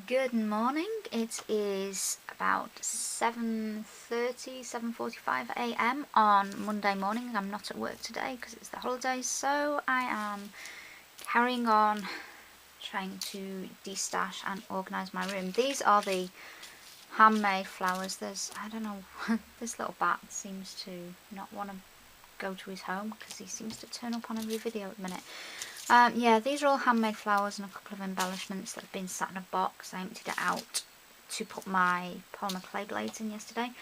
Good morning. It is about 7:30, 7:45 a.m. on Monday morning. I'm not at work today because it's the holidays, so I am carrying on trying to destash and organise my room. These are the handmade flowers. I don't know, this little bat seems to not want to go to his home because he seems to turn up on every video at the minute. Yeah, these are all handmade flowers and a couple of embellishments that have been sat in a box. I emptied it out to put my polymer clay blades in yesterday.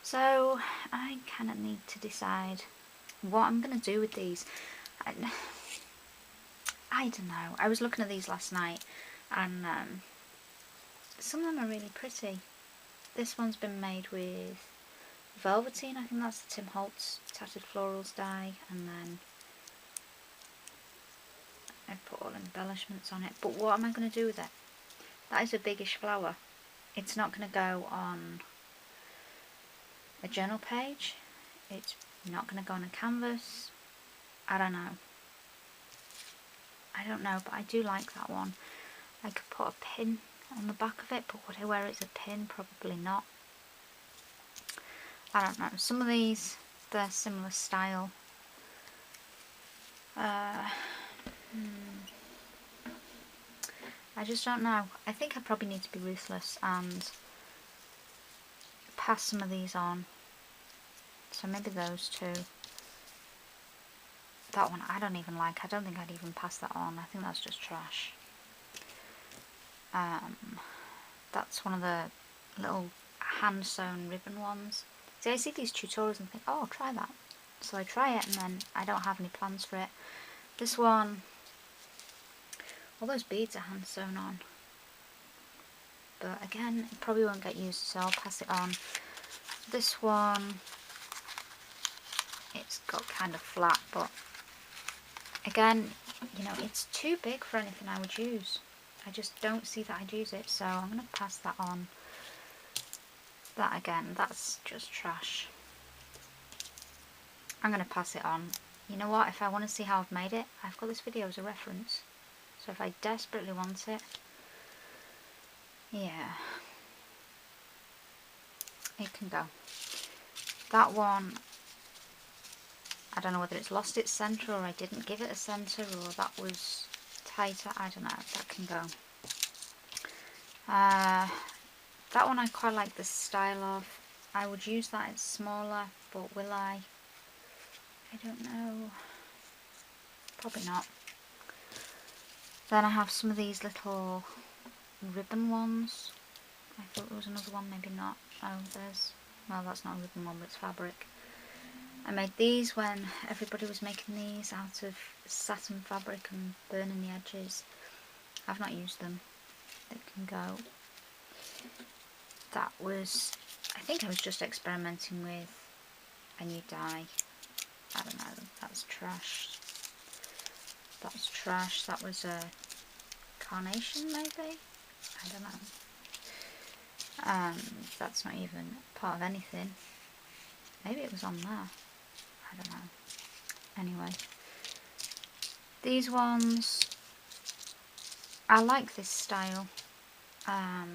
So I kind of need to decide what I'm going to do with these. I don't know. I was looking at these last night and some of them are really pretty. This one's been made with velveteen. I think that's the Tim Holtz Tattered Florals dye, and then I've put all embellishments on it. But what am I going to do with it? That is a biggish flower. It's not going to go on a journal page. It's not going to go on a canvas. I don't know. I don't know, but I do like that one. I could put a pin on the back of it, but would I wear it as a pin? Probably not. I don't know. Some of these, they're similar style. I just don't know. I think I probably need to be ruthless and pass some of these on. So maybe those two. That one I don't even like. I don't think I'd even pass that on. I think that's just trash. That's one of the little hand sewn ribbon ones. See, I see these tutorials and think, oh, I'll try that. So I try it and then I don't have any plans for it. This one, all those beads are hand sewn on. But again, it probably won't get used, so I'll pass it on. This one, it's got kind of flat, but again, you know, it's too big for anything I would use. I just don't see that I'd use it, so I'm going to pass that on. That again, that's just trash. I'm going to pass it on. You know what, if I want to see how I've made it, I've got this video as a reference. So if I desperately want it, yeah, it can go. That one, I don't know whether it's lost its centre or I didn't give it a centre or that was tighter, I don't know, that can go. That one I quite like the style of. I would use that, it's smaller, but will I? I don't know. Probably not. Then I have some of these little ribbon ones. I thought there was another one, maybe not. Oh, well, that's not a ribbon one, but it's fabric. I made these when everybody was making these out of satin fabric and burning the edges. I've not used them. They can go. That was, I think I was just experimenting with a new dye. I don't know, that's trash. That's trash. That was a carnation maybe? I don't know. That's not even part of anything. Maybe it was on there. I don't know. Anyway. These ones, I like this style. I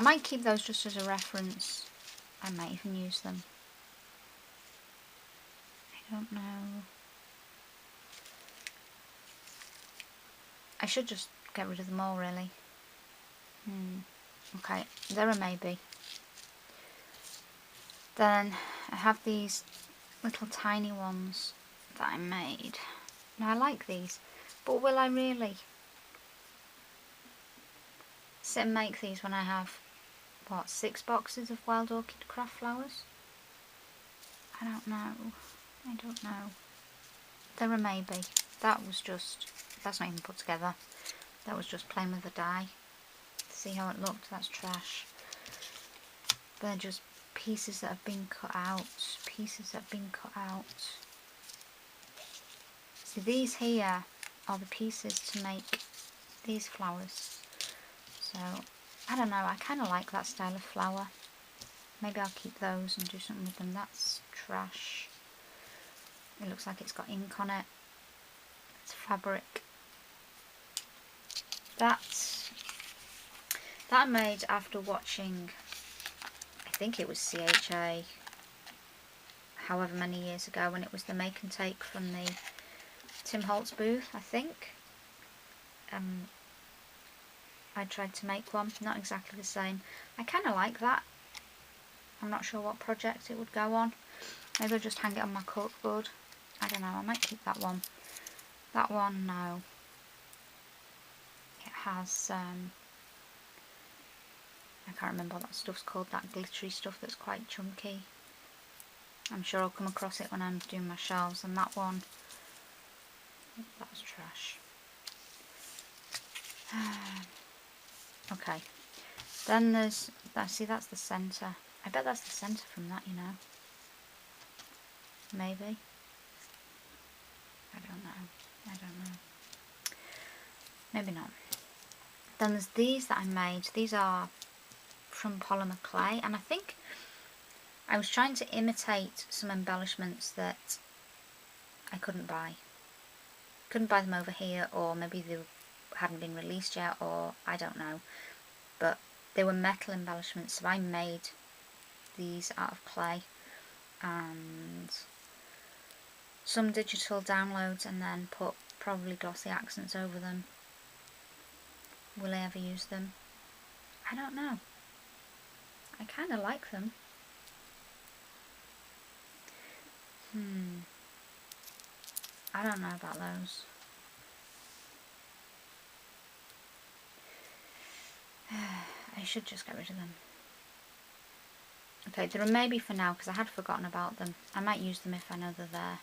might keep those just as a reference. I might even use them. I don't know. I should just get rid of them all, really. Okay, they're a maybe. Then I have these little tiny ones that I made. Now I like these, but will I really sit and make these when I have, what, 6 boxes of wild orchid craft flowers? I don't know. I don't know. They're a maybe. That's not even put together. That was just plain with the dye. See how it looked? That's trash. They're just pieces that have been cut out. Pieces that have been cut out. See, these here are the pieces to make these flowers. So, I don't know, I kind of like that style of flower. Maybe I'll keep those and do something with them. That's trash. It looks like it's got ink on it. It's fabric. that I made after watching, I think it was CHA, however many years ago, when it was the make and take from the Tim Holtz booth, I think. I tried to make one, not exactly the same. I kind of like that. I'm not sure what project it would go on. Maybe I'll just hang it on my corkboard. I don't know, I might keep that one. That one, no. It has, I can't remember what that stuff's called, that glittery stuff that's quite chunky. I'm sure I'll come across it when I'm doing my shelves. And that one, that was trash. Okay, then there's, see, that's the centre. I bet that's the centre from that, you know. Maybe. I don't know. Maybe not. Then there's these that I made. These are from polymer clay, and I think I was trying to imitate some embellishments that I couldn't buy. Couldn't buy them over here, or maybe they hadn't been released yet, or I don't know. But they were metal embellishments, so I made these out of clay and some digital downloads, and then put probably glossy accents over them. Will I ever use them? I don't know. I kind of like them. I don't know about those. I should just get rid of them. Okay, they're a maybe for now because I had forgotten about them. I might use them if I know they're there.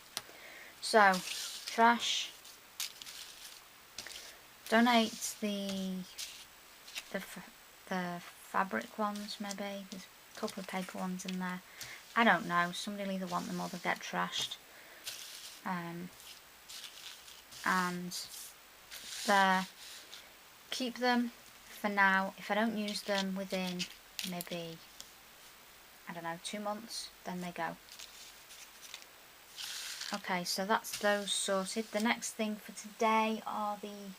So, trash. Donate the fabric ones, maybe. There's a couple of paper ones in there. I don't know. Somebody will either want them or they'll get trashed. And there. Keep them for now. If I don't use them within maybe, I don't know, 2 months, then they go. Okay, so that's those sorted. The next thing for today are the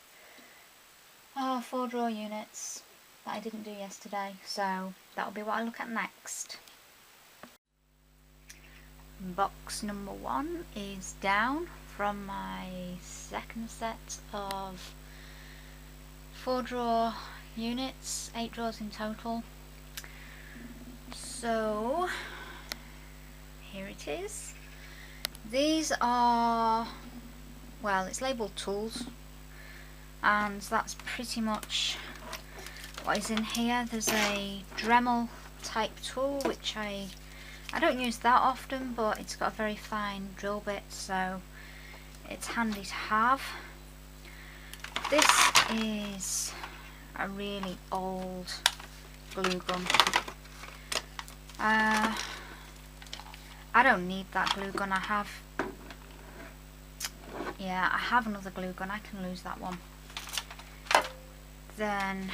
4-drawer units that I didn't do yesterday, so that'll be what I look at next. Box number 1 is down from my second set of 4-drawer units, 8 drawers in total. So here it is. These are, well, it's labelled tools, and that's pretty much what is in here. There's a Dremel type tool, which I don't use that often, but it's got a very fine drill bit, so it's handy to have. This is a really old glue gun. I don't need that glue gun. I have another glue gun. I can lose that one. Then,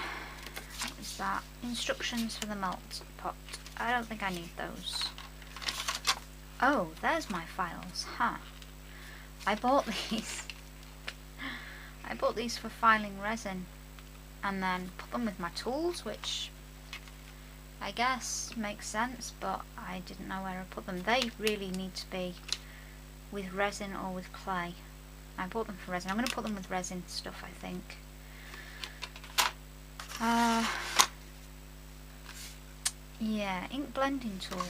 what is that? Instructions for the melt pot. I don't think I need those. Oh, there's my files. Huh. I bought these. I bought these for filing resin and then put them with my tools, which I guess makes sense, but I didn't know where I put them. They really need to be with resin or with clay. I bought them for resin. I'm going to put them with resin stuff, I think. Yeah, ink blending tool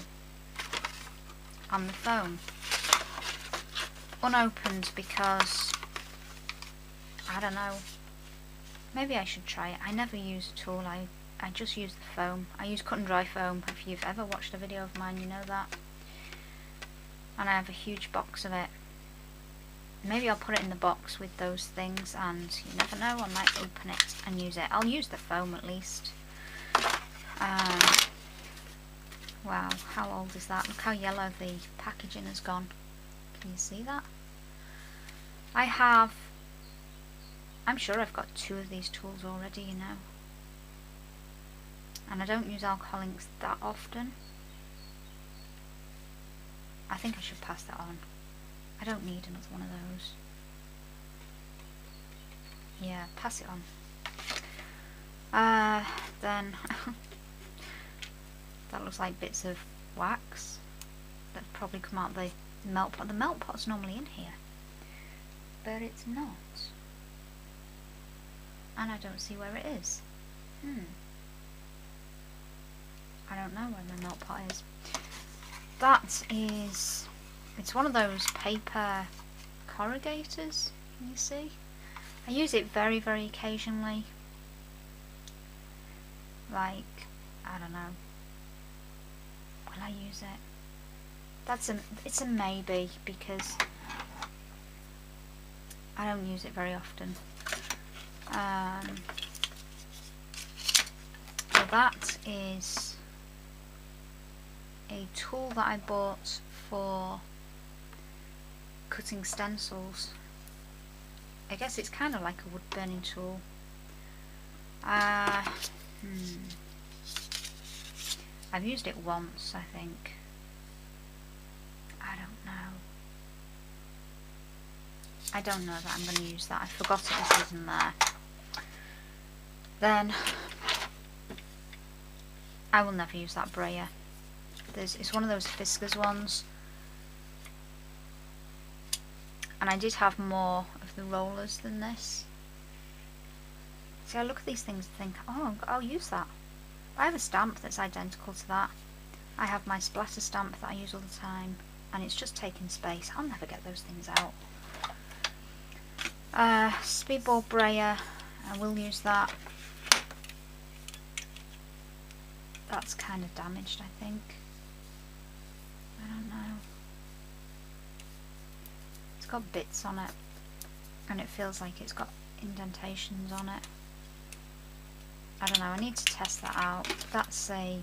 on the foam. Unopened because, I don't know, maybe I should try it. I never use a tool, I just use the foam. I use cut and dry foam. If you've ever watched a video of mine, you know that. And I have a huge box of it. Maybe I'll put it in the box with those things, and you never know, I might open it and use it. I'll use the foam at least. Wow, how old is that? Look how yellow the packaging has gone. Can you see that? I'm sure I've got 2 of these tools already, you know. And I don't use alcohol inks that often. I think I should pass that on. I don't need another one of those. Yeah, pass it on. Then that looks like bits of wax that probably come out of the melt pot. The melt pot's normally in here, but it's not. And I don't see where it is. I don't know where my melt pot is. That is, it's one of those paper corrugators, can you see? I use it very, very occasionally. Like, I don't know. Will I use it? It's a maybe, because I don't use it very often. So that is a tool that I bought for cutting stencils. I guess it's kind of like a wood burning tool. I've used it once, I think. I don't know that I'm going to use that. I forgot it was even there. Then I will never use that brayer. It's one of those Fiskars ones. And I did have more of the rollers than this. See, I look at these things and think, oh, I'll use that. I have a stamp that's identical to that. I have my splatter stamp that I use all the time, and it's just taking space. I'll never get those things out. Speedball brayer, I will use that. That's kind of damaged, I think. I don't know. It's got bits on it, and it feels like it's got indentations on it. I don't know, I need to test that out. That's a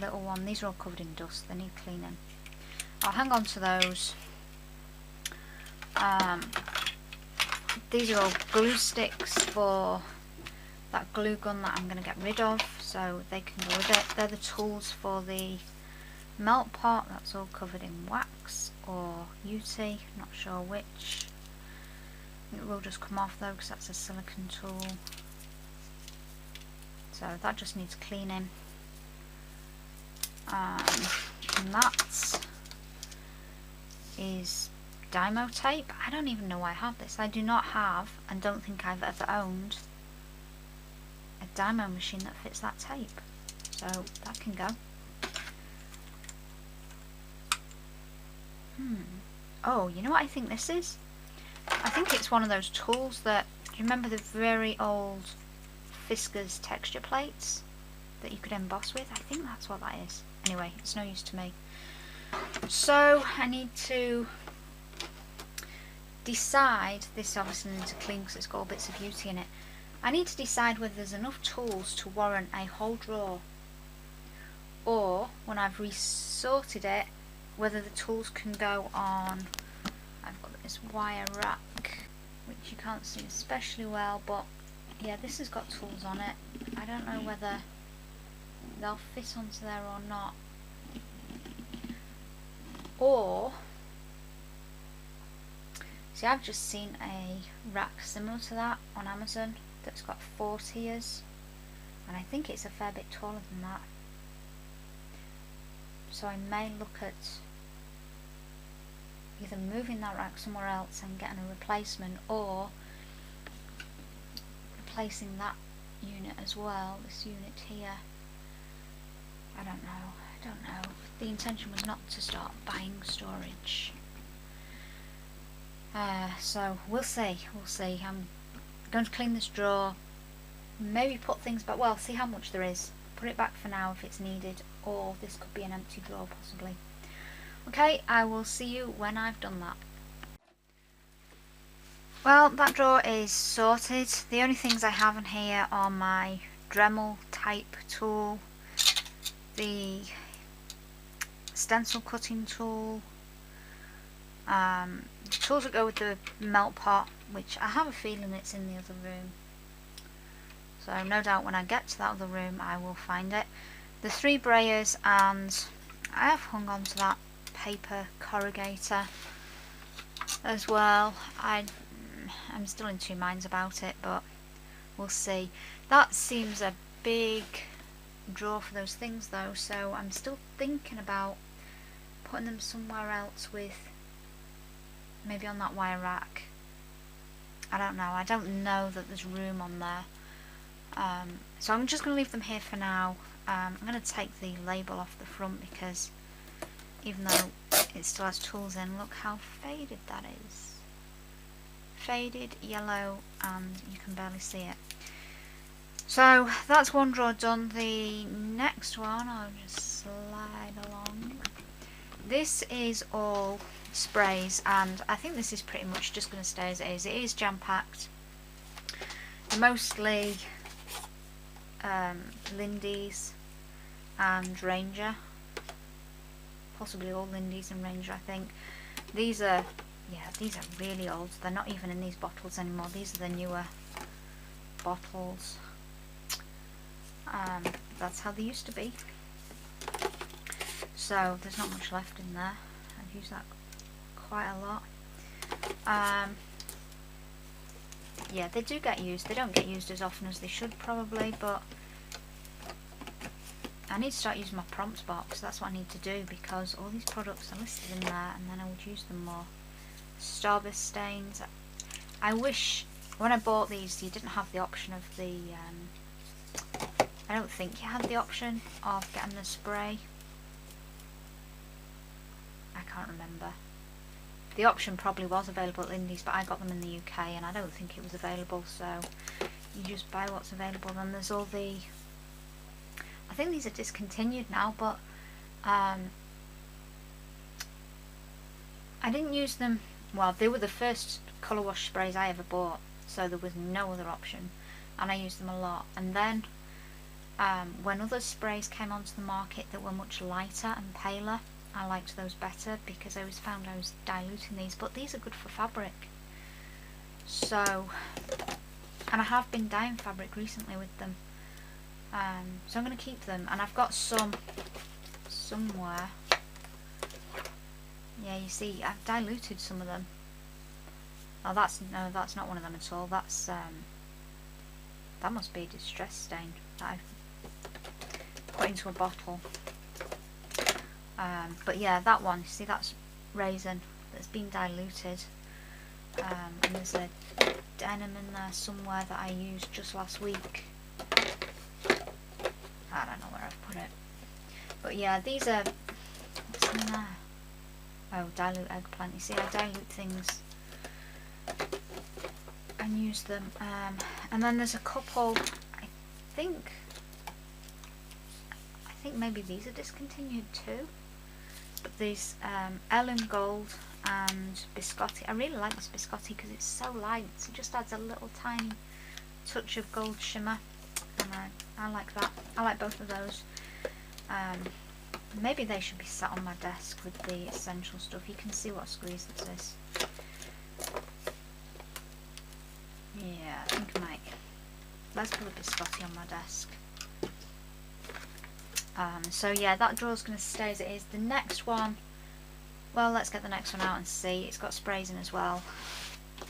little one. These are all covered in dust, they need cleaning. I'll hang on to those. These are all glue sticks for that glue gun that I'm going to get rid of, so they can go with it. They're the tools for the melt pot. That's all covered in wax or UT, not sure which. It will just come off though, because that's a silicone tool. So that just needs cleaning. And that is Dymo tape. I don't even know why I have this. I do not have, and don't think I've ever owned, a Dymo machine that fits that tape. So that can go. Oh, you know what I think this is? I think it's one of those tools that, do you remember the very old Fiskars texture plates that you could emboss with? I think that's what that is. Anyway, it's no use to me. So I need to decide, this obviously needs to clean because it's got all bits of UT in it. I need to decide whether there's enough tools to warrant a whole drawer, or when I've resorted it, whether the tools can go on. I've got this wire rack which you can't see especially well, but yeah, this has got tools on it. I don't know whether they'll fit onto there or not. Or, see, I've just seen a rack similar to that on Amazon that's got 4 tiers, and I think it's a fair bit taller than that. So I may look at either moving that rack somewhere else and getting a replacement, or replacing that unit as well, this unit here. I don't know. The intention was not to start buying storage. So we'll see. I'm going to clean this drawer, maybe put things back, well, see how much there is, put it back for now if it's needed, or this could be an empty drawer possibly. Okay, I will see you when I've done that. Well, that drawer is sorted. The only things I have in here are my Dremel type tool, the stencil cutting tool, the tools that go with the melt pot, which I have a feeling it's in the other room. So no doubt when I get to that other room I will find it. The 3 brayers, and I have hung on to that paper corrugator as well. I'm still in 2 minds about it, but we'll see. That seems a big drawer for those things though, so I'm still thinking about putting them somewhere else, with maybe on that wire rack. I don't know. I don't know that there's room on there. So I'm just going to leave them here for now. I'm going to take the label off the front because even though it still has tools in, look how faded that is. Faded, yellow, and you can barely see it. So that's one drawer done. The next one, I'll just slide along. This is all sprays, and I think this is pretty much just going to stay as it is. It is jam-packed. Mostly Lindy's and Ranger. Possibly all Lindy's and Ranger, I think. These are, yeah, these are really old. They're not even in these bottles anymore. These are the newer bottles. That's how they used to be. So there's not much left in there. I've used that quite a lot. Yeah, they do get used. They don't get used as often as they should probably, but I need to start using my prompts box. That's what I need to do, because all these products are listed in there and then I would use them more. Starburst stains. I wish when I bought these you didn't have the option of the I don't think you had the option of getting the spray. I can't remember. The option probably was available at Lindy's, but I got them in the UK and I don't think it was available, so you just buy what's available. Then there's all the, I think these are discontinued now, but I didn't use them, well, they were the first colour wash sprays I ever bought, so there was no other option, and I used them a lot. And then when other sprays came onto the market that were much lighter and paler, I liked those better, because I always found I was diluting these, but these are good for fabric. So, and I have been dyeing fabric recently with them, so I'm going to keep them. And I've got some somewhere. Yeah, you see, I've diluted some of them. Oh, that's not one of them at all. That's that must be a distress stain that I've put into a bottle. But yeah, that one, you see, that's raisin that's been diluted, and there's a denim in there somewhere that I used just last week. I don't know where I've put it, but yeah, these are, what's in there? Oh, dilute eggplant. You see, I dilute things and use them. And then there's a couple, I think maybe these are discontinued too. But these Ellen Gold and Biscotti. I really like this Biscotti because it's so light. It just adds a little tiny touch of gold shimmer, and I like that. I like both of those. Maybe they should be sat on my desk with the essential stuff. You can see what a squeeze this is. Yeah, I think I might. Let's put a Biscotti on my desk. So yeah, that drawer's going to stay as it is. The next one, well, let's get the next one out and see. It's got sprays in as well,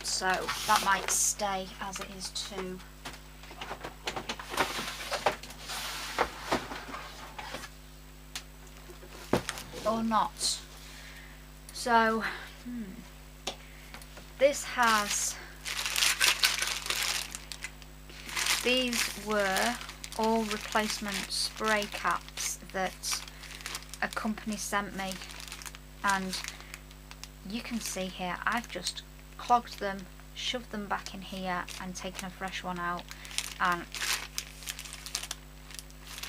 so that might stay as it is too. Or not. So, this has, these were all replacement spray caps that a company sent me, and you can see here I've just clogged them, shoved them back in here and taken a fresh one out, and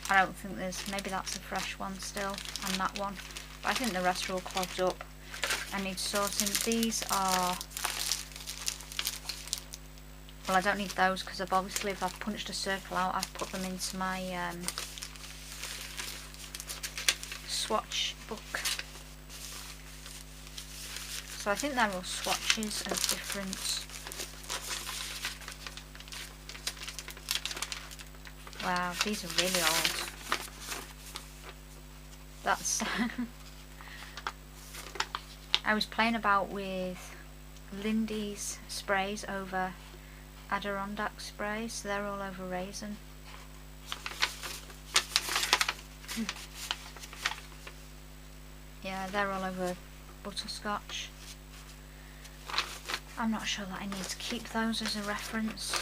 I don't think there's, maybe that's a fresh one still, and that one, but I think the rest are all clogged up and need sorting. These are, well, I don't need those because I've obviously, if I've punched a circle out, I've put them into my swatch book. So I think they're all swatches of different, wow, these are really old. That's I was playing about with Lindy's sprays over Adirondack spray, so they're all over raisin. Yeah, they're all over butterscotch. I'm not sure that I need to keep those as a reference.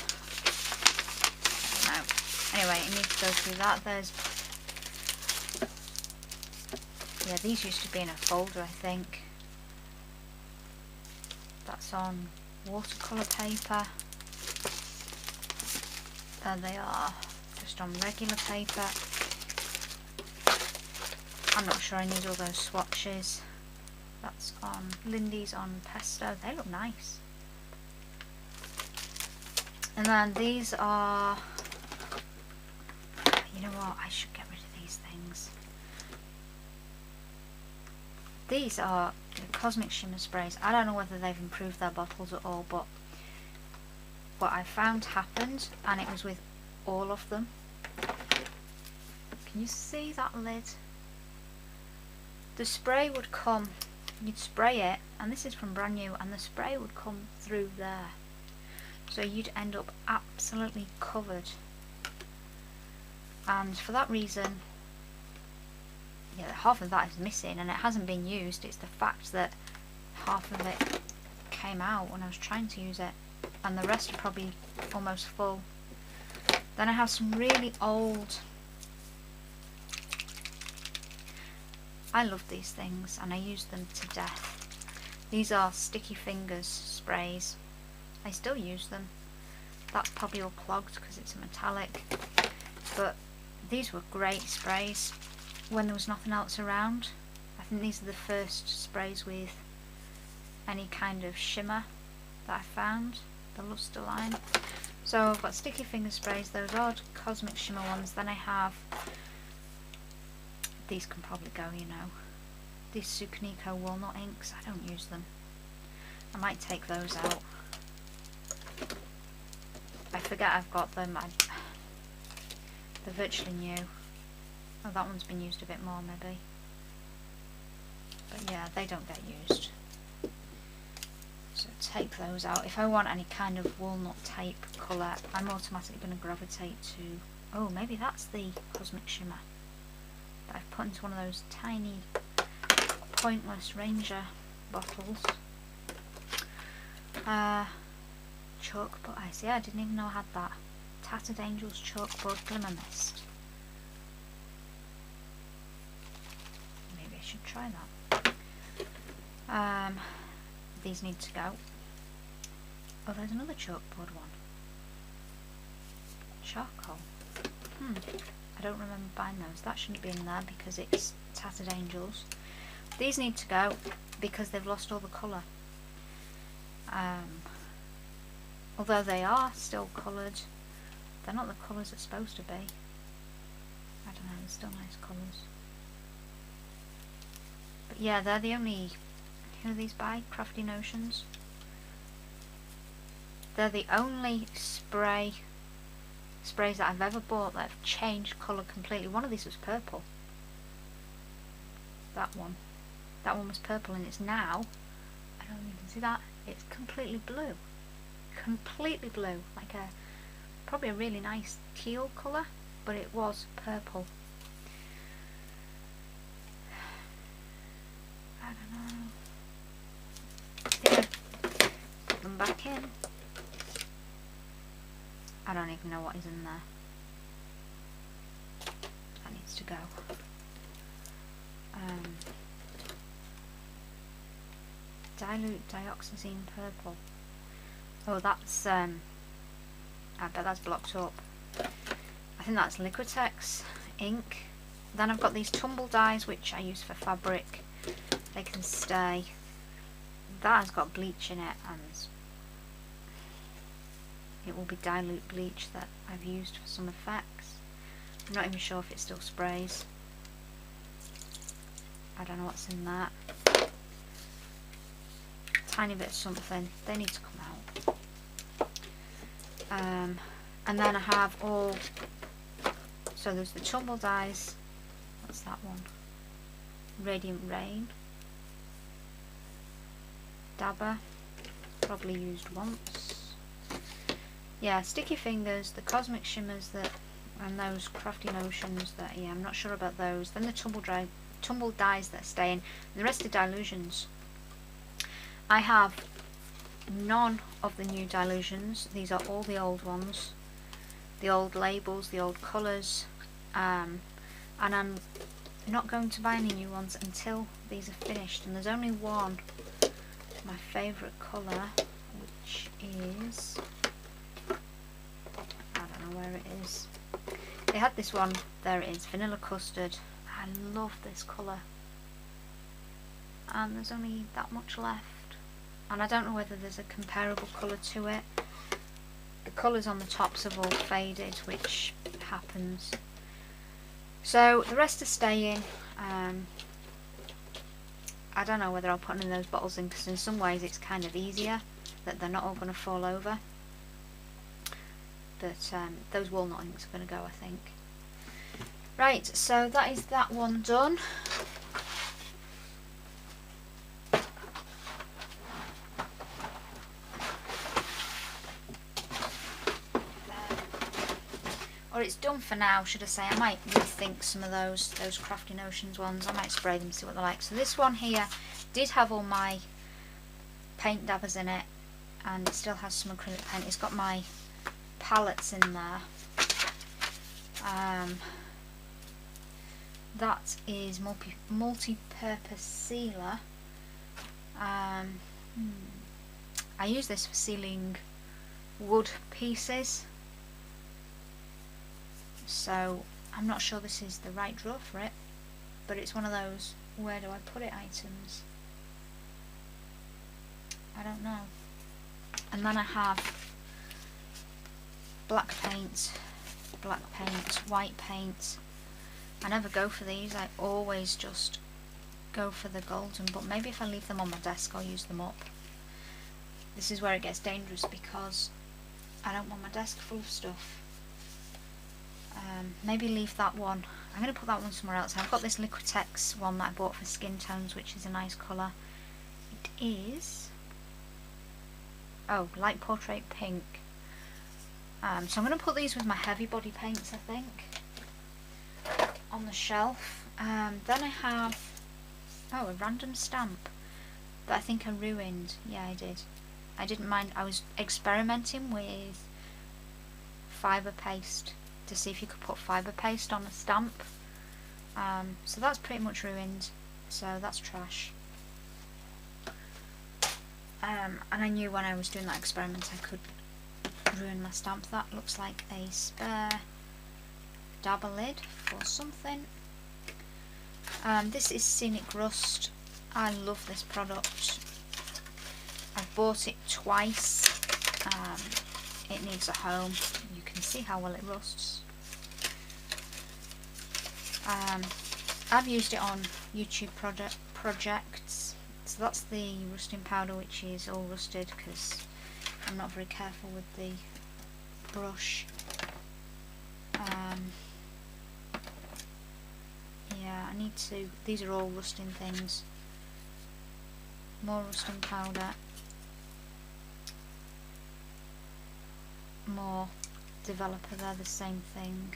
I don't know. Anyway, I need to go through that. There's... yeah, these used to be in a folder, I think. That's on watercolour paper. There they are, just on regular paper. I'm not sure I need all those swatches. That's on Lindy's on pesto. They look nice. And then these are, you know what, I should get rid of these things. These are the Cosmic Shimmer sprays. I don't know whether they've improved their bottles at all, but what I found happened, and it was with all of them. Can you see that lid? The spray would come, you'd spray it, and this is from brand new, and the spray would come through there. So you'd end up absolutely covered. And for that reason, yeah, half of that is missing, and it hasn't been used. It's the fact that half of it came out when I was trying to use it, and the rest are probably almost full. Then I have some really old... I love these things, and I use them to death. These are Sticky Fingers sprays. I still use them. That's probably all clogged because it's a metallic. But these were great sprays when there was nothing else around. I think these are the first sprays with any kind of shimmer that I found. The Luster line. So I've got Sticky Finger sprays, those odd Cosmic Shimmer ones. Then I have, these can probably go, you know, these Sukaniko Walnut inks. I don't use them. I might take those out. I forget I've got them. They're virtually new. Oh, that one's been used a bit more maybe. But yeah, they don't get used. So take those out. If I want any kind of walnut type colour, I'm automatically going to gravitate to... oh, maybe that's the Cosmic Shimmer that I've put into one of those tiny pointless Ranger bottles. Chalkboard. I see, I didn't even know I had that. Tattered Angels Chalkboard Glimmer Mist. Maybe I should try that. These need to go. Oh, there's another chalkboard one. Charcoal. I don't remember buying those. That shouldn't be in there because it's Tattered Angels. These need to go because they've lost all the colour. Although they are still coloured, they're not the colours they're supposed to be. I don't know, they're still nice colours. But yeah, they're the only... who are these by? Crafty Notions. They're the only sprays that I've ever bought that have changed colour completely. One of these was purple. That one. That one was purple, and it's now, I don't know if you can see that, it's completely blue. Completely blue. Like a, probably a really nice teal colour, but it was purple. I don't know. I think I put them back in. I don't even know what is in there. That needs to go. Dilute dioxazine purple. Oh, that's I bet that's blocked up. I think that's Liquitex ink. Then I've got these tumble dyes which I use for fabric. They can stay. That has got bleach in it, and it will be dilute bleach that I've used for some effects. I'm not even sure if it still sprays. I don't know what's in that. Tiny bit of something. They need to come out. And then I have all... so there's the tumble dyes. What's that one? Radiant Rain. Dabber. Probably used once. yeah, Sticky Fingers, the Cosmic Shimmers that, and those Crafty Notions that, yeah, I'm not sure about those. Then the Tumble Dyes that stay in. And the rest are Dilutions. I have none of the new Dilutions. These are all the old ones. The old labels, the old colours. And I'm not going to buy any new ones until these are finished. And there's only one, my favourite colour, which is, I don't know where it is. They had this one, there it is, Vanilla Custard. I love this colour. And there's only that much left. And I don't know whether there's a comparable colour to it. The colours on the tops have all faded, which happens. So the rest are staying. I don't know whether I'll put any of those bottles in, because in some ways it's kind of easier that they're not all going to fall over. But those walnut inks are going to go, I think. Right, so that is that one done. Or it's done for now, should I say. I might rethink some of those Crafty Notions ones. I might spray them, see what they're like. So this one here did have all my paint dabbers in it, and it still has some acrylic paint. It's got my palettes in there. That is multi-purpose sealer. I use this for sealing wood pieces. So I'm not sure this is the right drawer for it, but it's one of those where do I put it items. I don't know. And then I have black paint, white paint. I never go for these, I always just go for the golden, but maybe if I leave them on my desk I'll use them up. This is where it gets dangerous because I don't want my desk full of stuff. Maybe leave that one. I'm going to put that one somewhere else. I've got this Liquitex one that I bought for skin tones, which is a nice colour. It is, oh, light portrait pink. So I'm going to put these with my heavy body paints, I think, on the shelf. Then I have, oh, a random stamp that I think I ruined. Yeah, I did. I didn't mind. I was experimenting with fibre paste to see if you could put fibre paste on a stamp. So that's pretty much ruined, so that's trash. And I knew when I was doing that experiment I could ruin my stamp. That looks like a spare dabber lid for something. This is Scenic Rust. I love this product. I've bought it twice. It needs a home. You can see how well it rusts. I've used it on YouTube projects. So that's the rusting powder, which is all rusted because I'm not very careful with the brush. Yeah, I need to, these are all rusting things. More rusting powder. More developer, they're the same thing.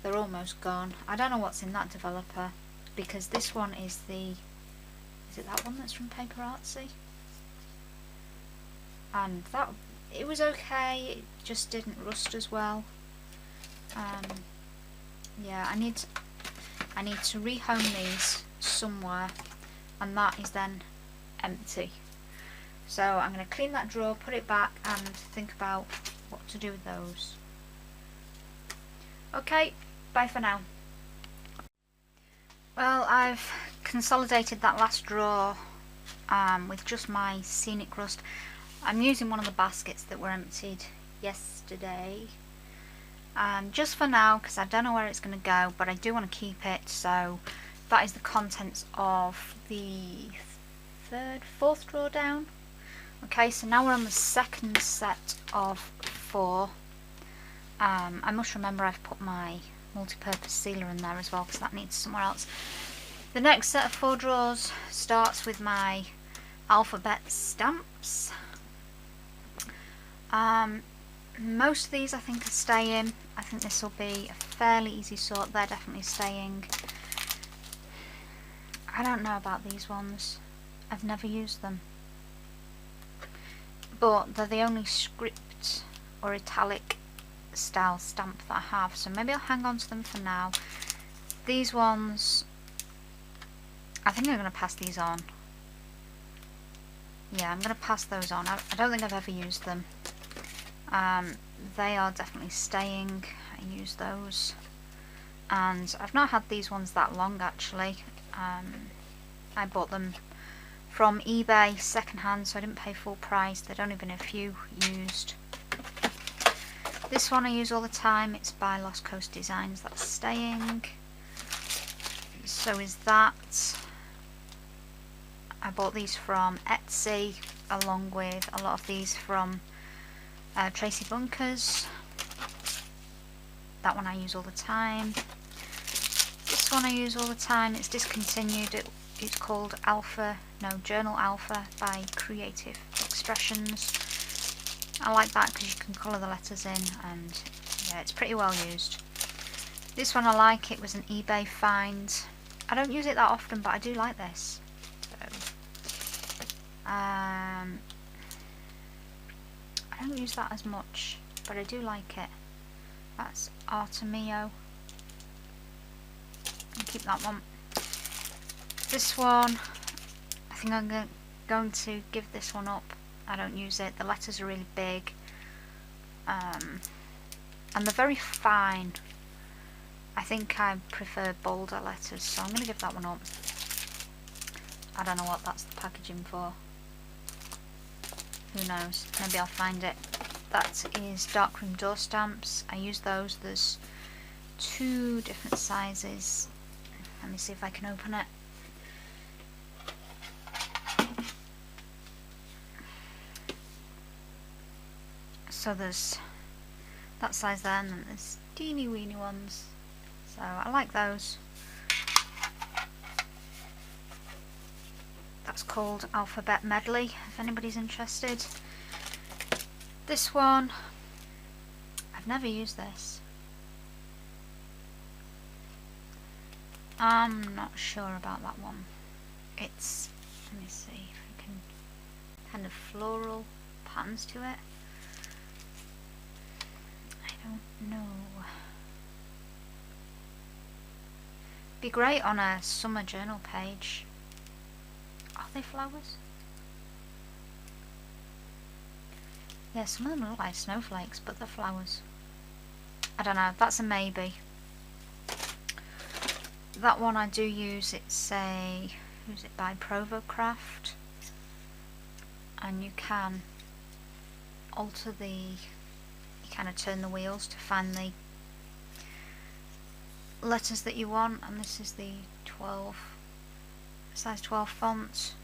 They're almost gone. I don't know what's in that developer because this one is the, is it that one that's from Paper Artsy? And that, it was okay, it just didn't rust as well. Yeah, I need to rehome these somewhere, and that is then empty. So I'm going to clean that drawer, put it back, and think about what to do with those. Okay, bye for now. Well, I've consolidated that last drawer with just my Scenic Rust. I'm using one of the baskets that were emptied yesterday. Just for now, because I don't know where it's going to go, but I do want to keep it. So that is the contents of the fourth drawer down. Okay, so now we're on the second set of 4. I must remember I've put my multi-purpose sealer in there as well because that needs somewhere else. The next set of 4 drawers starts with my alphabet stamps. Most of these I think are staying. I think this will be a fairly easy sort. They're definitely staying. I don't know about these ones. I've never used them. But they're the only script or italic style stamp that I have. So maybe I'll hang on to them for now. These ones, I think I'm going to pass these on. Yeah, I'm going to pass those on. I don't think I've ever used them. They are definitely staying. I use those. And I've not had these ones that long actually. I bought them from eBay secondhand, so I didn't pay full price. There'd only been a few used. This one I use all the time. It's by Lost Coast Designs. That's staying. So is that. I bought these from Etsy, along with a lot of these from Tracy Bunkers. That one I use all the time. This one I use all the time. It's discontinued. It's called Journal Alpha by Creative Expressions. I like that because you can colour the letters in, and yeah, it's pretty well used. This one I like. It was an eBay find. I don't use it that often, but I do like this. I don't use that as much, but I do like it. That's Artemio. I'll keep that one. This one, I think I'm going to give this one up. I don't use it. The letters are really big. And they're very fine. I think I prefer bolder letters, so I'm going to give that one up. I don't know what that's the packaging for. Who knows? Maybe I'll find it. That is darkroom door stamps. I use those. There's 2 different sizes. Let me see if I can open it. So there's that size there, and then there's teeny weeny ones. So I like those. That's called Alphabet Medley, if anybody's interested. This one, I've never used this. I'm not sure about that one. It's, let me see if we can, kind of floral patterns to it. I don't know. Be great on a summer journal page. Are they flowers? Yeah, some of them look like snowflakes, but they're flowers. I don't know, that's a maybe. That one I do use, it's a, who's it by, Provocraft. And you can alter the, you kind of turn the wheels to find the letters that you want, and this is the 12, size 12 font.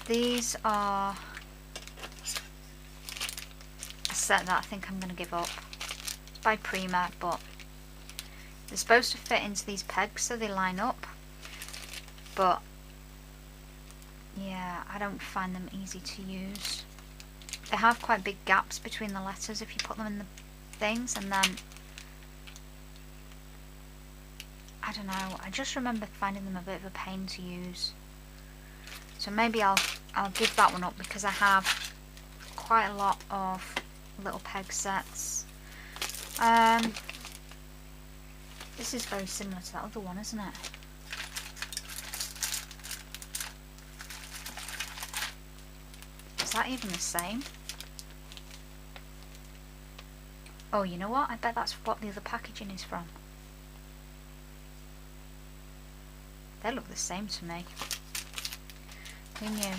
These are a set that I think I'm going to give up. It's by Prima, but they're supposed to fit into these pegs so they line up, but yeah, I don't find them easy to use. They have quite big gaps between the letters if you put them in the things, and then I don't know, I just remember finding them a bit of a pain to use. So maybe I'll give that one up, because I have quite a lot of little peg sets. This is very similar to that other one, isn't it? Is that even the same? Oh, you know what? I bet that's what the other packaging is from. They look the same to me. Who knew?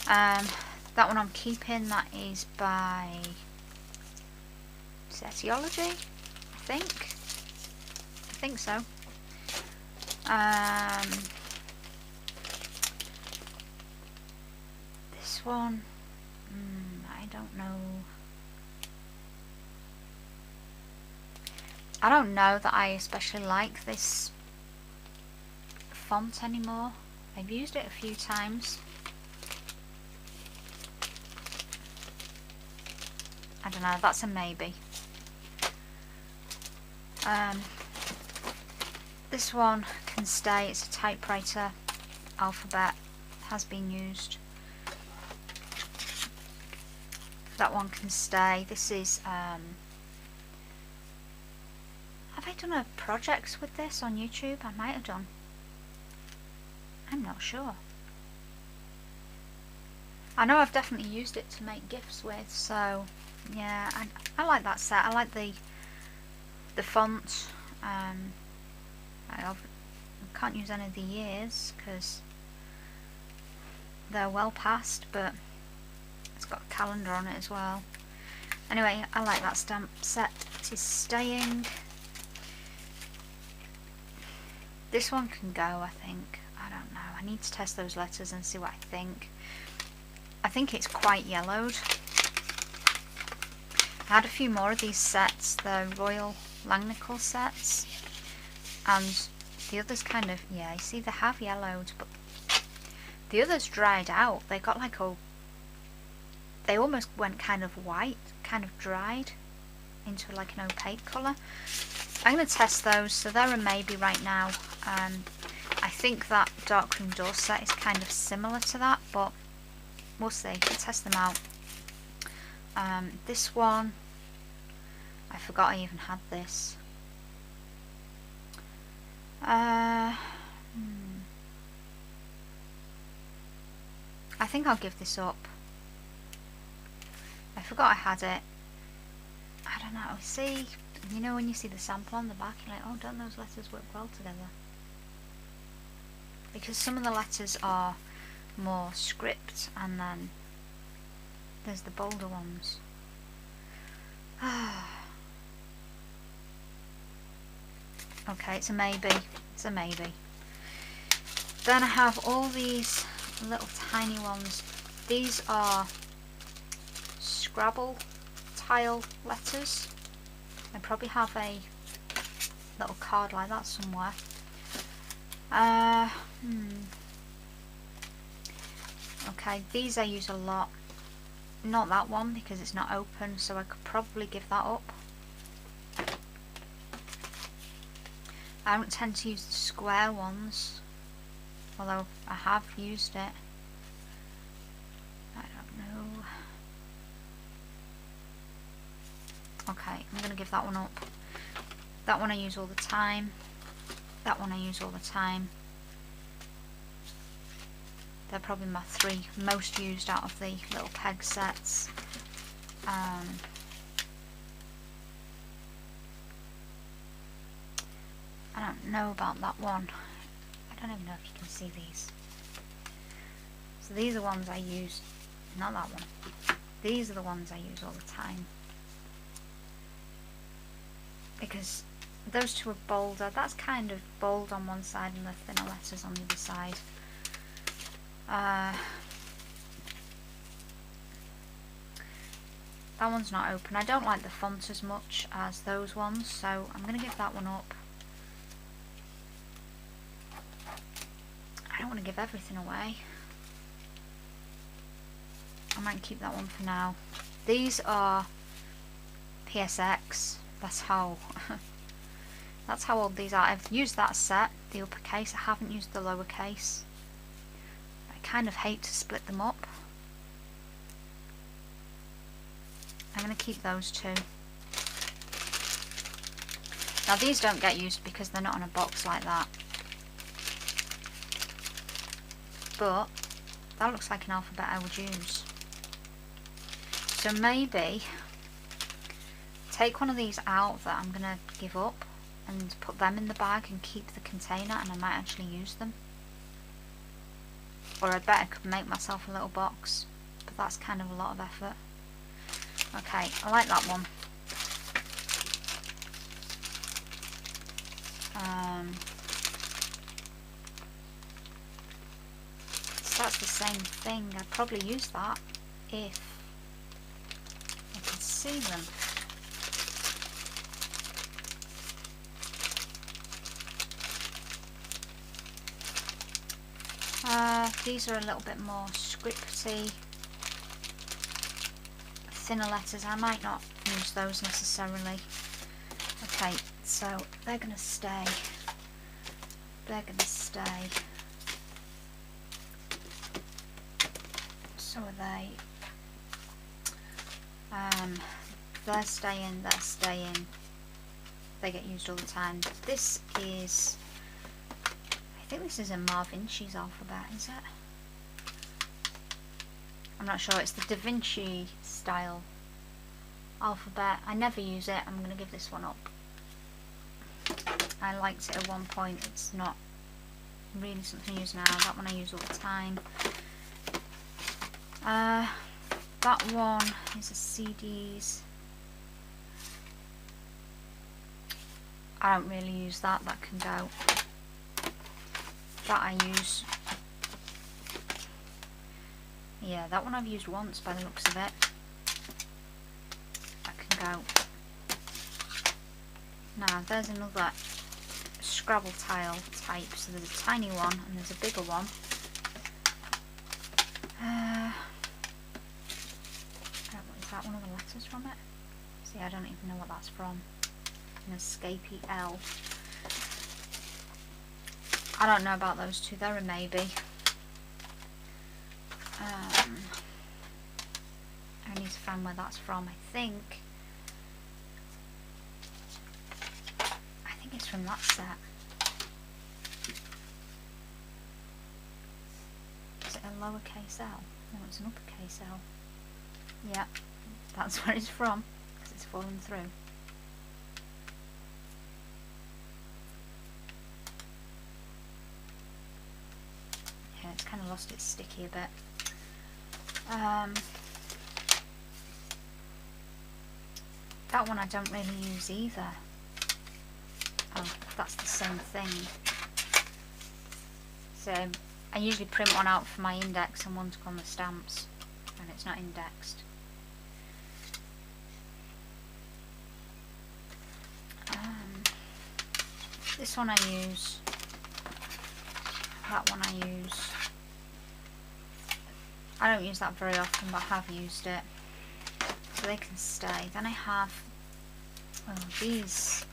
That one I'm keeping. That is by Etiology, I think so. This one, I don't know. I don't know that I especially like this font anymore. I've used it a few times. don't know, that's a maybe. This one can stay, it's a typewriter, alphabet, has been used. That one can stay. This is, have I done a projects with this on YouTube? I might have done. I'm not sure. I know I've definitely used it to make gifts with, so yeah, I like that set. I like the font. I can't use any of the years because they're well past, but it's got a calendar on it as well. Anyway, I like that stamp set. It is staying. This one can go, I think. I don't know. I need to test those letters and see what I think. I think it's quite yellowed. I had a few more of these sets, the Royal Langnickel sets, and the others kind of, yeah, you see they have yellowed, but the others dried out. They got like a, they almost went kind of white, kind of dried into like an opaque colour. I'm going to test those, so they're a maybe right now. I think that darkroom door set is kind of similar to that, but we'll see. We'll test them out. This one, I forgot I even had this. I think I'll give this up. I forgot I had it. I don't know. See, you know when you see the sample on the back, you're like, oh, don't those letters work well together? Because some of the letters are more script, and then there's the bolder ones. Okay, it's a maybe. It's a maybe. Then I have all these little tiny ones. These are Scrabble tile letters. I probably have a little card like that somewhere. Okay, these I use a lot. Not that one because it's not open, so I could probably give that up. I don't tend to use the square ones, although I have used it. I don't know. Okay, I'm going to give that one up. That one I use all the time. That one I use all the time. They're probably my 3 most used out of the little peg sets. I don't know about that one. I don't even know if you can see these. So these are the ones I use. Not that one. These are the ones I use all the time. Because those two are bolder. That's kind of bold on one side and the thinner letters on the other side. That one's not open. I don't like the font as much as those ones, so I'm going to give that one up. I don't want to give everything away. I might keep that one for now. These are PSX. That's how that's how old these are. I've used that set, the uppercase. I haven't used the lowercase. I kind of hate to split them up. I'm going to keep those two. Now these don't get used because they're not on a box like that. But that looks like an alphabet I would use. So maybe take one of these out that I'm going to give up and put them in the bag and keep the container, and I might actually use them. Or I bet I could make myself a little box, but that's kind of a lot of effort. Okay, I like that one. So that's the same thing. I'd probably use that if I could see them. These are a little bit more scripty. I thinner letters, I might not use those necessarily. Okay, so they're going to stay. They're going to stay. So are they. They're staying, they're staying. They get used all the time. This is, I think this is a Da Vinci's alphabet, is it? I'm not sure, it's the Da Vinci style alphabet. I never use it, I'm going to give this one up. I liked it at one point, it's not really something I use now. That one I use all the time. That one is a CDs. I don't really use that, that can go. That I use. Yeah, that one I've used once by the looks of it. That can go. Now there's another Scrabble tile type, so there's a tiny one and there's a bigger one. Is that one of the letters from it? See, I don't even know what that's from. An escapee L. I don't know about those two, they're a maybe. I need to find where that's from. I think it's from that set. Is it a lowercase L? No, it's an uppercase L. Yeah, that's where it's from, because it's fallen through. Yeah, it's kind of lost its sticky a bit. That one I don't really use either. Oh, that's the same thing. So I usually print one out for my index and one to go on the stamps, and it's not indexed. This one I use. That one I use. I don't use that very often, but I have used it. So they can stay. Then I have these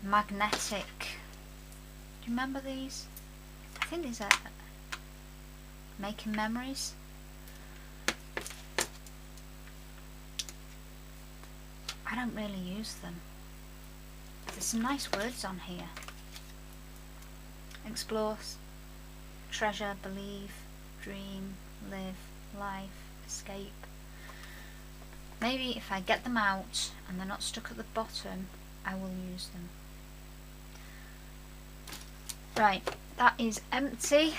magnetic. Do you remember these? I think these are Making Memories. I don't really use them. There's some nice words on here. Explore, treasure, believe, dream, live, life, escape. Maybe if I get them out and they're not stuck at the bottom, I will use them. Right, that is empty.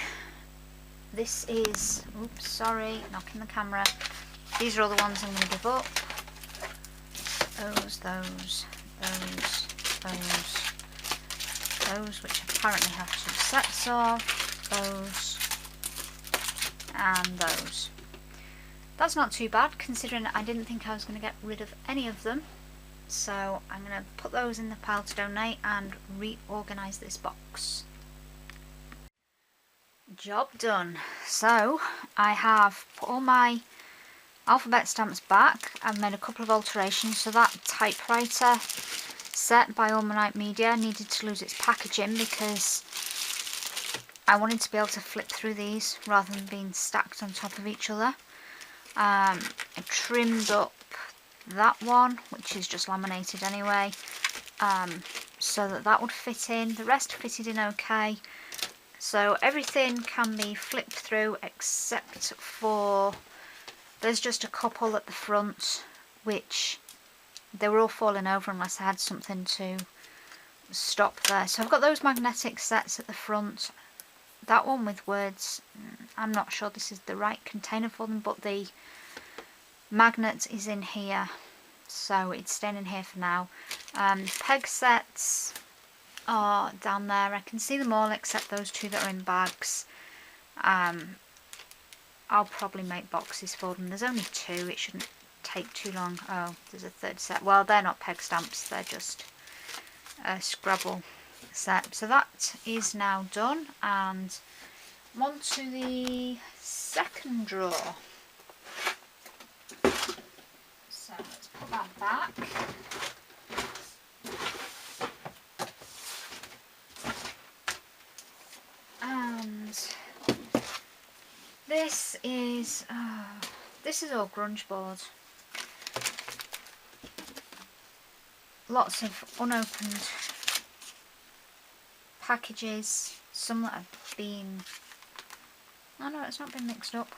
This is, oops, sorry, knocking the camera. These are all the ones I'm going to give up. Those, which apparently have 2 sets of, those, and those. That's not too bad, considering I didn't think I was going to get rid of any of them. So I'm going to put those in the pile to donate and reorganise this box. Job done. So I have put all my alphabet stamps back. I've made a couple of alterations. So that typewriter set by Almanite Media needed to lose its packaging because I wanted to be able to flip through these rather than being stacked on top of each other. I trimmed up that one, which is just laminated anyway, so that that would fit in. The rest fitted in okay. So everything can be flipped through except for, there's just a couple at the front which they were all falling over unless I had something to stop there. So I've got those magnetic sets at the front. That one with words, I'm not sure this is the right container for them, but the magnet is in here, so it's staying in here for now. Peg sets are down there. I can see them all except those 2 that are in bags. I'll probably make boxes for them. There's only 2, it shouldn't take too long. Oh, there's a 3rd set. Well, they're not peg stamps, they're just a Scrabble set. So that is now done, and on to the second drawer. that back. And this is all grunge board. Lots of unopened packages, some that have been, oh no, it's not been mixed up.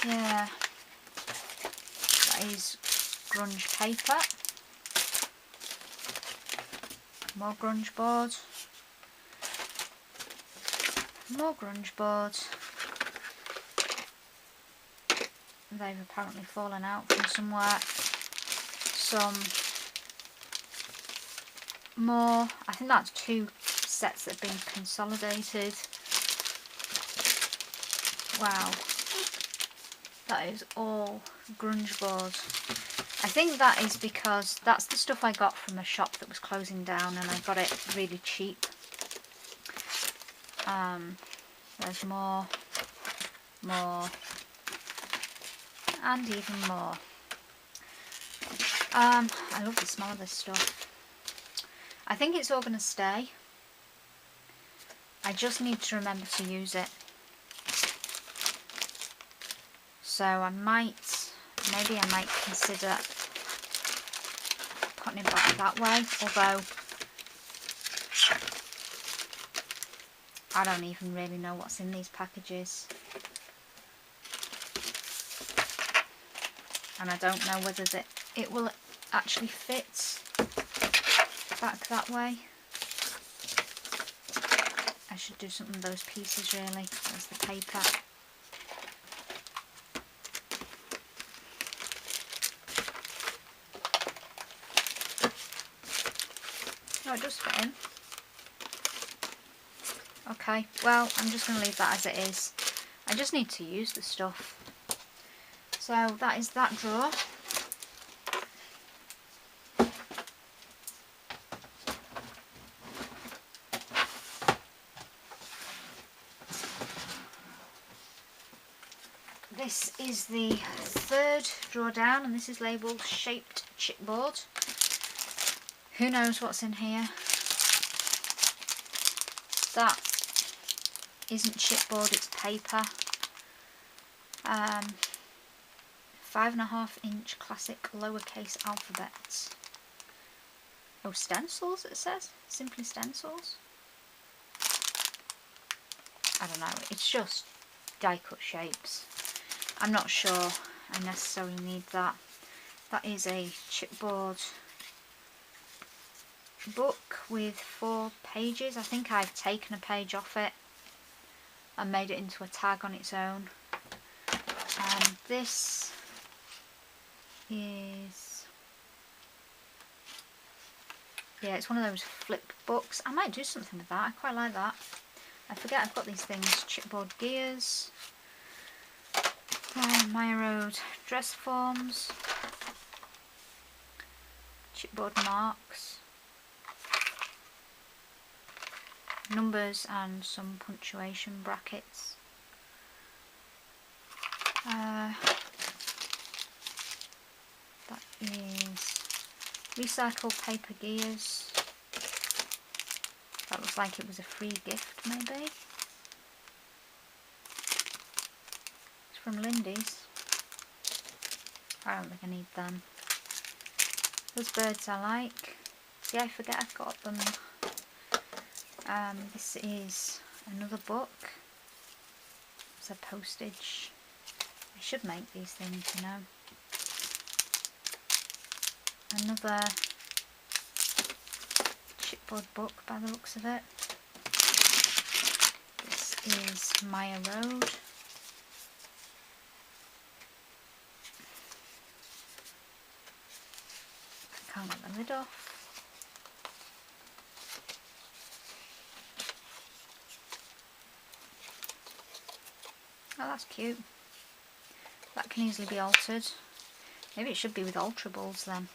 Yeah, that is grunge paper. More grunge board. More grunge board. They've apparently fallen out from somewhere. Some more, I think that's 2 sets that have been consolidated. Wow, that is all grunge board. I think that is because that's the stuff I got from a shop that was closing down and I got it really cheap. There's more, and even more. I love the smell of this stuff. I think it's all going to stay. I just need to remember to use it. So I might, maybe I might consider putting it back that way, although I don't even really know what's in these packages. And I don't know whether it will actually fit back that way. I should do something with those pieces really. There's the paper. Oh, it does fit in. Okay, well, I'm just going to leave that as it is. I just need to use the stuff. So that is that drawer. This is the 3rd drawer down, and this is labelled shaped chipboard. Who knows what's in here? That isn't chipboard, it's paper. 5.5-inch classic lowercase alphabets. Oh, stencils it says? Simply stencils? I don't know, it's just die cut shapes. I'm not sure I necessarily need that. That is a chipboard book with 4 pages. I think I've taken a page off it and made it into a tag on its own. And this is, yeah, it's one of those flip books. I might do something with that. I quite like that. I forget I've got these things. Chipboard gears, Maya Road dress forms, chipboard marks, numbers and some punctuation brackets. That is recycled paper gears. That looks like it was a free gift maybe. It's from Lindy's. I don't think I need them. Those birds I like. See, I forget I've got them. This is another book. It's a postage. I should make these things, you know. Another chipboard book by the looks of it. This is Maya Road. I can't get the lid off. Oh, that's cute. That can easily be altered. Maybe it should be with alterables then.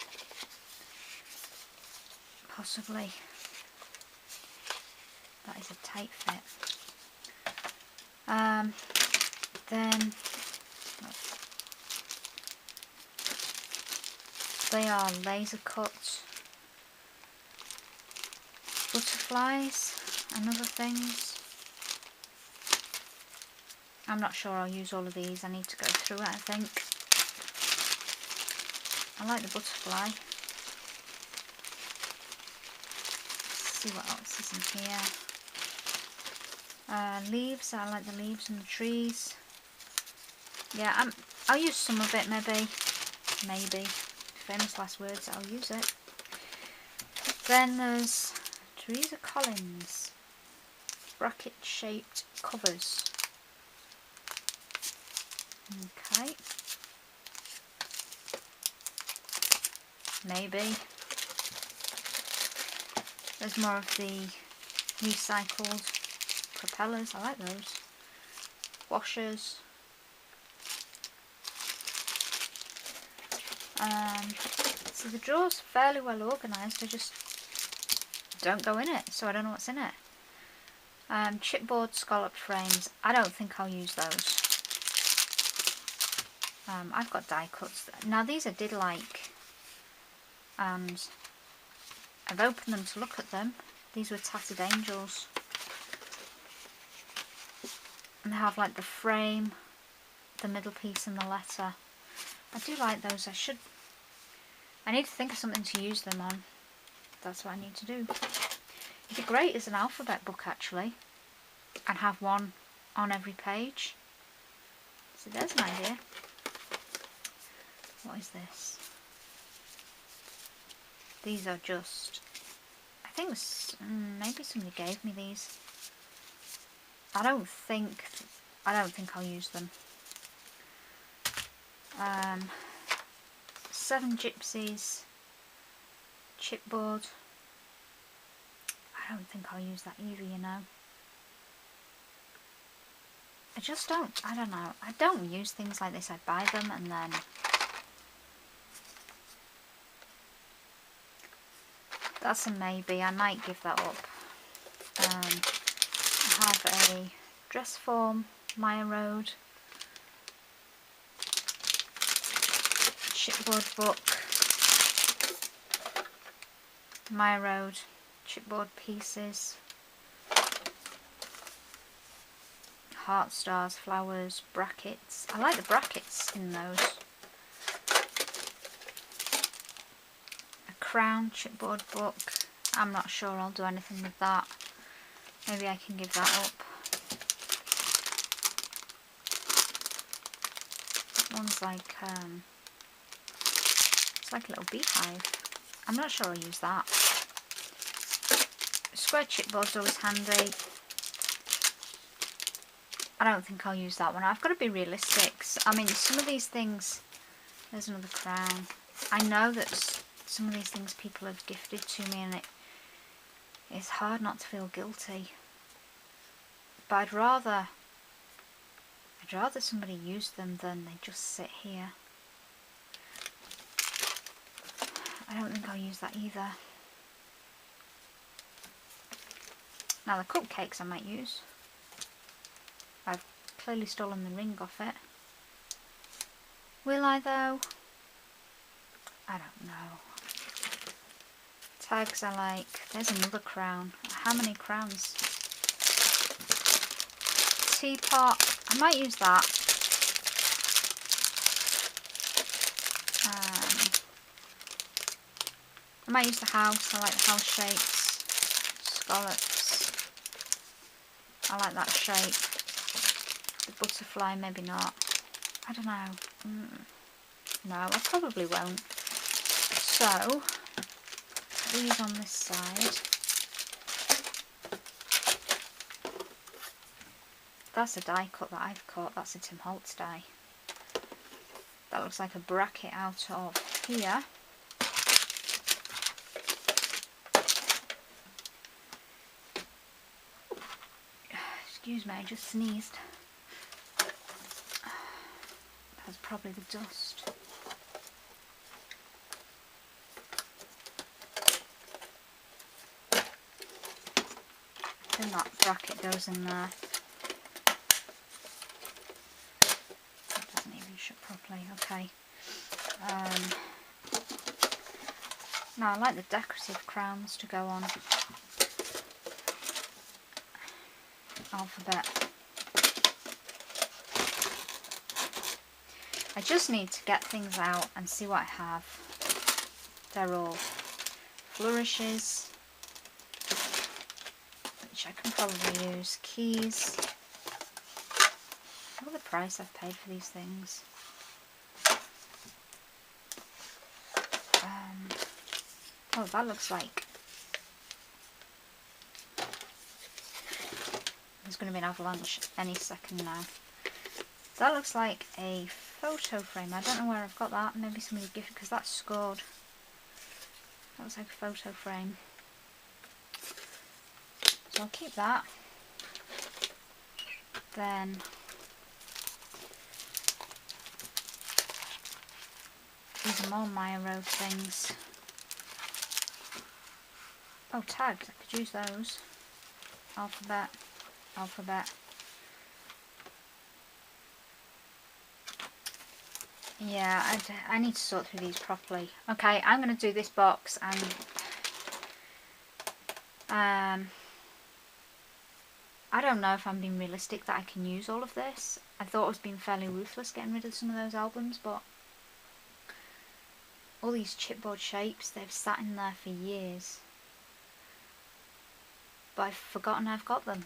Possibly. That is a tight fit. Then They are laser cut butterflies and other things. I'm not sure I'll use all of these. I need to go through it, I think. I like the butterfly. Let's see what else is in here. Leaves. I like the leaves and the trees. Yeah, I'll use some of it, maybe. Famous last words, I'll use it. Then there's Teresa Collins bracket shaped covers. Okay. Maybe. There's more of the recycled propellers. I like those. Washers. So the drawer's fairly well organised. I just don't go in it, so I don't know what's in it. Chipboard scalloped frames. I don't think I'll use those. I've got die cuts. Now these I did like, and I've opened them to look at them. These were Tattered Angels, and they have like the frame, the middle piece and the letter. I do like those. I need to think of something to use them on. That's what I need to do. It'd be great as an alphabet book actually, and have one on every page. So there's an idea. What is this? These are just, I think maybe somebody gave me these. I don't think I'll use them. 7 Gypsies chipboard. I don't think I'll use that either, you know. I don't know. I don't use things like this. I buy them and then that's a maybe. I might give that up. I have a dress form, Maya Road, chipboard book, Maya Road, chipboard pieces, heart stars, flowers, brackets. I like the brackets in those. A crown chipboard book. I'm not sure I'll do anything with that. Maybe I can give that up. One's like it's like a little beehive. I'm not sure I'll use that. Square chipboard's always handy. I don't think I'll use that one. I've got to be realistic. I mean, some of these things, there's another crown. I know that some of these things people have gifted to me, and it's hard not to feel guilty. But I'd rather somebody use them than they just sit here. I don't think I'll use that either. Now the cupcakes I might use. I've clearly stolen the ring off it. Will I though? I don't know. Tags I like. There's another crown. How many crowns? Teapot. I might use that. I might use the house. I like the house shapes. Scallops. I like that shape. The butterfly, maybe not. I don't know. No, I probably won't. So, these on this side. That's a die cut that I've cut. That's a Tim Holtz die. That looks like a bracket out of here. Excuse me, I just sneezed. That's probably the dust. Then that bracket goes in there. That doesn't even shut properly. Okay. Now I like the decorative crowns to go on. Alphabet. I just need to get things out and see what I have. They're all flourishes, which I can probably use. Keys. Look at the price I've paid for these things. Oh, that looks like there's going to be an avalanche any second now. That looks like a photo frame. I don't know where I've got that. Maybe somebody gifted, because that's scored. That looks like a photo frame. So I'll keep that. Then these are more Maya Road things. Oh, tags. I could use those. Alphabet. Alphabet. Yeah, I need to sort through these properly. Okay, I'm going to do this box, and I don't know if I'm being realistic that I can use all of this. I thought I was being fairly ruthless getting rid of some of those albums, but all these chipboard shapes, they've sat in there for years. But I've forgotten I've got them.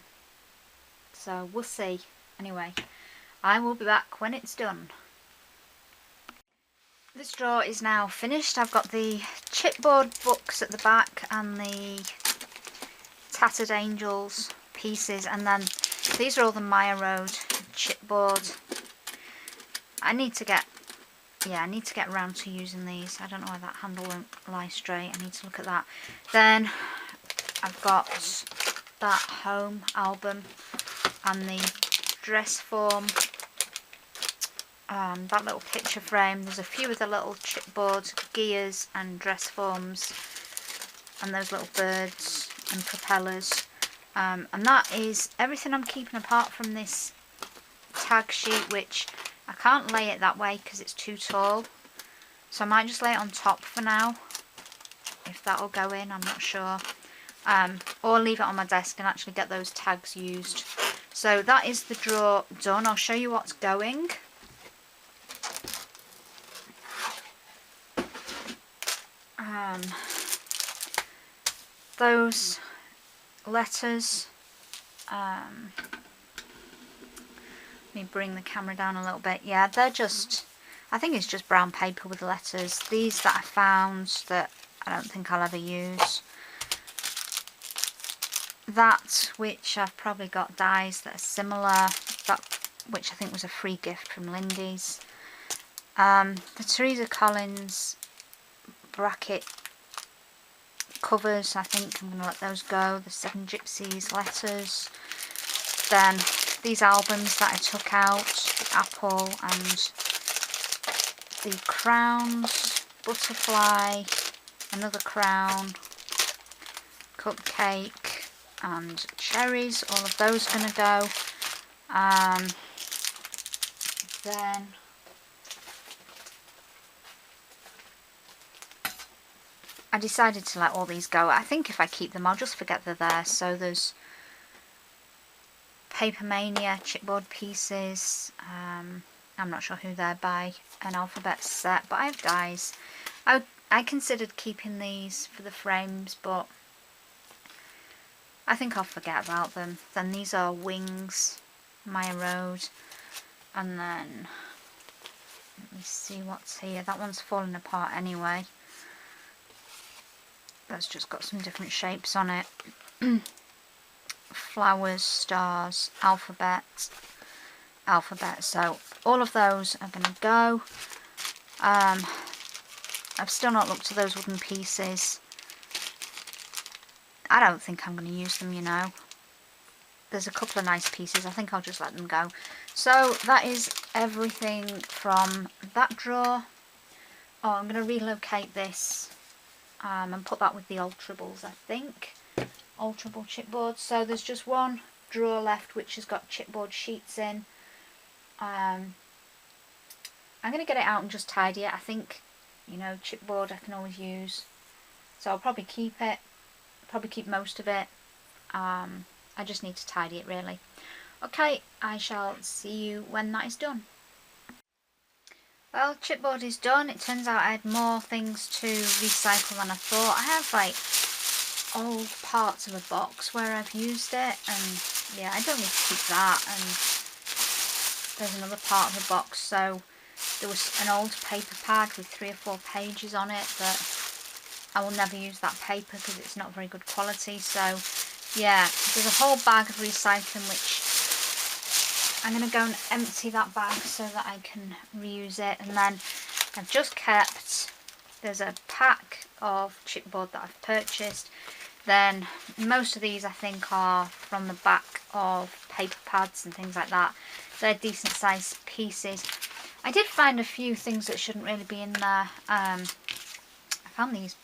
So we'll see. Anyway, I will be back when it's done. This drawer is now finished. I've got the chipboard books at the back and the Tattered Angels pieces, and then these are all the Maya Road chipboard. I need to get around to using these. I don't know why that handle won't lie straight. I need to look at that. Then I've got that home album and the dress form, that little picture frame. There's a few of the little chipboards, gears and dress forms, and those little birds and propellers. And that is everything I'm keeping apart from this tag sheet, which I can't lay it that way because it's too tall. So I might just lay it on top for now. If that'll go in, I'm not sure. Or leave it on my desk and actually get those tags used. So that is the drawer done. I'll show you what's going. Those letters, let me bring the camera down a little bit. Yeah, they're just, I think it's just brown paper with letters. These that I found that I don't think I'll ever use. That, which I've probably got dies that are similar, that which I think was a free gift from Lindy's. The Teresa Collins bracket covers, I think I'm going to let those go. The Seven Gypsies letters. Then these albums that I took out, the apple and the crowns, butterfly, another crown, cupcake and cherries, all of those are going to go. Then I decided to let all these go. I think if I keep them I'll just forget they're there. So there's Paper Mania chipboard pieces, I'm not sure who they're by, an alphabet set, but I have dies. I considered keeping these for the frames, but I think I'll forget about them. Then these are wings, Maya Road, and then let me see what's here. That one's falling apart anyway. That's just got some different shapes on it. Flowers, stars, alphabet. So all of those are going to go. I've still not looked at those wooden pieces. I don't think I'm going to use them, you know. There's a couple of nice pieces. I think I'll just let them go. So that is everything from that drawer. Oh, I'm going to relocate this and put that with the Ultrables, I think. Ultrable chipboard. So there's just one drawer left which has got chipboard sheets in. I'm going to get it out and just tidy it. I think, you know, chipboard I can always use. So I'll probably keep it, probably keep most of it. I just need to tidy it really. Okay, I shall see you when that is done. Well, chipboard is done. It turns out I had more things to recycle than I thought. I have like old parts of a box where I've used it, and yeah, I don't need to keep that. And there's another part of the box, so there was an old paper pad with 3 or 4 pages on it, but I will never use that paper because it's not very good quality. So yeah, there's a whole bag of recycling which I'm going to go and empty that bag so that I can reuse it. And then I've just kept, there's a pack of chipboard that I've purchased. Then most of these I think are from the back of paper pads and things like that. They're decent sized pieces. I did find a few things that shouldn't really be in there. I found these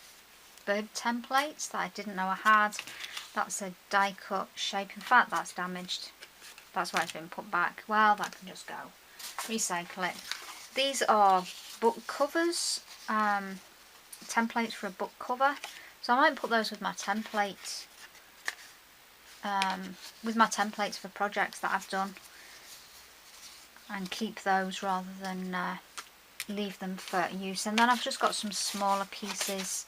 bird templates that I didn't know I had. That's a die cut shape. In fact, that's damaged. That's why it's been put back. Well, that can just go. Recycle it. These are book covers. Templates for a book cover. So I might put those with my templates. With my templates for projects that I've done. And keep those rather than leave them for use. And then I've just got some smaller pieces.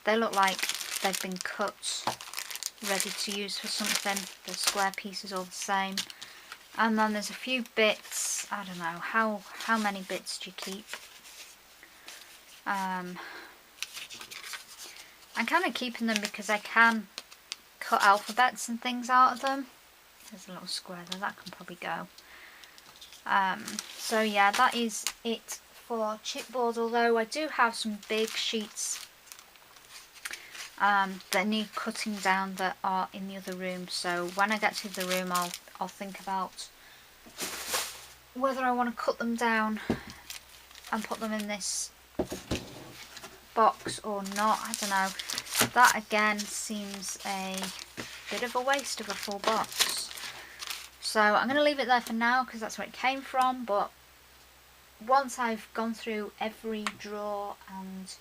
They look like they've been cut, ready to use for something. The square pieces all the same. And then there's a few bits. I don't know, how many bits do you keep? I'm kind of keeping them because I can cut alphabets and things out of them. There's a little square there, that can probably go. So yeah, that is it for chipboard, although I do have some big sheets that need cutting down that are in the other room. So when I get to the room, I'll think about whether I want to cut them down and put them in this box or not. I don't know. That again seems a bit of a waste of a full box. So I'm going to leave it there for now because that's where it came from. But once I've gone through every drawer and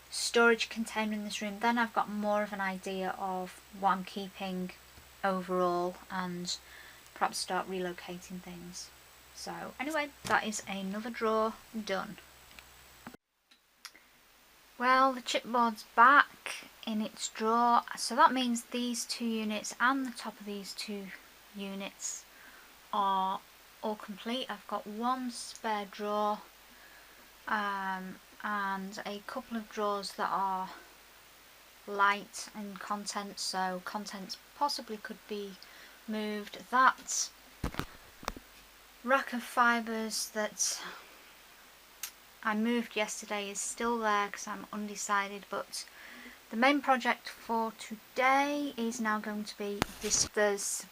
storage container in this room, then I've got more of an idea of what I'm keeping overall and perhaps start relocating things. So anyway, that is another drawer done. Well, the chipboard's back in its drawer, so that means these 2 units and the top of these 2 units are all complete. I've got one spare drawer and a couple of drawers that are light in content, so contents possibly could be moved. That rack of fibres that I moved yesterday is still there because I'm undecided, but the main project for today is now going to be this. There's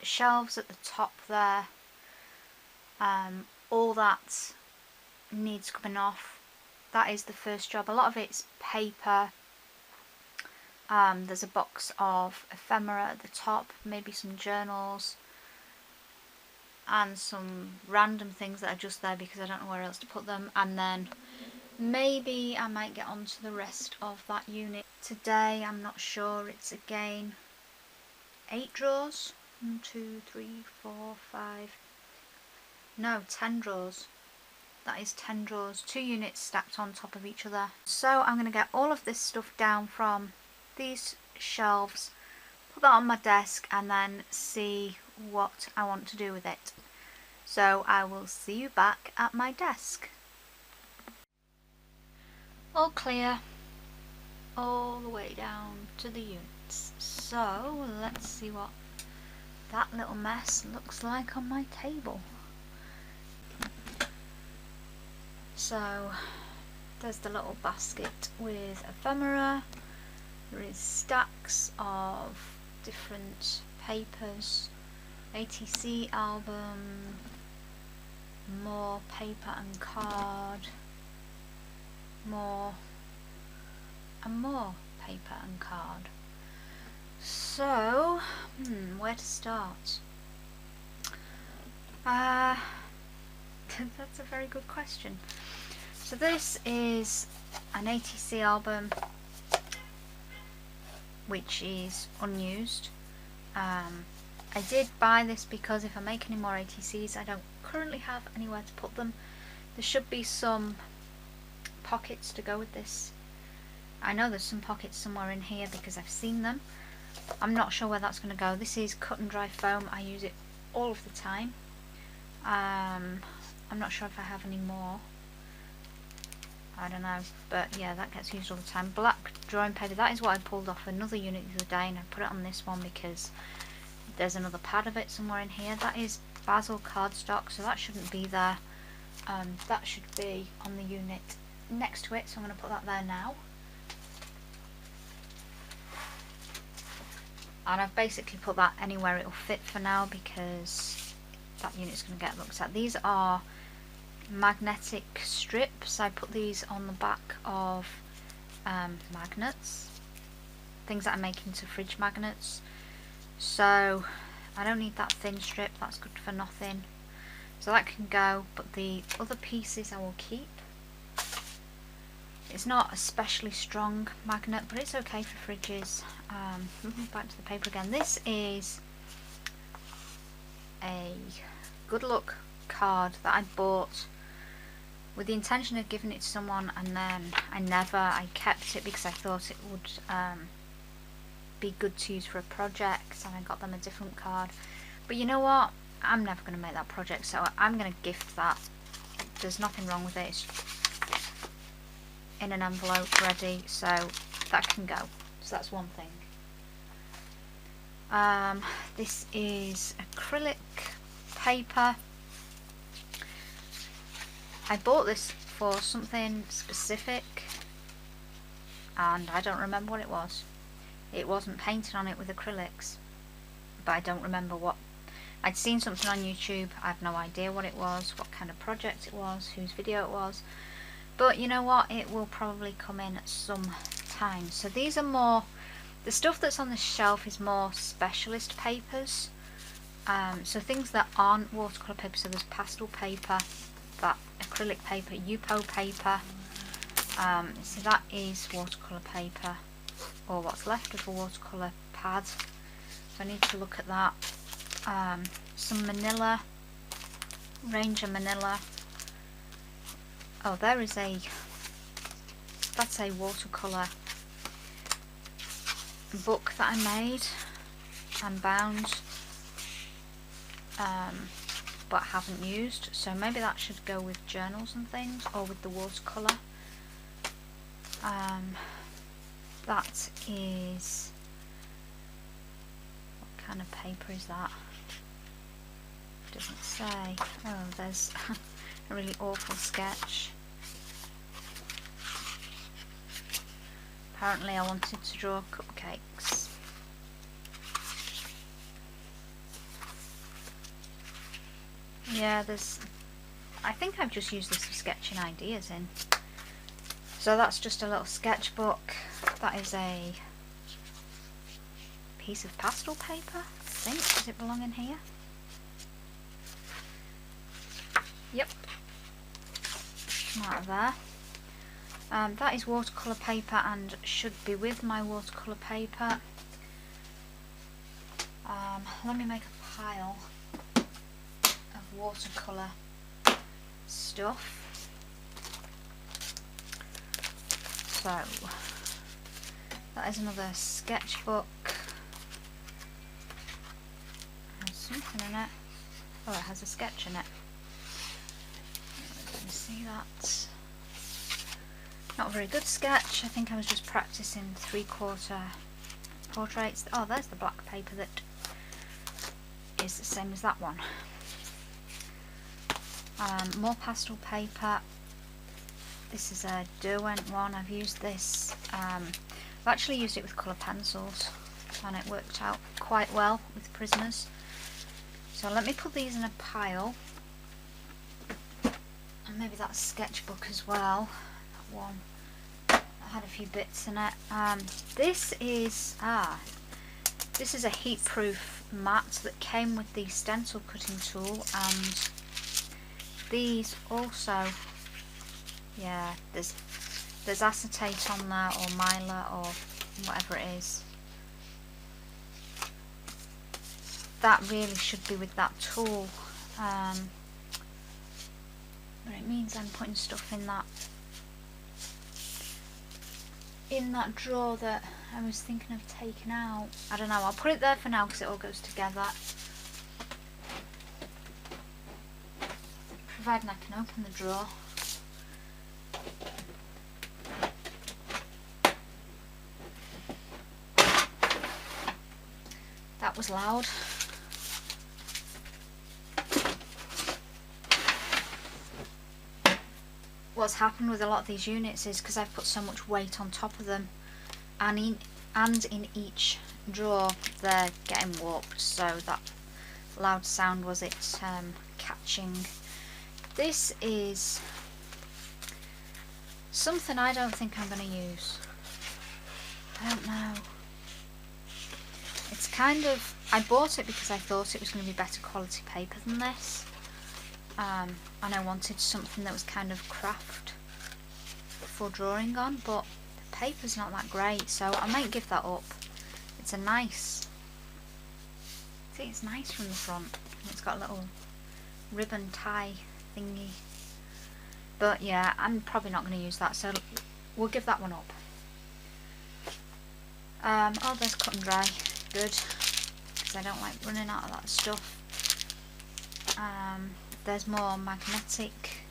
shelves at the top there, all that needs coming off. That is the first job. A lot of it's paper. There's a box of ephemera at the top, maybe some journals and some random things that are just there because I don't know where else to put them. And then maybe I might get onto the rest of that unit today. I'm not sure. It's again 8 drawers. 1, 2, 3, 4, 5. No, 10 drawers. That is 10 drawers. 2 units stacked on top of each other. So I'm going to get all of this stuff down from these shelves, put that on my desk, and then see what I want to do with it. So I will see you back at my desk. All clear, all the way down to the units. So let's see what that little mess looks like on my table. So there's the little basket with ephemera. There is stacks of different papers, ATC album, more paper and card, more and more paper and card. So, where to start? That's a very good question. So this is an ATC album which is unused. I did buy this because if I make any more ATCs I don't currently have anywhere to put them. There should be some pockets to go with this. I know there's some pockets somewhere in here because I've seen them. I'm not sure where that's going to go. This is cut and dry foam. I use it all of the time. I'm not sure if I have any more. I don't know, but yeah, that gets used all the time. Black drawing paper, that is what I pulled off another unit the other day, and I put it on this one because there's another pad of it somewhere in here. That is basil cardstock, so that shouldn't be there. That should be on the unit next to it, so I'm going to put that there now. And I've basically put that anywhere it'll fit for now because that unit's going to get looked at. These are magnetic strips. I put these on the back of magnets, things that I make into fridge magnets. So I don't need that thin strip, that's good for nothing. So that can go, but the other pieces I will keep. It's not especially strong magnet, but it's okay for fridges. Back to the paper again. This is a good luck card that I bought with the intention of giving it to someone, and then I kept it because I thought it would be good to use for a project, and I got them a different card. But you know what? I'm never going to make that project, so I'm going to gift that. There's nothing wrong with it. It's in an envelope ready, so that can go. So that's one thing. This is acrylic paper. I bought this for something specific and I don't remember what it was. It wasn't painted on it with acrylics, but I don't remember what. I'd seen something on YouTube, I have no idea what it was, what kind of project it was, whose video it was, but you know what, it will probably come in at some time. So these are more, the stuff that's on the shelf is more specialist papers, so things that aren't watercolour paper. So there's pastel paper, that acrylic paper, Yupo paper, so that is watercolour paper, or what's left of a watercolour pad, so I need to look at that. Some manila, Ranger manila. Oh, there is that's a watercolour book that I made and bound, but haven't used, so maybe that should go with journals and things, or with the watercolour. That is, what kind of paper is that? Doesn't say. Oh, there's a really awful sketch. Apparently I wanted to draw cupcakes. Yeah, I think I've just used this for sketching ideas in. So that's just a little sketchbook. That is a piece of pastel paper, I think. Does it belong in here? Yep. Come out of there. That is watercolour paper and should be with my watercolour paper. Let me make a pile of watercolour stuff. So that is another sketchbook. Has something in it. Oh, it has a sketch in it. Let me see that. Not a very good sketch. I think I was just practicing 3/4 portraits. Oh, there's the black paper that is the same as that one. More pastel paper. This is a Derwent one. I've used this. I've actually used it with colour pencils and it worked out quite well with prisoners. So let me put these in a pile. And maybe that sketchbook as well. That one. That had a few bits in it. This is a heat-proof mat that came with the stencil cutting tool, and these also Yeah, there's acetate on there, or mylar, or whatever it is. That really should be with that tool. But it means I'm putting stuff in that drawer that I was thinking of taking out. I don't know, I'll put it there for now because it all goes together. Providing I can open the drawer. That was loud. What's happened with a lot of these units is because I've put so much weight on top of them, and in each drawer they're getting warped, so that loud sound was it catching. This is something I don't think I'm going to use. I don't know. It's kind of, I bought it because I thought it was going to be better quality paper than this. And I wanted something that was kind of craft for drawing on, but the paper's not that great, so I might give that up. It's a nice, I think it's nice from the front. It's got a little ribbon tie thingy, but yeah, I'm probably not going to use that, so we'll give that one up. Oh, there's cut and dry, good, because I don't like running out of that stuff. There's more magnetic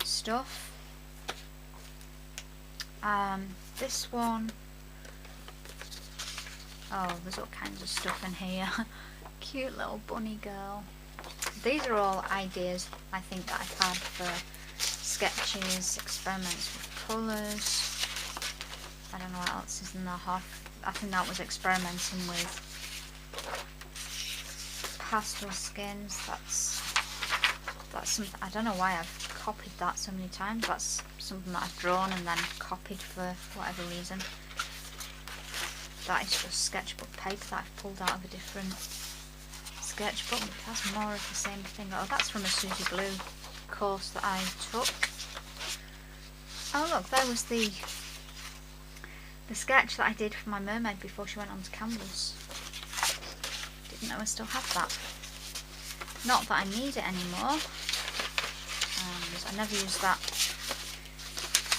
stuff. This one, oh, there's all kinds of stuff in here. Cute little bunny girl. These are all ideas I think that I've had for sketches, experiments with colours. I don't know what else is in the half. I think that was experimenting with pastel skins. That's something, I don't know why I've copied that so many times. That's something that I've drawn and then copied for whatever reason. That is just sketchbook paper that I've pulled out of a different sketchbook. That's more of the same thing. Oh, that's from a Susie Blue course that I took. Oh look, there was the sketch that I did for my mermaid before she went onto canvas. Didn't know I still had that. Not that I need it anymore. I never used that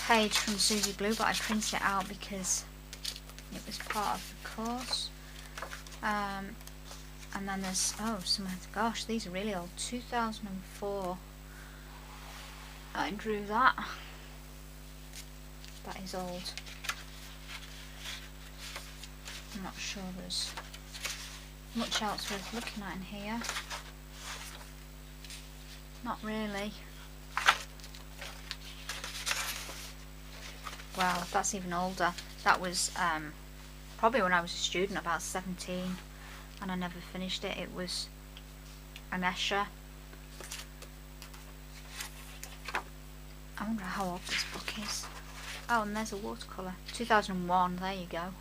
page from Susie Blue, but I printed it out because it was part of the course. And then there's, oh, gosh, these are really old. 2004. I drew that. That is old. I'm not sure there's much else worth looking at in here. Not really. Wow, that's even older. That was probably when I was a student, about 17, and I never finished it. It was an Escher. I wonder how old this book is. Oh, and there's a watercolour. 2001, there you go.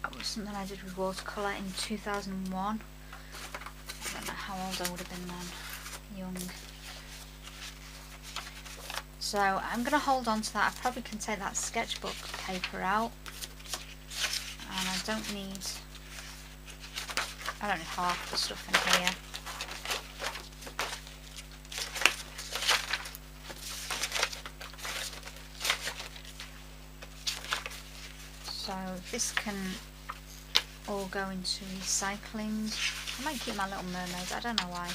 That was something I did with watercolour in 2001. I don't know how old I would have been then. Young. So I'm going to hold on to that. I probably can take that sketchbook paper out. And I don't need half the stuff in here. So this can all go into recycling. I might keep my Little Mermaid. I don't know why.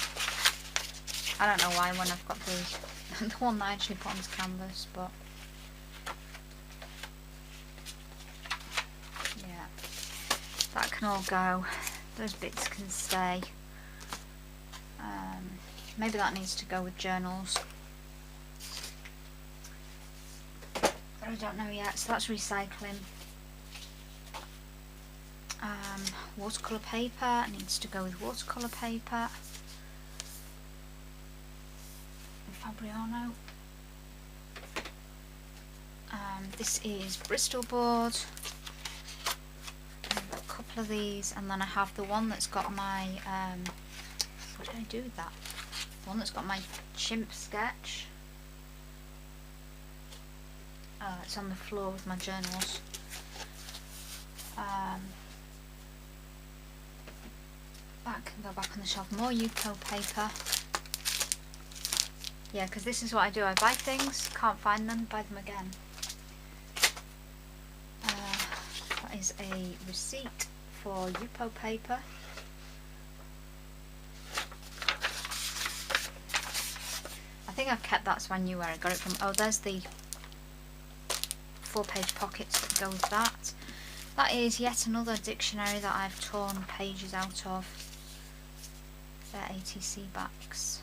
I don't know why when I've got the one that I actually put onto canvas, but yeah, that can all go. Those bits can stay. Maybe that needs to go with journals, but I don't know yet. So that's recycling. Watercolour paper needs to go with watercolour paper. Fabriano. This is Bristol board. I've got a couple of these, and then I have the one that's got my what did I do with that? one that's got my chimp sketch. It's on the floor with my journals. That can go back on the shelf. More Yupo paper. Yeah, because this is what I do. I buy things, can't find them, buy them again. That is a receipt for Yupo paper. I think I've kept that so I knew where I got it from. Oh, there's the 4-page pockets that go with that. That is yet another dictionary that I've torn pages out of. They're ATC backs.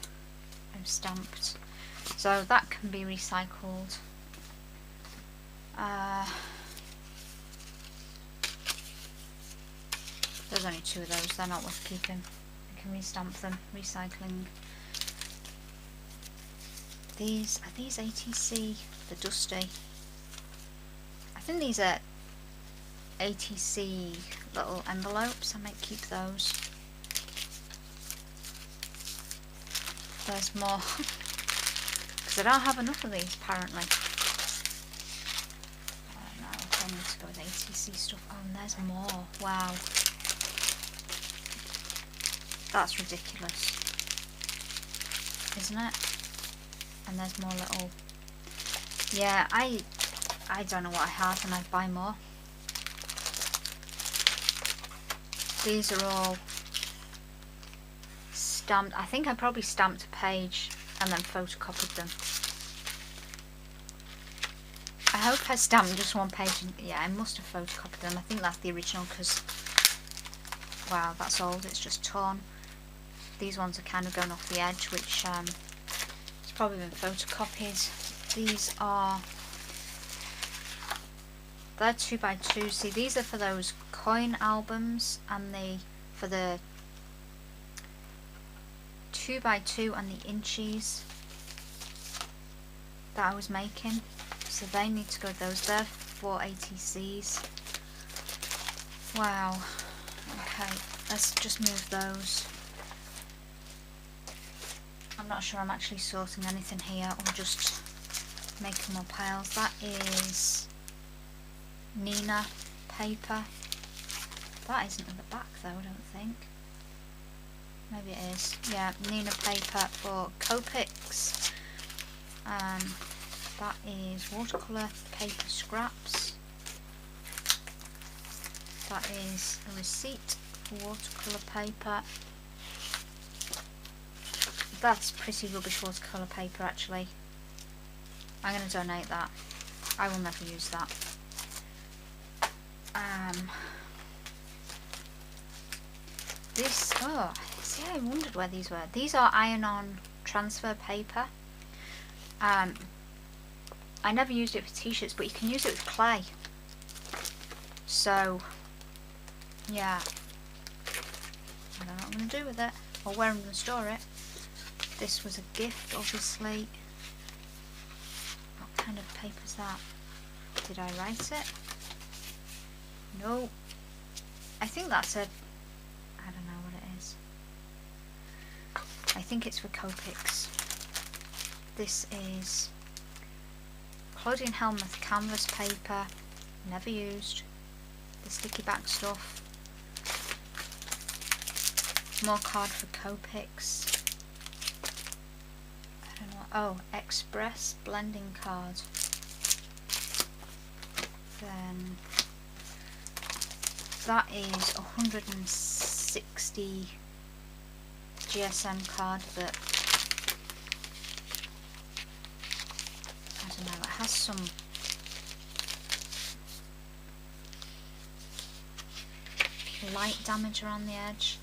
I've stamped. So that can be recycled. There's only 2 of those, they're not worth keeping. I can restamp them. Recycling. Are these ATC? The dusty. I think these are ATC little envelopes. I might keep those. There's more. Because I don't have enough of these apparently. No, I need to go with ATC stuff. Oh, and there's more. Wow. That's ridiculous. Isn't it? And there's more little... Yeah, I don't know what I have and I'd buy more. These are all stamped. I think I probably stamped a page and then photocopied them. I hope I stamped just one page. Yeah, I must have photocopied them. I think that's the original because, wow, that's old. It's just torn. These ones are kind of going off the edge, which it's probably been photocopied. These are... They're 2x2. See, these are for those coin albums, and for the 2x2 and the inchies that I was making. So they need to go with those. They're for ATCs. Wow. Okay, let's just move those. I'm not sure I'm actually sorting anything here or just making more piles. That is Nina paper. That isn't in the back though, I don't think. Maybe it is. Yeah, Nina paper for Copics. That is watercolour paper scraps. That is a receipt for watercolour paper. That's pretty rubbish watercolour paper actually. I'm going to donate that. I will never use that. This, oh, see, I wondered where these were. These are iron-on transfer paper. I never used it for t-shirts, but you can use it with clay. So, yeah. I don't know what I'm going to do with it, or where I'm going to store it. This was a gift, obviously. What kind of paper is that? Did I write it? No. I think that's a... I don't know what it is. I think it's for Copics. This is Claudian Helmuth canvas paper. Never used. The sticky back stuff. More card for Copics. I don't know what, oh, Express blending card. Then that is 160 GSM card that, I don't know, it has some light damage around the edge.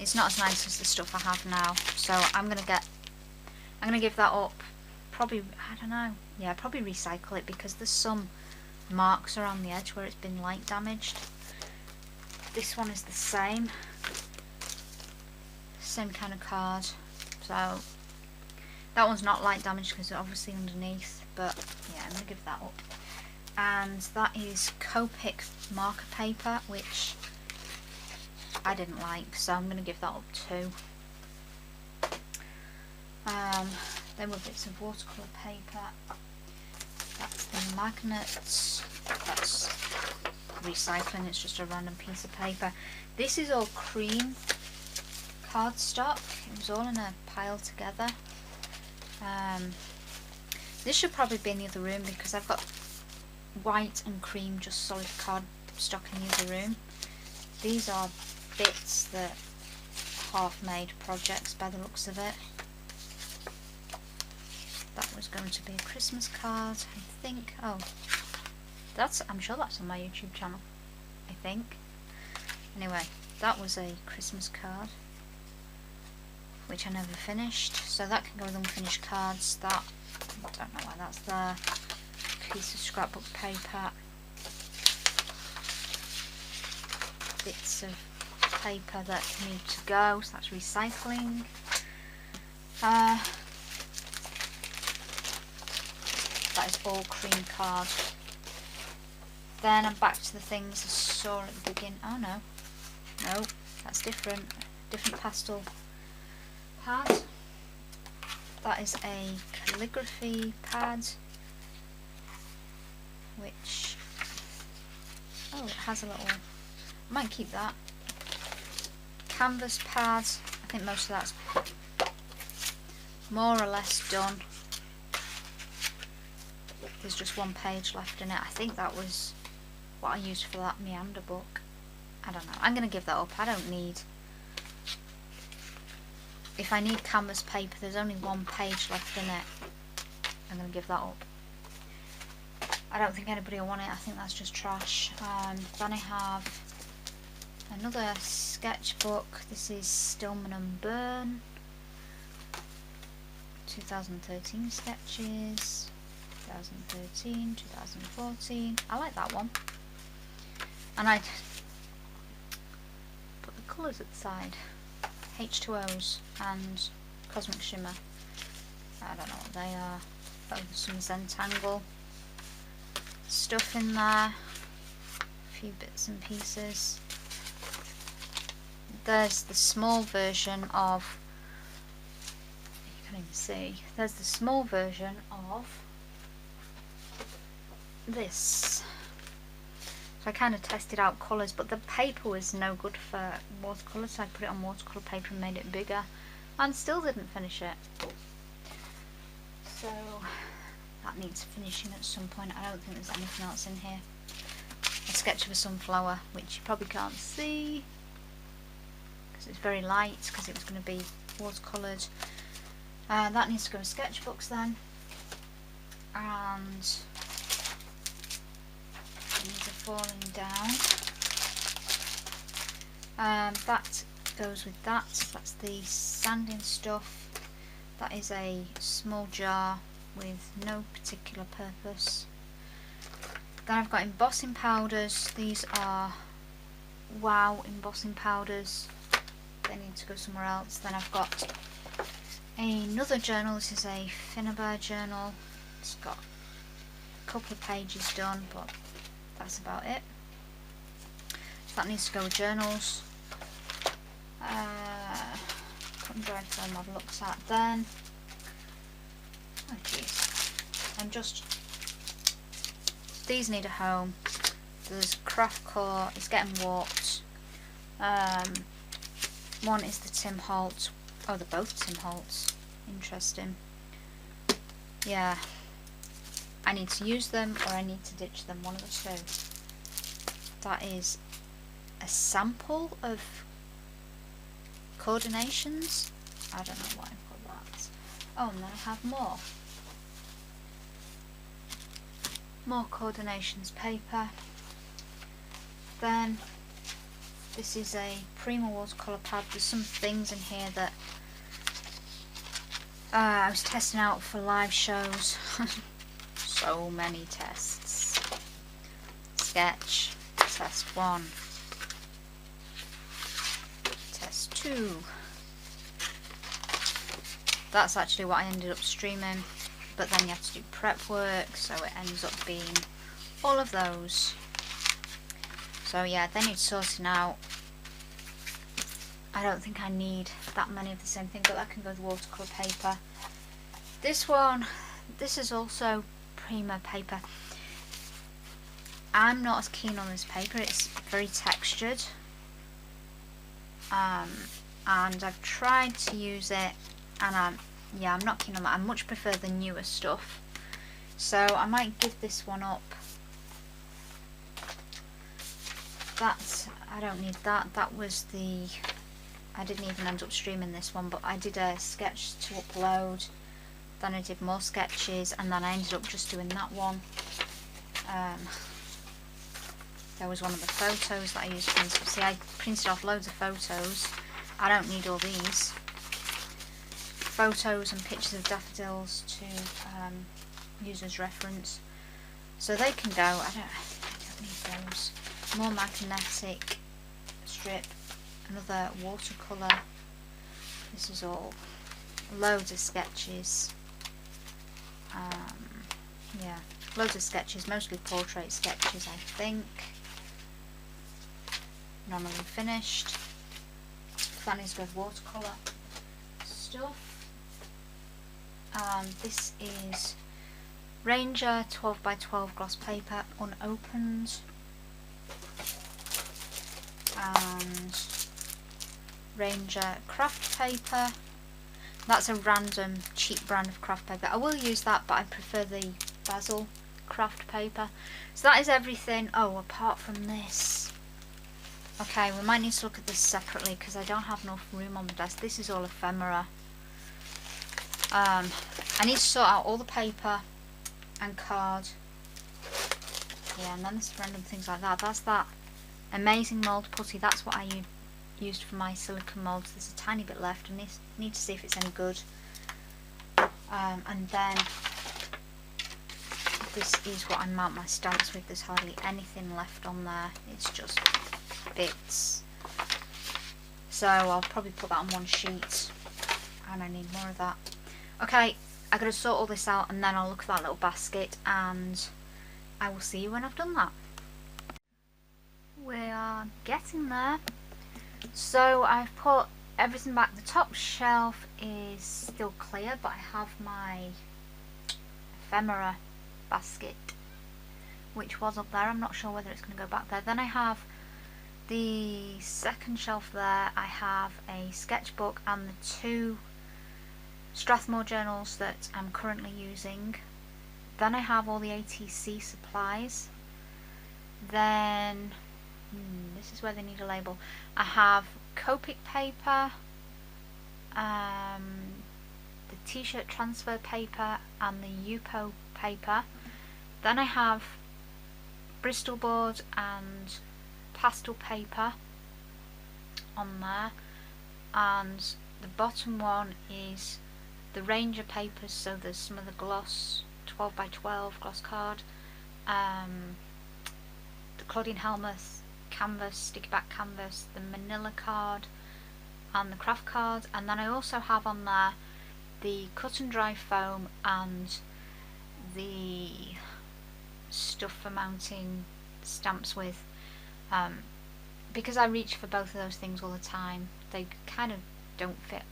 It's not as nice as the stuff I have now, so I'm gonna give that up. Probably, I don't know, yeah, probably recycle it because there's some marks around the edge where it's been light damaged. This one is the same kind of card, so that one's not light damaged because it's obviously underneath, but yeah, I'm gonna give that up. And that is Copic marker paper, which I didn't like, so I'm gonna give that up too. There were bits of watercolour paper. That's the magnets. That's recycling, it's just a random piece of paper. This is all cream cardstock. It was all in a pile together. This should probably be in the other room because I've got white and cream just solid cardstock in the other room. These are bits that half-made projects by the looks of it. That was going to be a Christmas card, I think. Oh, I'm sure that's on my YouTube channel, I think. Anyway, that was a Christmas card, which I never finished, so that can go with unfinished cards. That, I don't know why that's there. Piece of scrapbook paper. Bits of paper that need to go, so that's recycling. That is all cream card. Then I'm back to the things I saw at the beginning. Oh no, that's different. Different pastel pad. That is a calligraphy pad, which, oh, it has a little, I might keep that. Canvas pad, I think most of that's more or less done. There's just one page left in it. I think that was what I used for that meander book. I don't know. I'm going to give that up. I don't need... If I need canvas paper, there's only one page left in it. I'm going to give that up. I don't think anybody will want it. I think that's just trash. Then I have another sketchbook. This is Stillman and Byrne. 2013 sketches. 2013, 2014. I like that one. And I put the colours at the side. H2Os and Cosmic Shimmer. I don't know what they are. Oh, there's some Zentangle stuff in there. A few bits and pieces. There's the small version of, you can't even see, there's the small version of this. So I kind of tested out colours, but the paper was no good for watercolour, so I put it on watercolour paper and made it bigger, and still didn't finish it. So that needs finishing at some point. I don't think there's anything else in here. A sketch of a sunflower, which you probably can't see because it's very light, because it was going to be watercoloured. That needs to go in sketchbooks then. And these are falling down. That goes with that. That's the sanding stuff. That is a small jar with no particular purpose. Then I've got embossing powders. These are Wow embossing powders. They need to go somewhere else. Then I've got another journal. This is a ephemera journal. It's got a couple of pages done, but that's about it. So that needs to go with journals. Cut and dried film I've looked at then. Oh jeez. I'm just... These need a home. There's craft core, it's getting warped. One is the Tim Holtz. Oh, they're both Tim Holtz. Interesting. Yeah. I need to use them or I need to ditch them, one of the two. That is a sample of coordinations. I don't know why I put that. Oh, and then I have more. More coordinations paper. Then this is a Prima watercolour pad. There's some things in here that I was testing out for live shows. So many tests. Sketch, test 1, test 2. That's actually what I ended up streaming, but then you have to do prep work, so it ends up being all of those. So yeah, they need sorting out. I don't think I need that many of the same thing, but that can go with watercolour paper. This one, this is also Prima paper. I'm not as keen on this paper, it's very textured. And I've tried to use it, and I'm not keen on that. I much prefer the newer stuff. So I might give this one up. I don't need that. That was the... I didn't even end up streaming this one, but I did a sketch to upload. Then I did more sketches, and then I ended up just doing that one. There was one of the photos that I used to print. See, I printed off loads of photos. I don't need all these. Photos and pictures of daffodils to use as reference. So they can go. I don't need those. More magnetic strip. Another watercolour. This is all. Loads of sketches. Yeah, loads of sketches, mostly portrait sketches, I think. None of them finished. That needs to go with watercolour stuff. This is Ranger 12x12 gloss paper, unopened. And Ranger craft paper. That's a random cheap brand of craft paper. I will use that, but I prefer the basil craft paper. So that is everything. Oh, apart from this. Okay, we might need to look at this separately because I don't have enough room on the desk. This is all ephemera. I need to sort out all the paper and card. Yeah, and then there's random things like that. That's that amazing mould putty. That's what I used for my silicone moulds. There's a tiny bit left. I need to see if it's any good. And then this is what I mount my stamps with. There's hardly anything left on there. It's just bits. So I'll probably put that on one sheet, and I need more of that. Okay, I gotta sort all this out, and then I'll look at that little basket, and I will see you when I've done that. We are getting there. So I've put everything back. The top shelf is still clear, but I have my ephemera basket, which was up there. I'm not sure whether it's going to go back there. Then I have the second shelf there. I have a sketchbook and the 2 Strathmore journals that I'm currently using. Then I have all the ATC supplies. Then this is where they need a label. I have Copic paper, the t-shirt transfer paper, and the Yupo paper. Then I have Bristol board and pastel paper on there, and the bottom one is the Ranger papers. So there's some of the gloss 12x12 gloss card, the Claudine Helmuth canvas, sticky back canvas, the manila card, and the craft card. And then I also have on there the cut and dry foam and the stuff for mounting stamps with, because I reach for both of those things all the time. They kind of don't fit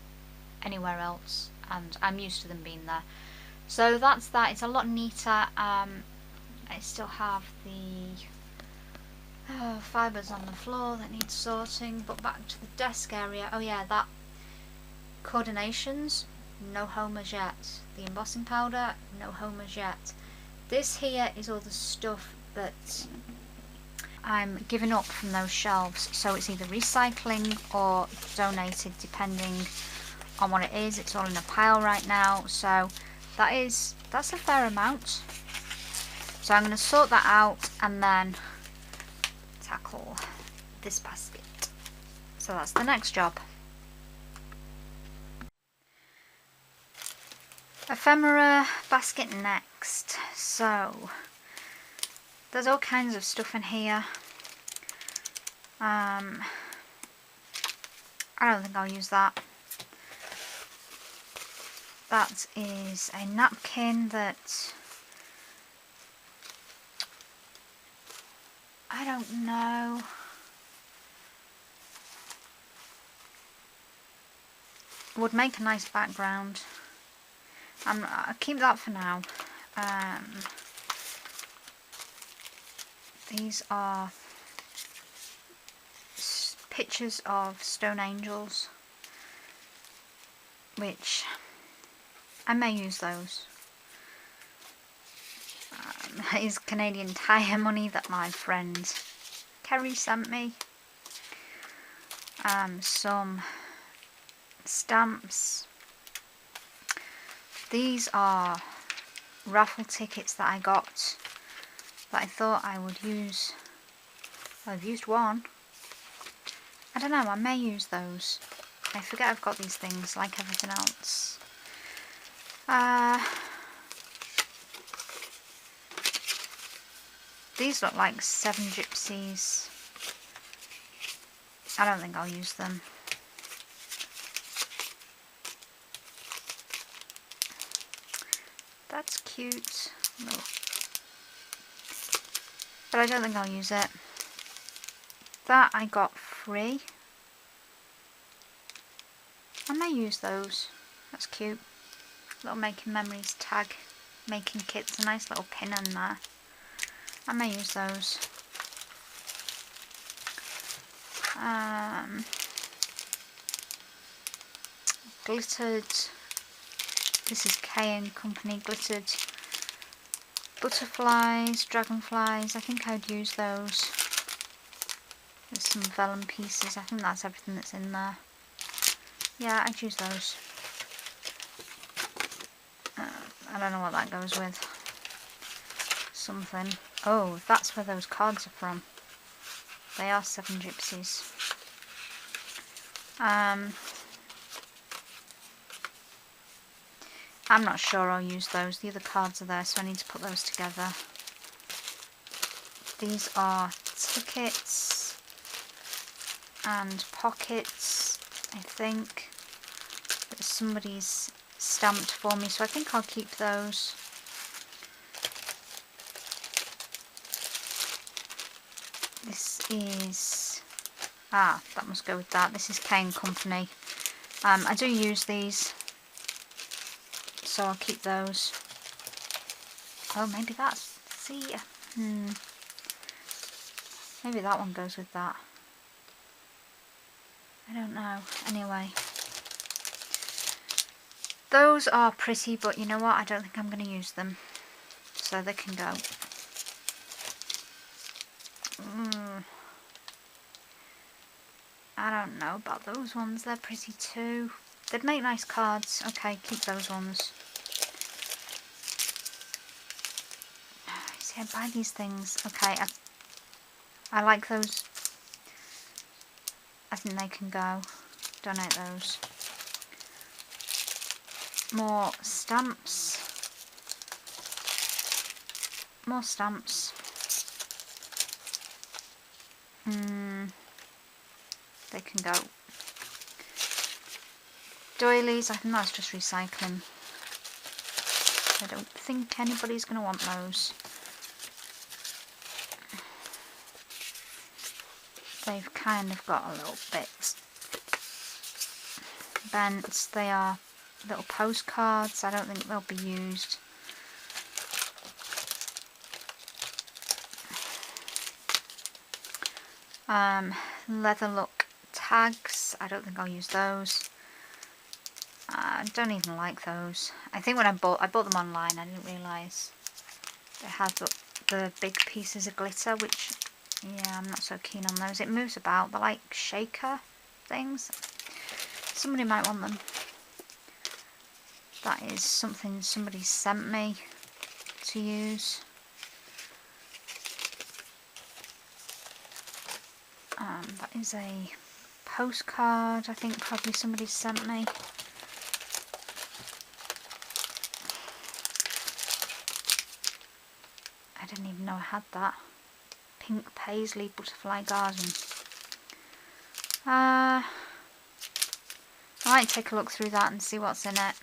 anywhere else, and I'm used to them being there. So that's that. It's a lot neater. I still have the fibres on the floor that need sorting, but back to the desk area. Oh yeah, that coordinations, no home as yet. The embossing powder, no home as yet. This here is all the stuff that I'm giving up from those shelves, so it's either recycling or donated depending on what it is. It's all in a pile right now, so that's a fair amount. So I'm going to sort that out and then tackle this basket. So that's the next job. Ephemera basket next. So there's all kinds of stuff in here. I don't think I'll use that. That is a napkin that I don't know. would make a nice background. I'll keep that for now. These are pictures of stone angels, which I may use those. That is Canadian Tire money that my friend Kerry sent me. Some stamps. These are raffle tickets that I got that I thought I would use. I've used one. I don't know, I may use those. I forget I've got these things like everything else. These look like 7 gypsies. I don't think I'll use them. That's cute. No. But I don't think I'll use it. That I got free. I may use those. That's cute. Little making memories tag making kits. A nice little pin in there. I may use those. Glittered. This is K & Company glittered butterflies, dragonflies. I think I'd use those. There's some vellum pieces. I think that's everything that's in there. Yeah, I'd use those. I don't know what that goes with. Something. Oh, that's where those cards are from. They are 7 gypsies. I'm not sure I'll use those. The other cards are there, so I need to put those together. These are tickets and pockets, I think, that somebody's stamped for me, so I think I'll keep those. This is, that must go with that. This is K & Company. I do use these, so I'll keep those. Oh, maybe that's, see, maybe that one goes with that. I don't know. Anyway, those are pretty, but you know what? I don't think I'm going to use them, so they can go. I don't know about those ones. They're pretty too. They'd make nice cards. Okay, keep those ones. See, I buy these things. Okay, I like those. I think they can go. Donate those. More stamps. More stamps. They can go. Doilies, I think that's just recycling. I don't think anybody's going to want those. They've kind of got a little bit bent. They are little postcards. I don't think they'll be used. Leather look tags. I don't think I'll use those. I don't even like those. I think when I bought them online. I didn't realise they had the big pieces of glitter, which, yeah, I'm not so keen on those. It moves about. They're like shaker things. Somebody might want them. That is something somebody sent me to use. That is a postcard, I think probably somebody sent me. I didn't even know I had that. Pink paisley butterfly garden. I might take a look through that and see what's in it.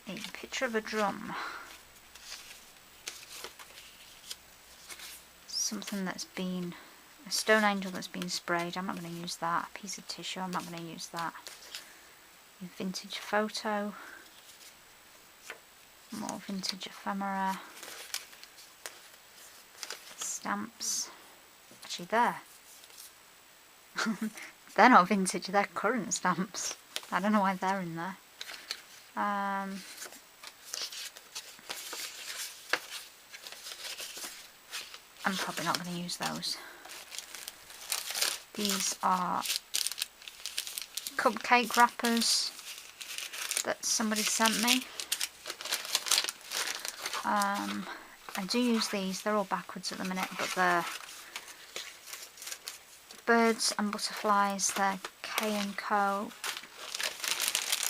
A picture of a drum. Something that's been A stone angel that's been sprayed, I'm not going to use that. A piece of tissue, I'm not going to use that. A vintage photo. More vintage ephemera. Stamps. Actually, they're not vintage, they're current stamps. I don't know why they're in there. I'm probably not going to use those. These are cupcake wrappers that somebody sent me. I do use these, they're all backwards at the minute, but they're birds and butterflies, they're K&Co.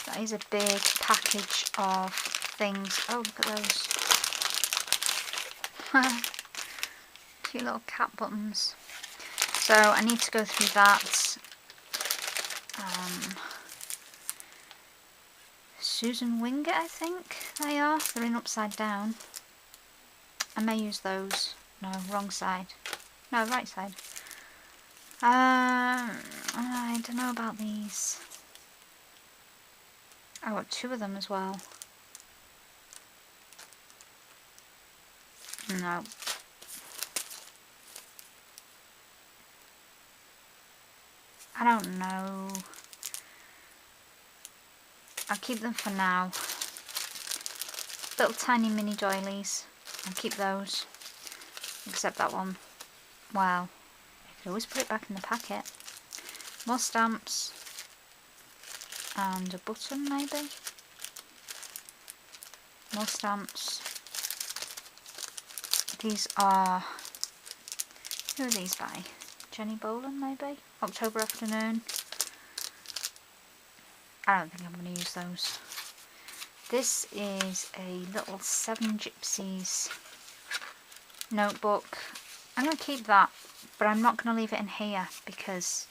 That is a big package of things. Oh, look at those. Cute little cat buttons. So I need to go through that. Susan Wingett, I think they are. They're in upside down. I may use those. No, wrong side. No, right side. I don't know about these. I got two of them as well. No. I don't know. I'll keep them for now. Little tiny mini doilies. I'll keep those. Except that one. Well, I could always put it back in the packet. More stamps. And a button maybe. More stamps. These are... Who are these by? Jenny Boland maybe? October Afternoon. I don't think I'm going to use those. This is a little 7 Gypsies notebook. I'm going to keep that, but I'm not going to leave it in here because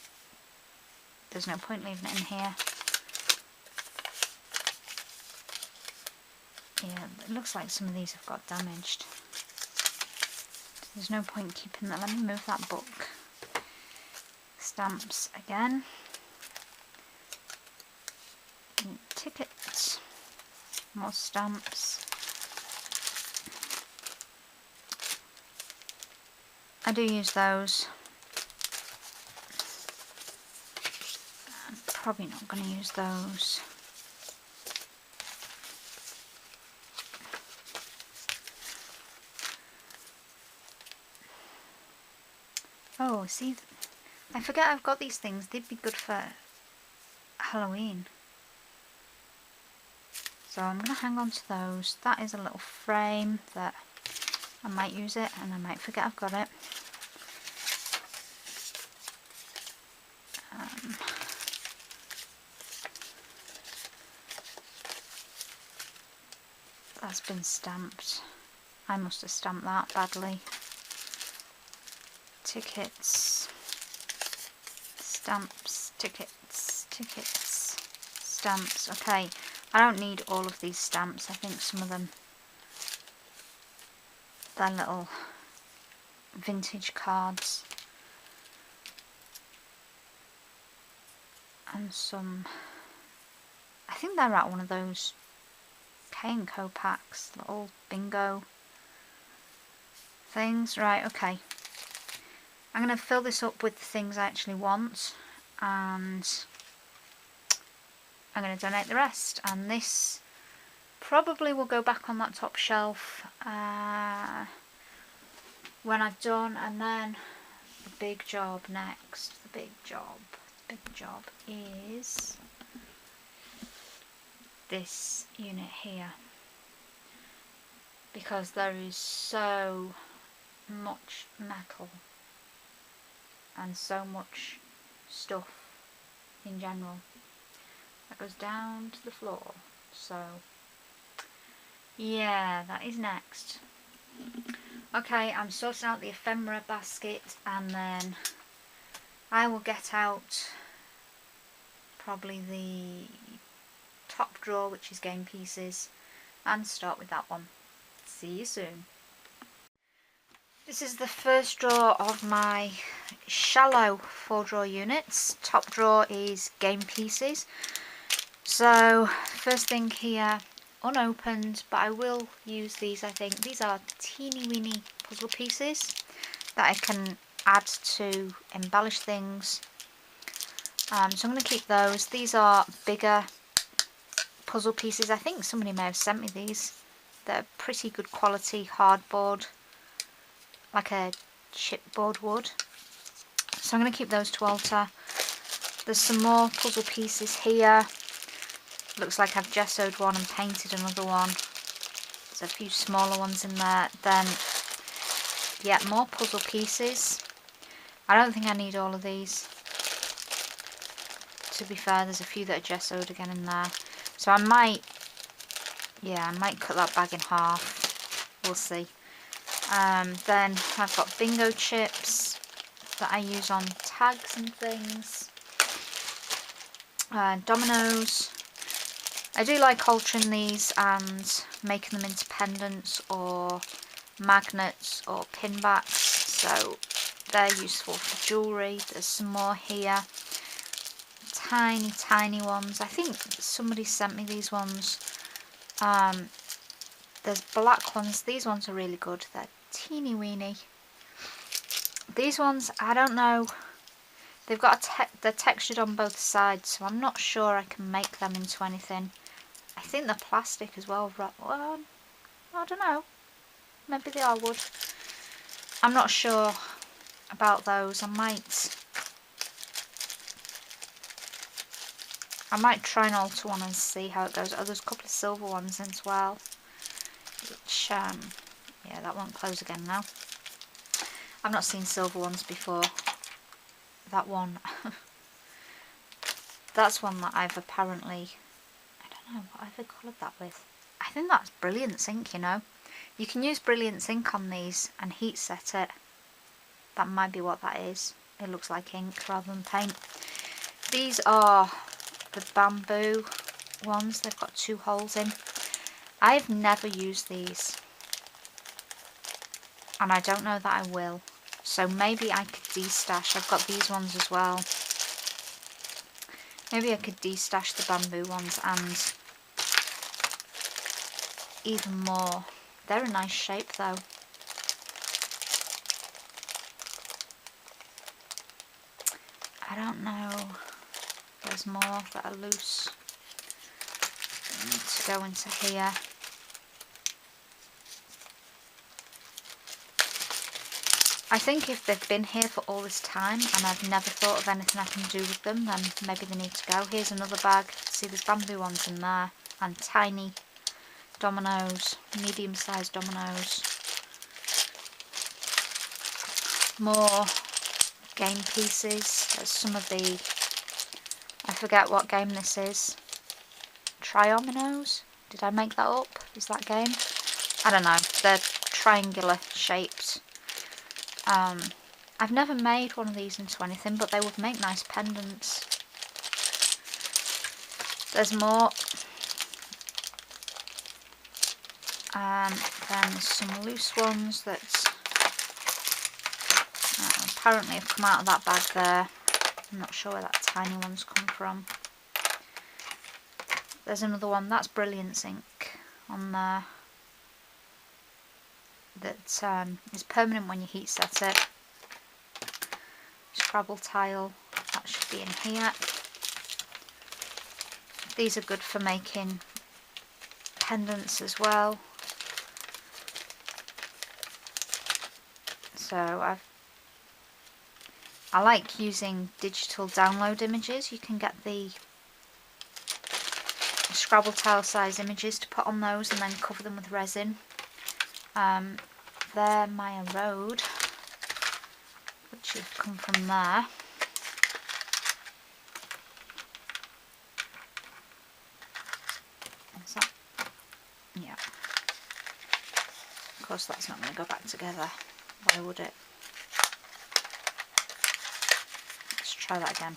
there's no point leaving it in here. Yeah, it looks like some of these have got damaged. There's no point keeping that. Let me move that book. Stamps again. Tickets. More stamps. I do use those. I'm probably not going to use those. Oh, see, I forget I've got these things. They'd be good for Halloween. So I'm going to hang on to those. That is a little frame that I might use it and I might forget I've got it. That's been stamped. I must have stamped that badly. Tickets, stamps, tickets, tickets, stamps. Okay, I don't need all of these stamps. I think some of them, they're little vintage cards. And some, I think they're at one of those K&Co packs, little bingo things. Right, okay. I'm going to fill this up with the things I actually want, and I'm going to donate the rest. And this probably will go back on that top shelf when I've done. And then the big job next. The big job is this unit here, because there is so much metal and so much stuff in general that goes down to the floor. So yeah, that is next. Okay, I'm sorting out the ephemera basket, and then I will get out probably the top drawer, which is game pieces, and start with that one. See you soon. This is the first drawer of my shallow 4-drawer units. Top drawer is game pieces. So first thing here, unopened, but I will use these. I think these are teeny weeny puzzle pieces that I can add to embellish things. So I'm going to keep those. These are bigger puzzle pieces. I think somebody may have sent me these. They're pretty good quality hardboard, like a chipboard wood. So I'm going to keep those to alter. There's some more puzzle pieces here. Looks like I've gessoed one and painted another one. There's a few smaller ones in there. Then, yeah, more puzzle pieces. I don't think I need all of these. To be fair, there's a few that are gessoed again in there. So I might cut that bag in half. We'll see. Then I've got bingo chips that I use on tags and things. Dominoes. I do like altering these and making them into pendants or magnets or pin backs, so they're useful for jewellery. There's some more here. Tiny ones. I think somebody sent me these ones. There's black ones. These ones are really good. They're teeny weeny. These ones, I don't know. They've got they're textured on both sides, so I'm not sure I can make them into anything. I think they're plastic as well. Well, I don't know. Maybe they are wood. I'm not sure about those. I might try and alter one and see how it goes. Oh, there's a couple of silver ones as well. Which, yeah, that won't close again now. I've not seen silver ones before. That one. That's one that I've apparently... I don't know, what have I coloured that with? I think that's Brilliance ink, you know. You can use Brilliance ink on these and heat set it. That might be what that is. It looks like ink rather than paint. These are the bamboo ones. They've got 2 holes in. I've never used these. And I don't know that I will. So maybe I could destash. I've got these ones as well. Maybe I could destash the bamboo ones and even more. They're a nice shape though. I don't know. There's more that are loose. They need to go into here. I think if they've been here for all this time and I've never thought of anything I can do with them, then maybe they need to go. Here's another bag. See, there's bamboo ones in there. And tiny dominoes, medium-sized dominoes. More game pieces. There's some of the... I forget what game this is. Triominoes? Did I make that up? Is that game? I don't know. They're triangular shaped. I've never made one of these into anything, but they would make nice pendants. There's more. Then some loose ones that apparently have come out of that bag there. I'm not sure where that tiny one's come from. There's another one, that's Brilliance ink on there. That is permanent when you heat set it. Scrabble tile, that should be in here. These are good for making pendants as well. So I like using digital download images. You can get the Scrabble tile size images to put on those and then cover them with resin. They're Maya Road, which have come from there. Is that? Yeah. Of course that's not going to go back together. Why would it? Let's try that again.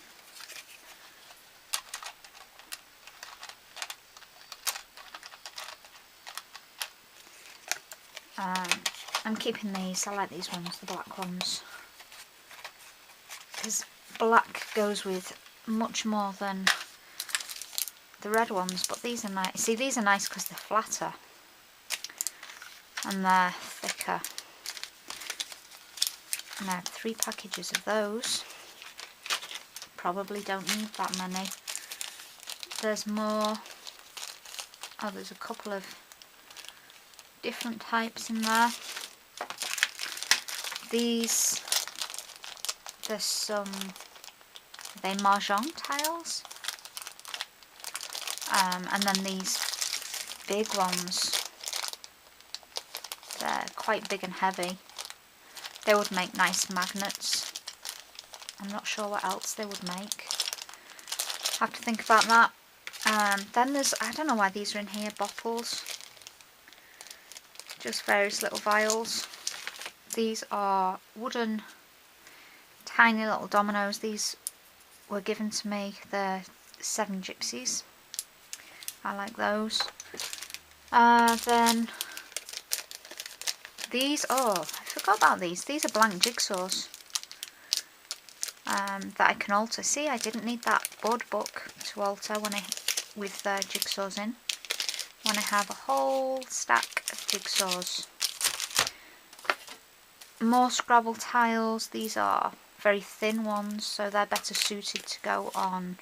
I'm keeping these. I like these ones, the black ones, because black goes with much more than the red ones. But these are nice. See, these are nice because they're flatter and they're thicker. And I have 3 packages of those. Probably don't need that many. There's more. Oh, there's a couple of different types in there. These, there's some, are they mahjong tiles? And then these big ones, they're quite big and heavy. They would make nice magnets. I'm not sure what else they would make. Have to think about that. Then there's, I don't know why these are in here, bottles. Just various little vials. These are wooden, tiny little dominoes. These were given to me. They're 7 gypsies. I like those. Then these, oh, I forgot about these. These are blank jigsaws that I can alter. See, I didn't need that board book to alter when with jigsaws in. When I have a whole stack of jigsaws. More Scrabble tiles. These are very thin ones, so they're better suited to go on,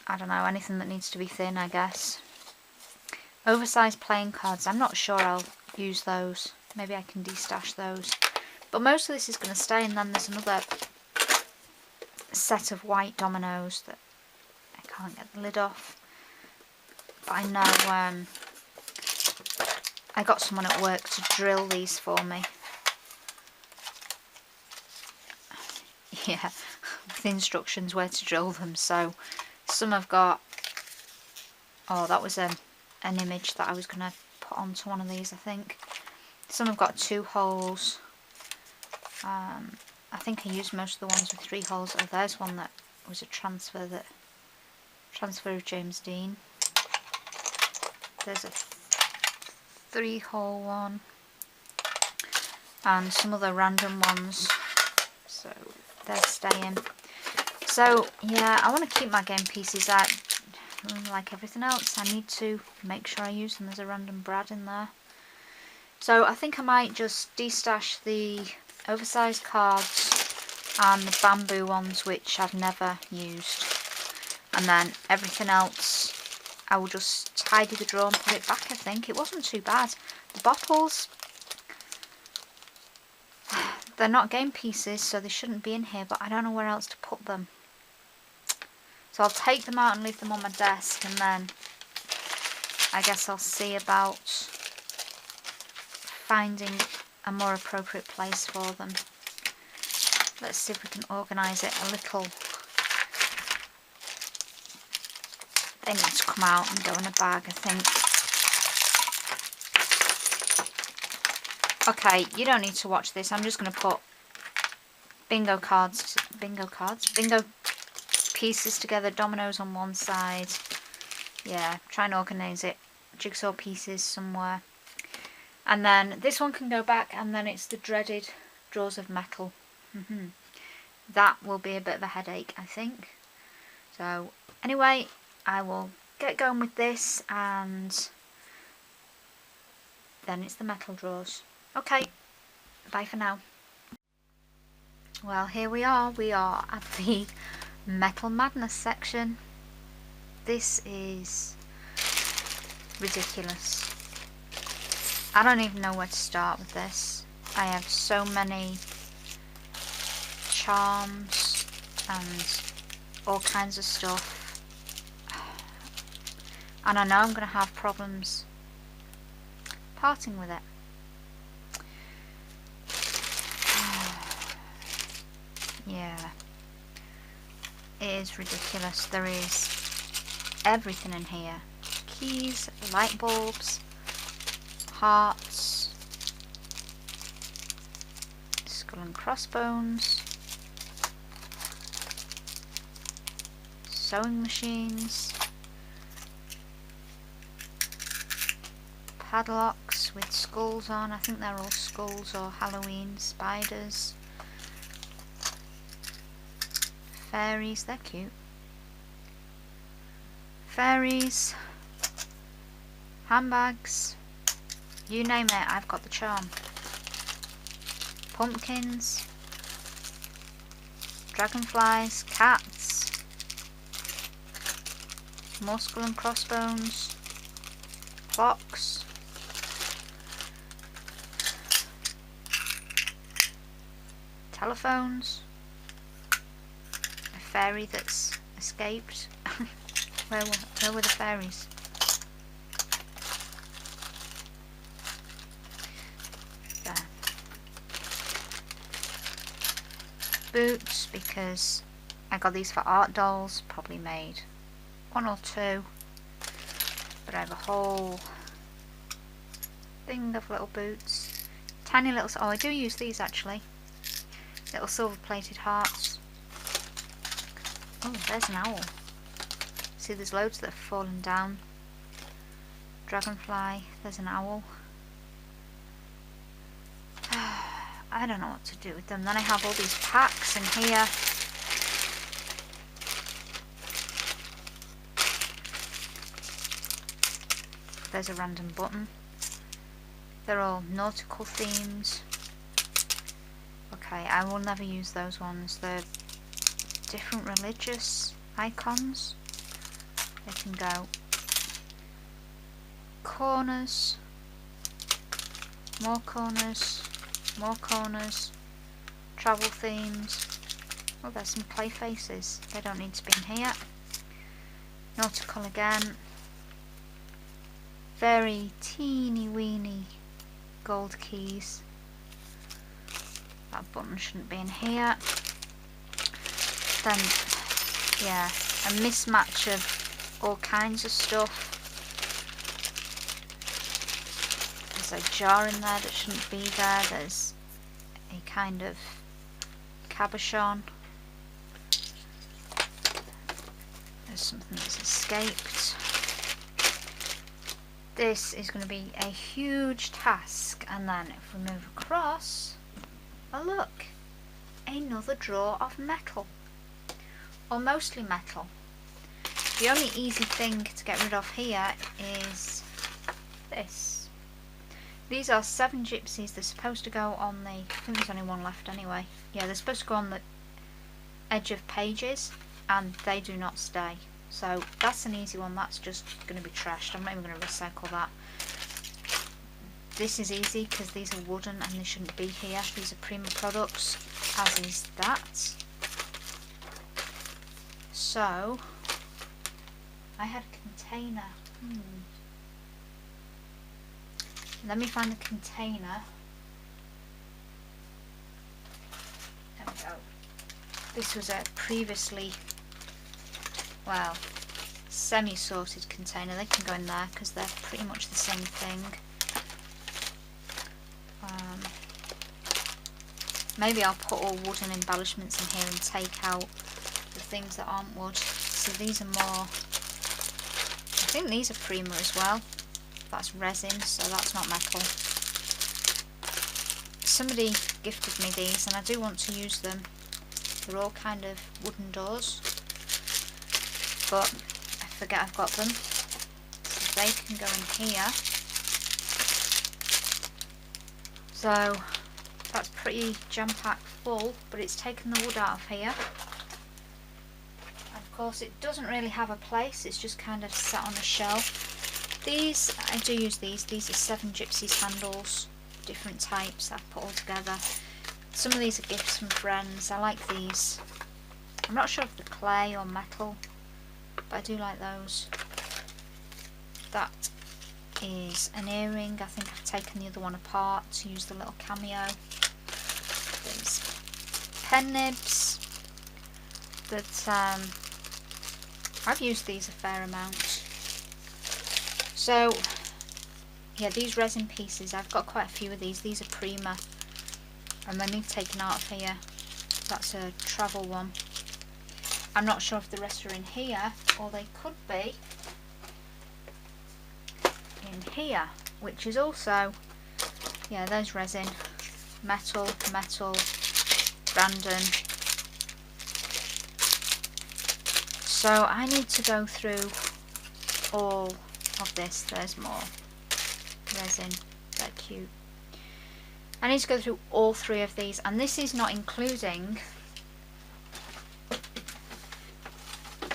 I don't know, anything that needs to be thin, I guess. Oversized playing cards. I'm not sure I'll use those. Maybe I can destash those. But most of this is going to stay, and then there's another set of white dominoes that I can't get the lid off. But I know I got someone at work to drill these for me. Yeah, with instructions where to drill them. So some have got, oh, that was an image that I was going to put onto one of these, I think. Some have got 2 holes. I think I used most of the ones with 3 holes. Oh, there's one that was a transfer of James Dean. There's a 3-hole one, and some other random ones. So they're staying. So yeah, I want to keep my game pieces. Like everything else, I need to make sure I use them. There's a random Brad in there. So I think I might just destash the oversized cards and the bamboo ones, which I've never used. And then everything else, I will just tidy the drawer and put it back, I think. It wasn't too bad. The bottles, they're not game pieces, so they shouldn't be in here, but I don't know where else to put them. So I'll take them out and leave them on my desk, and then I guess I'll see about finding a more appropriate place for them. Let's see if we can organise it a little. They need to come out and go in a bag, I think. Okay, you don't need to watch this. I'm just going to put bingo pieces together, dominoes on one side. Yeah, try and organise it. Jigsaw pieces somewhere. And then this one can go back, and then it's the dreaded drawers of metal. That will be a bit of a headache, I think. So anyway, I will get going with this, and then it's the metal drawers. Okay, bye for now. Well, here we are. We are at the Metal Madness section. This is ridiculous. I don't even know where to start with this. I have so many charms and all kinds of stuff, and I know I'm going to have problems parting with it. Yeah, it is ridiculous. There is everything in here. Keys, light bulbs, hearts, skull and crossbones, sewing machines, padlocks with skulls on. I think they're all skulls or Halloween spiders. Fairies, they're cute. Fairies, handbags, you name it, I've got the charm. Pumpkins, dragonflies, cats, more skull and crossbones, clocks, telephones, a fairy that's escaped. Where were the fairies? There. Boots, because I got these for art dolls, probably made 1 or 2, but I have a whole thing of little boots. Tiny little, oh I do use these actually, little silver plated hearts. Oh, there's an owl. See, there's loads that have fallen down. Dragonfly, there's an owl. I don't know what to do with them. Then I have all these packs in here. There's a random button. They're all nautical themes. Okay, I will never use those ones. They're different religious icons. They can go corners, more corners, more corners, travel themes. Oh, there's some clay faces. They don't need to be in here. Nautical again. Very teeny weeny gold keys. That button shouldn't be in here. Then, yeah, a mismatch of all kinds of stuff. There's a jar in there that shouldn't be there. There's a kind of cabochon. There's something that's escaped. This is going to be a huge task. And then if we move across, oh look, another drawer of metal, or mostly metal. The only easy thing to get rid of here is this. These are 7 gypsies. They're supposed to go on the, I think there's only one left anyway. Yeah, they're supposed to go on the edge of pages, and they do not stay. So that's an easy one. That's just going to be trashed. I'm not even going to recycle that. This is easy because these are wooden and they shouldn't be here. These are Prima products, as is that. So I had a container. Let me find the container. There we go. This was a previously, well, semi-sorted container. They can go in there because they're pretty much the same thing. Maybe I'll put all wooden embellishments in here and take out the things that aren't wood. So these are more, I think these are Prima as well. That's resin, so that's not metal. Somebody gifted me these and I do want to use them. They're all kind of wooden doors, but I forget I've got them. So they can go in here. So that's pretty jam-packed full, but it's taken the wood out of here. And of course it doesn't really have a place, it's just kind of sat on a shelf. These, I do use these. These are 7 Gypsies handles, different types that I've put all together. Some of these are gifts from friends. I like these. I'm not sure if they're clay or metal, but I do like those. That is an earring. I think I've taken the other one apart to use the little cameo. There's pen nibs that I've used these a fair amount. So yeah, these resin pieces, I've got quite a few of these. These are Prima, and then we've taken out of here. That's a travel one. I'm not sure if the rest are in here, or they could be in here. which is also, yeah, there's resin, metal, Brandon. So I need to go through all of this. There's more resin, they're cute. I need to go through all 3 of these, and this is not including,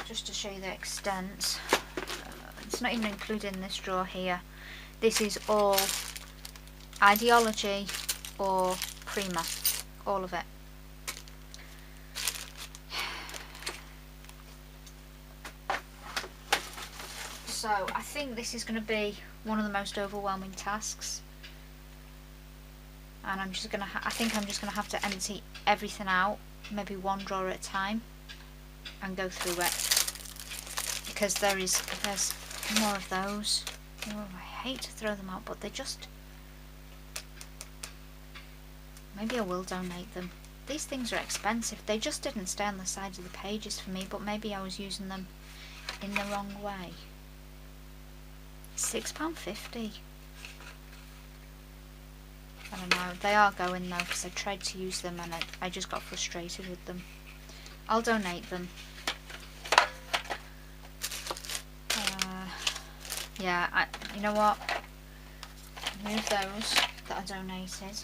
just to show you the extent, it's not even included in this drawer here. This is all Ideology or Prima, all of it. So I think this is going to be one of the most overwhelming tasks, and I'm just going to I think I'm just going to have to empty everything out, maybe one drawer at a time, and go through it, because there's more of those. Oh, I hate to throw them out, but they just, maybe I will donate them. These things are expensive. They just didn't stay on the sides of the pages for me, but maybe I was using them in the wrong way. £6.50. I don't know. They are going though, because I tried to use them and I just got frustrated with them. I'll donate them. Yeah, you know what? Move those that I donated.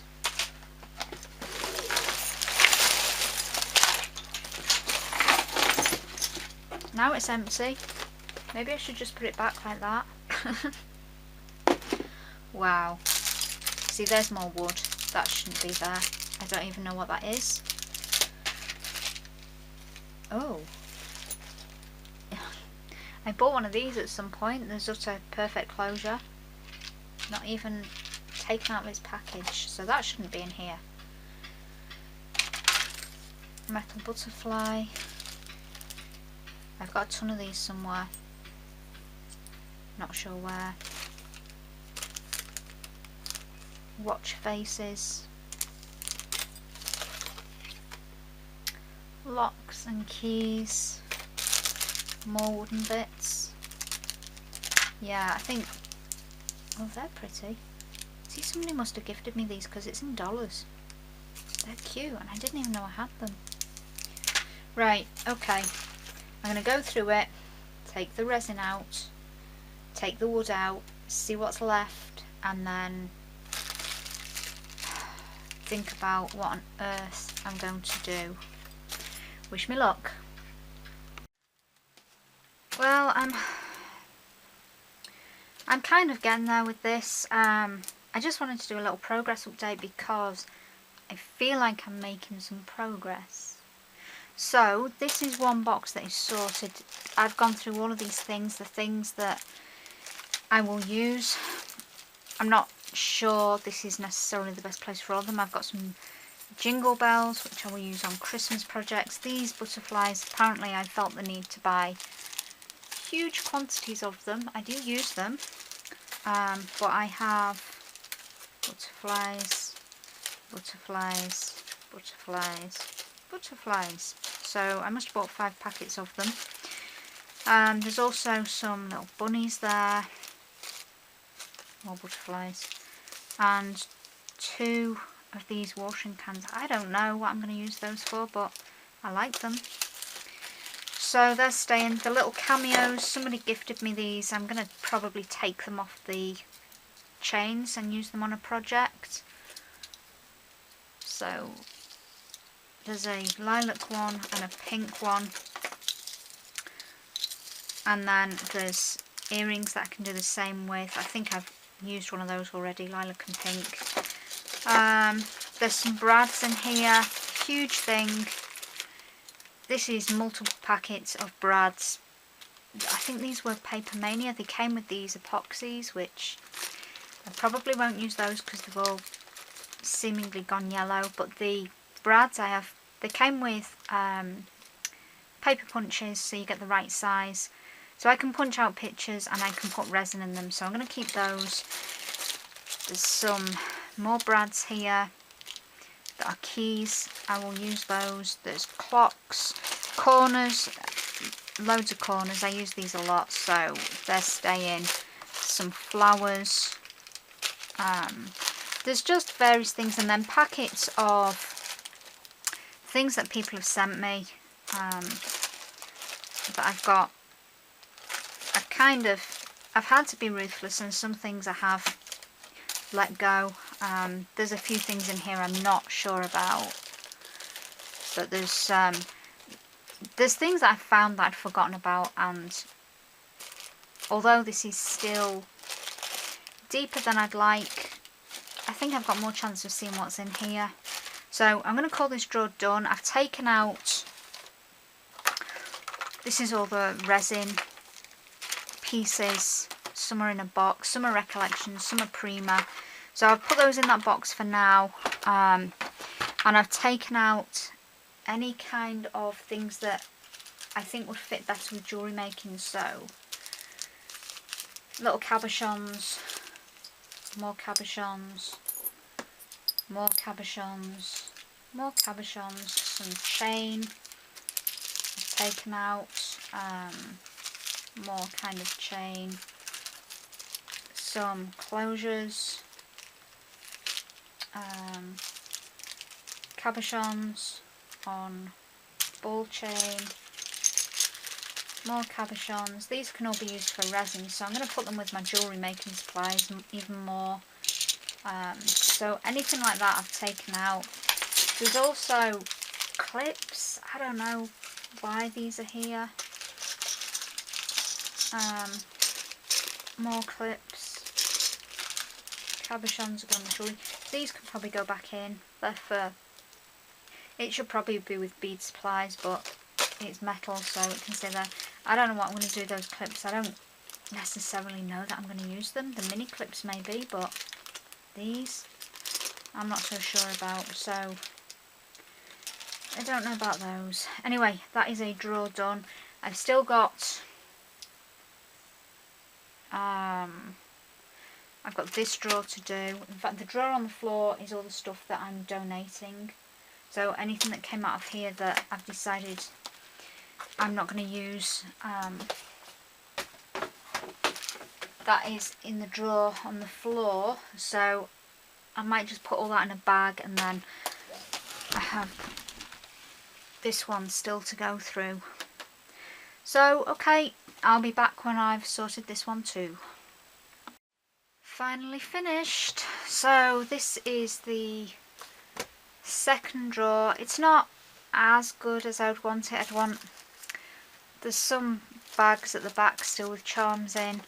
Now it's empty. Maybe I should just put it back like that. Wow. See, there's more wood. That shouldn't be there. I don't even know what that is. Oh. I bought one of these at some point. There's utter perfect closure. Not even taken out of its package. So that shouldn't be in here. Metal butterfly. I've got a ton of these somewhere. Not sure where. Watch faces. Locks and keys. More wooden bits. Yeah, I think, oh, they're pretty. See, somebody must have gifted me these because it's in dollars. They're cute and I didn't even know I had them. Right, okay. I'm going to go through it, take the resin out, take the wood out, see what's left, and then think about what on earth I'm going to do. Wish me luck. Well, I'm kind of getting there with this. I just wanted to do a little progress update because I feel like I'm making some progress. So this is one box that is sorted. I've gone through all of these things, the things that I will use. I'm not sure this is necessarily the best place for all of them. I've got some jingle bells which I will use on Christmas projects. These butterflies, apparently I felt the need to buy huge quantities of them. I do use them, but I have butterflies, butterflies, butterflies, butterflies. So I must have bought 5 packets of them. There's also some little bunnies there, more butterflies, and 2 of these watering cans. I don't know what I'm going to use those for, but I like them. So they're staying. The little cameos, somebody gifted me these. I'm going to probably take them off the chains and use them on a project. So there's a lilac one and a pink one. And then there's earrings that I can do the same with. I think I've used one of those already, lilac and pink. There's some brads in here. Huge thing. This is multiple packets of brads. I think these were Paper Mania. They came with these epoxies, which I probably won't use those because they've all seemingly gone yellow. But the brads I have, they came with paper punches, so you get the right size. So I can punch out pictures and I can put resin in them. So I'm going to keep those. There's some more brads here that are keys. I will use those. There's clocks, corners, loads of corners. I use these a lot, so they're staying. Some flowers, There's just various things, and then packets of things that people have sent me that I've got. I've had to be ruthless, and some things I have let go. There's a few things in here I'm not sure about, but there's things that I've found that I'd forgotten about, and although this is still deeper than I'd like, I think I've got more chance of seeing what's in here. So I'm going to call this drawer done. I've taken out, this is all the resin pieces. Some are in a box, some are recollections, some are Prima. So I've put those in that box for now. And I've taken out any kind of things that I think would fit better with jewellery making. So little cabochons, more cabochons, more cabochons, more cabochons, some chain I've taken out, more kind of chain, some closures, cabochons on ball chain, more cabochons. These can all be used for resin, so I'm going to put them with my jewellery making supplies even more. So anything like that I've taken out. There's also clips. I don't know why these are here. More clips. Cabochons are going to jewellery. These can probably go back in. They're for... It should probably be with bead supplies, but it's metal, so it can stay there. I don't know what I'm going to do with those clips. I don't necessarily know that I'm going to use them. The mini clips maybe, but these I'm not so sure about, so I don't know about those. Anyway, that is a drawer done. I've still got I've got this drawer to do. In fact, the drawer on the floor is all the stuff that I'm donating. So anything that came out of here that I've decided I'm not going to use, that is in the drawer on the floor. So I might just put all that in a bag, and then I have this one still to go through. So okay, I'll be back when I've sorted this one too. Finally finished. So this is the second drawer. It's not as good as I'd want it. There's some bags at the back still with charms in,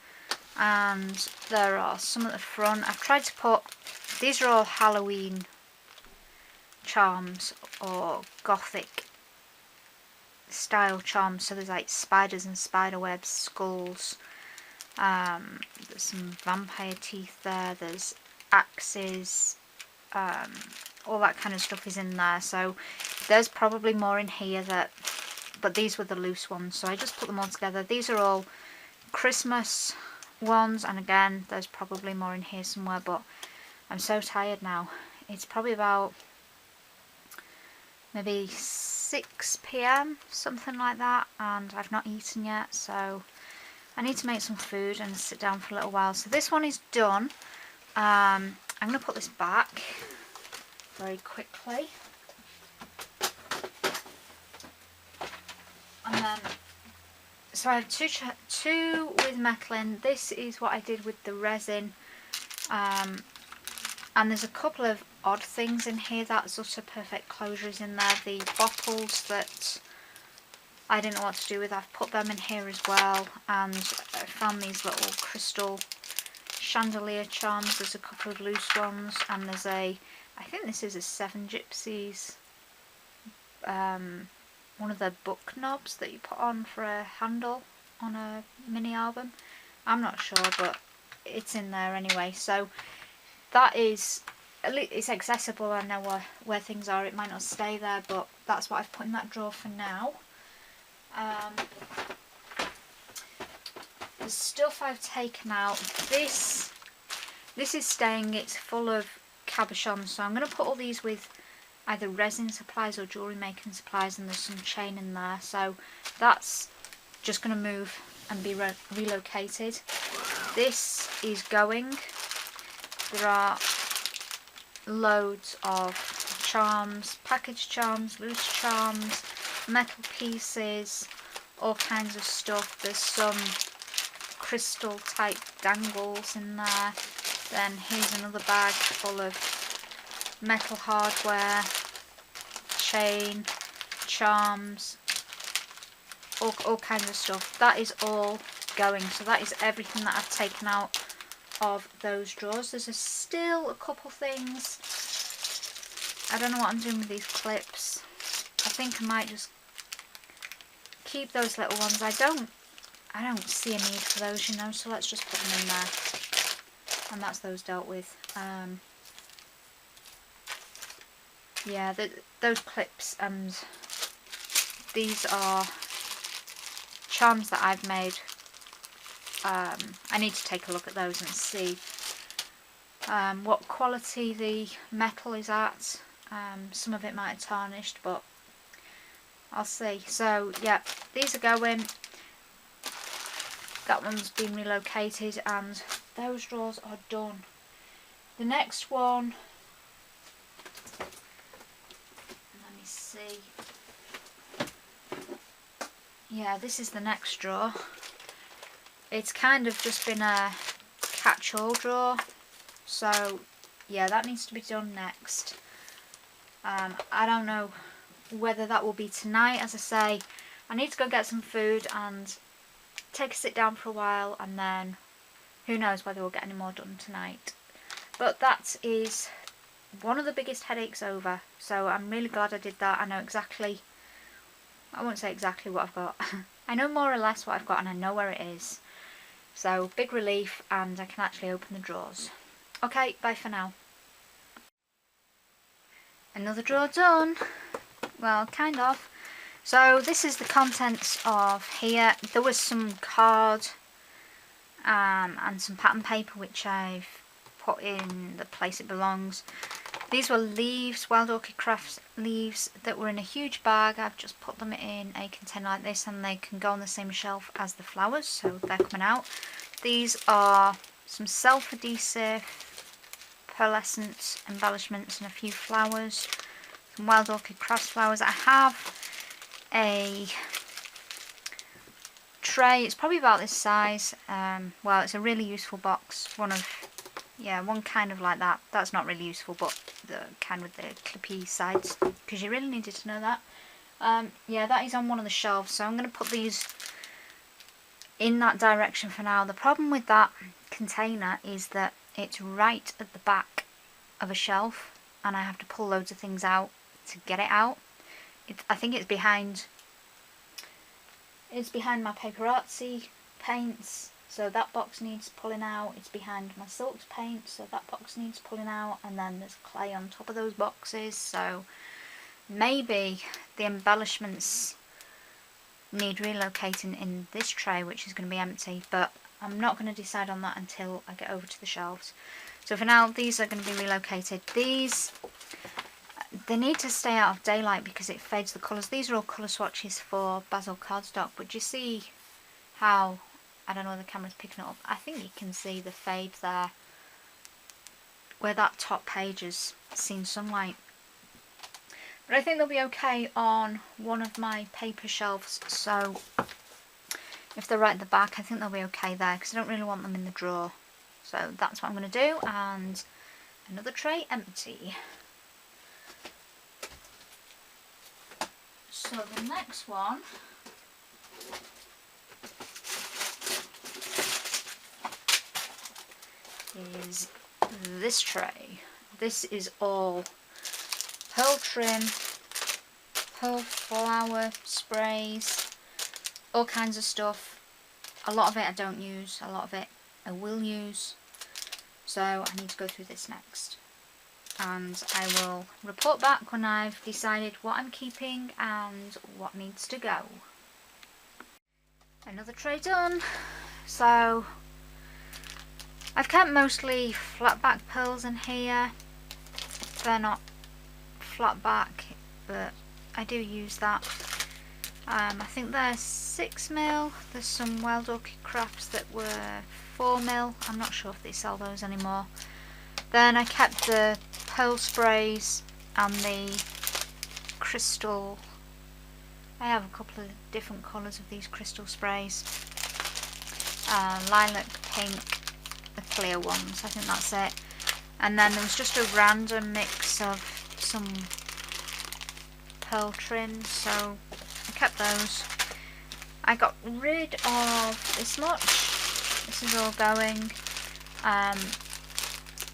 and there are some at the front. I've tried to put, these are all Halloween charms or gothic style charms. So there's like spiders and spider webs, skulls, there's some vampire teeth there, there's axes, all that kind of stuff is in there. So there's probably more in here, but these were the loose ones, so I just put them all together. These are all Christmas ones, and again there's probably more in here somewhere, but I'm so tired now. It's probably about maybe 6 PM, something like that, and I've not eaten yet, so I need to make some food and sit down for a little while. So this one is done. I'm going to put this back very quickly, and then so I have two with metal in. This is what I did with the resin, and there's a couple of odd things in here. That Zutter Perfect closure is in there. The bottles that I didn't know what to do with, I've put them in here as well, and I found these little crystal chandelier charms. There's a couple of loose ones, and there's I think this is a Seven Gypsies, one of the book knobs that you put on for a handle on a mini album. I'm not sure, but it's in there anyway. So that is, it's accessible. I know where things are. It might not stay there, but that's what I've put in that drawer for now. The stuff I've taken out, this is staying. It's full of cabochons, so I'm going to put all these with either resin supplies or jewellery making supplies, and there's some chain in there, so that's just going to move and be relocated. This is going, There are loads of charms, package charms, loose charms, metal pieces, all kinds of stuff. There's some crystal type dangles in there. Then here's another bag full of metal hardware, chain, charms, all kinds of stuff. That is all going. So that is everything that I've taken out of those drawers. There's still a couple things. I don't know what I'm doing with these clips. I think I might just keep those little ones. I don't see a need for those, you know, so let's just put them in there. And that's those dealt with. Yeah, those clips and these are charms that I've made. I need to take a look at those and see what quality the metal is at. Some of it might have tarnished, but I'll see. So yeah, these are going. That one's been relocated and those drawers are done. The next one, let me see. Yeah, this is the next drawer. It's kind of just been a catch-all drawer. So yeah, that needs to be done next. I don't know whether that will be tonight. As I say, I need to go get some food and take a sit down for a while, and then who knows whether we'll get any more done tonight. But that is one of the biggest headaches over, so I'm really glad I did that. I know exactly, I won't say exactly what I've got. I know more or less what I've got and I know where it is. So big relief, and I can actually open the drawers. Okay, bye for now. Another drawer done. Well, kind of. So this is the contents of here. There was some card and some pattern paper which I've put in the place it belongs. These were leaves, Wild Orchid Crafts leaves that were in a huge bag. I've just put them in a container like this and they can go on the same shelf as the flowers, so they're coming out. These are some self-adhesive pearlescent embellishments and a few flowers. Some Wild Orchid Crafts flowers. I have a tray. It's probably about this size. Well, it's a really useful box. One kind of like that. That's not really useful, but the kind with the clippy sides, because you really needed to know that. Yeah, that is on one of the shelves, so I'm going to put these in that direction for now. The problem with that container is that it's right at the back of a shelf and I have to pull loads of things out to get it out. I think it's behind my paper artsy paints, so that box needs pulling out. It's behind my silks paint, so that box needs pulling out, and then there's clay on top of those boxes, so maybe the embellishments need relocating in this tray, which is going to be empty, but I'm not going to decide on that until I get over to the shelves. So for now, these are going to be relocated. These, they need to stay out of daylight because it fades the colours. These are all colour swatches for Basil cardstock, but you see how, I don't know whether the camera's picking it up, I think you can see the fade there where that top page has seen sunlight. But I think they'll be okay on one of my paper shelves, so if they're right at the back, I think they'll be okay there because I don't really want them in the drawer. So that's what I'm going to do, and another tray empty. So the next one is this tray. This is all pearl trim, pearl flower sprays, all kinds of stuff. A lot of it I don't use, a lot of it I will use. So I need to go through this next. And I will report back when I've decided what I'm keeping and what needs to go. Another tray done. So I've kept mostly flat back pearls in here. They're not flat back, but I do use that. I think they're 6mm. There's some Wild Orchid Crafts that were 4mm. I'm not sure if they sell those anymore. Then I kept the pearl sprays and the crystal. I have a couple of different colours of these crystal sprays. Lilac, pink, the clear ones, I think that's it. And then there was just a random mix of some pearl trims, so I kept those. I got rid of this much. This is all going.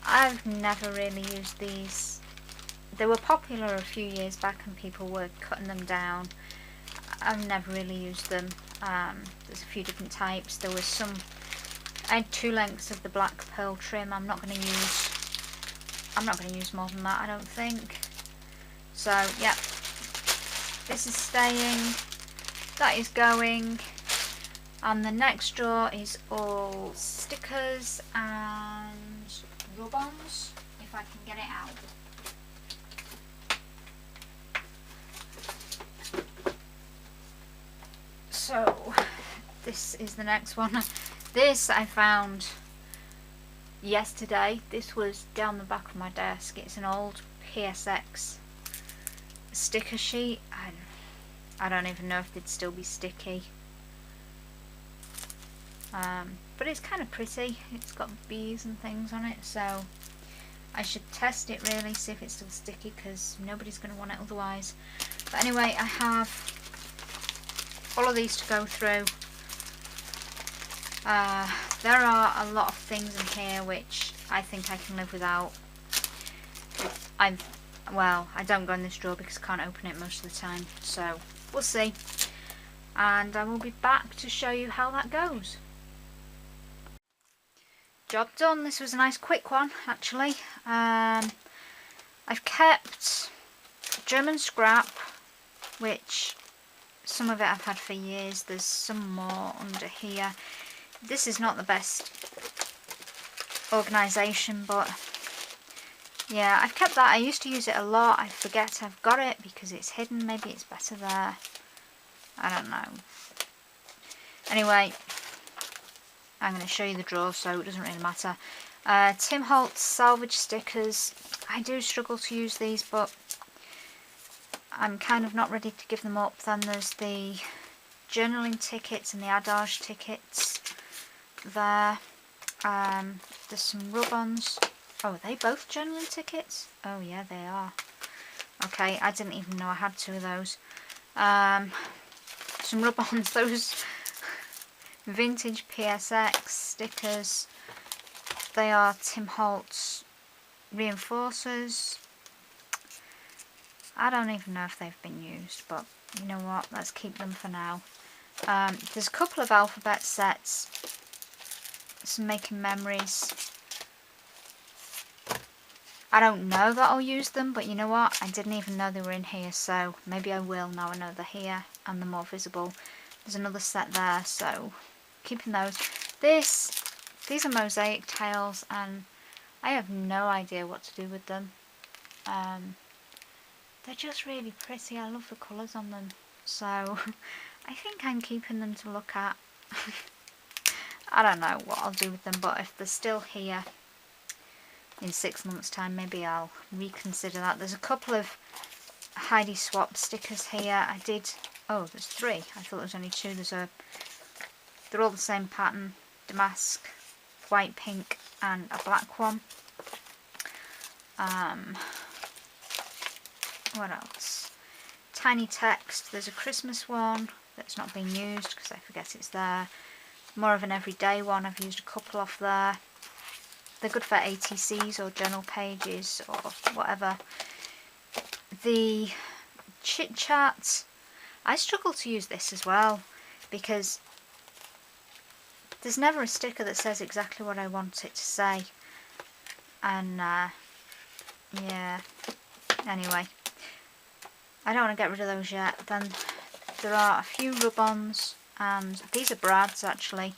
I've never really used these. They were popular a few years back and people were cutting them down. I've never really used them. There's a few different types. There was some. I had 2 lengths of the black pearl trim. I'm not going to use more than that, I don't think. So yeah, this is staying. That is going. And the next drawer is all stickers and rub-ons, if I can get it out. So this is the next one. This I found yesterday. This was down the back of my desk. It's an old PSX sticker sheet. I don't even know if they'd still be sticky. But it's kind of pretty. It's got bees and things on it, so I should test it really, see if it's still sticky, because nobody's going to want it otherwise. But anyway, I have all of these to go through. There are a lot of things in here which I think I can live without. Well, I don't go in this drawer because I can't open it most of the time, so we'll see. And I will be back to show you how that goes. Job done. This was a nice quick one actually. I've kept German scrap, which some of it I've had for years. There's some more under here. This is not the best organisation, but yeah, I've kept that. I used to use it a lot. I forget I've got it because it's hidden. Maybe it's better there. I don't know. Anyway, I'm going to show you the drawer, so it doesn't really matter. Tim Holtz salvage stickers. I do struggle to use these, but I'm kind of not ready to give them up. Then there's the journaling tickets and the adage tickets there. There's some rub-ons. Oh, are they both journaling tickets? Oh yeah, they are. Okay, I didn't even know I had 2 of those. Some rub-ons, those vintage PSX stickers. They are Tim Holtz reinforcers. I don't even know if they've been used, but you know what, let's keep them for now. There's a couple of alphabet sets, some making memories. I don't know that I'll use them, but you know what, I didn't even know they were in here, so maybe I will now I know they're here and they're more visible. There's another set there, so keeping those. These are mosaic tiles and I have no idea what to do with them. They're just really pretty. I love the colours on them, so I think I'm keeping them to look at. I don't know what I'll do with them, but if they're still here in 6 months time, maybe I'll reconsider that. There's a couple of Heidi Swap stickers here. Oh, there's 3. I thought there was only 2. They're all the same pattern. Damask, white, pink and a black one. What else? Tiny text. There's a Christmas one that's not being used because I forget it's there. More of an everyday one. I've used a couple off there. They're good for ATCs or journal pages or whatever. The chit chat. I struggle to use this as well because there's never a sticker that says exactly what I want it to say. And yeah. Anyway, I don't want to get rid of those yet. Then there are a few rub-ons, and these are Brad's actually,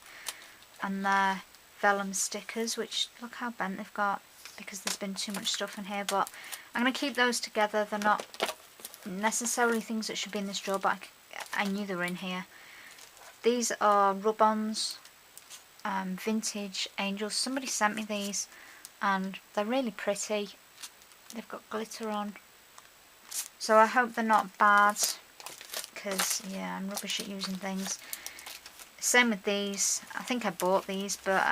and they're vellum stickers, which look how bent they've got because there's been too much stuff in here, but I'm going to keep those together. They're not necessarily things that should be in this drawer, but I knew they were in here. These are rub-ons, vintage angels. Somebody sent me these and they're really pretty. They've got glitter on, so I hope they're not bad, because yeah, I'm rubbish at using things. Same with these. I think I bought these, but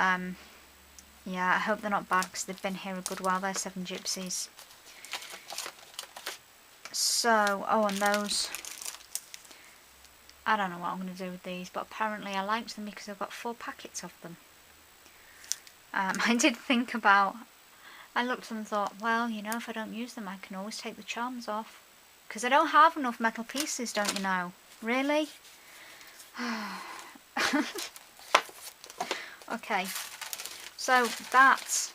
yeah, I hope they're not bad because they've been here a good while. They're 7 Gypsies. So, oh, and those, I don't know what I'm going to do with these, but apparently I liked them because I've got 4 packets of them. I did think about, I looked and thought, well, you know, if I don't use them, I can always take the charms off. Because I don't have enough metal pieces, don't you know? Really? Okay, so that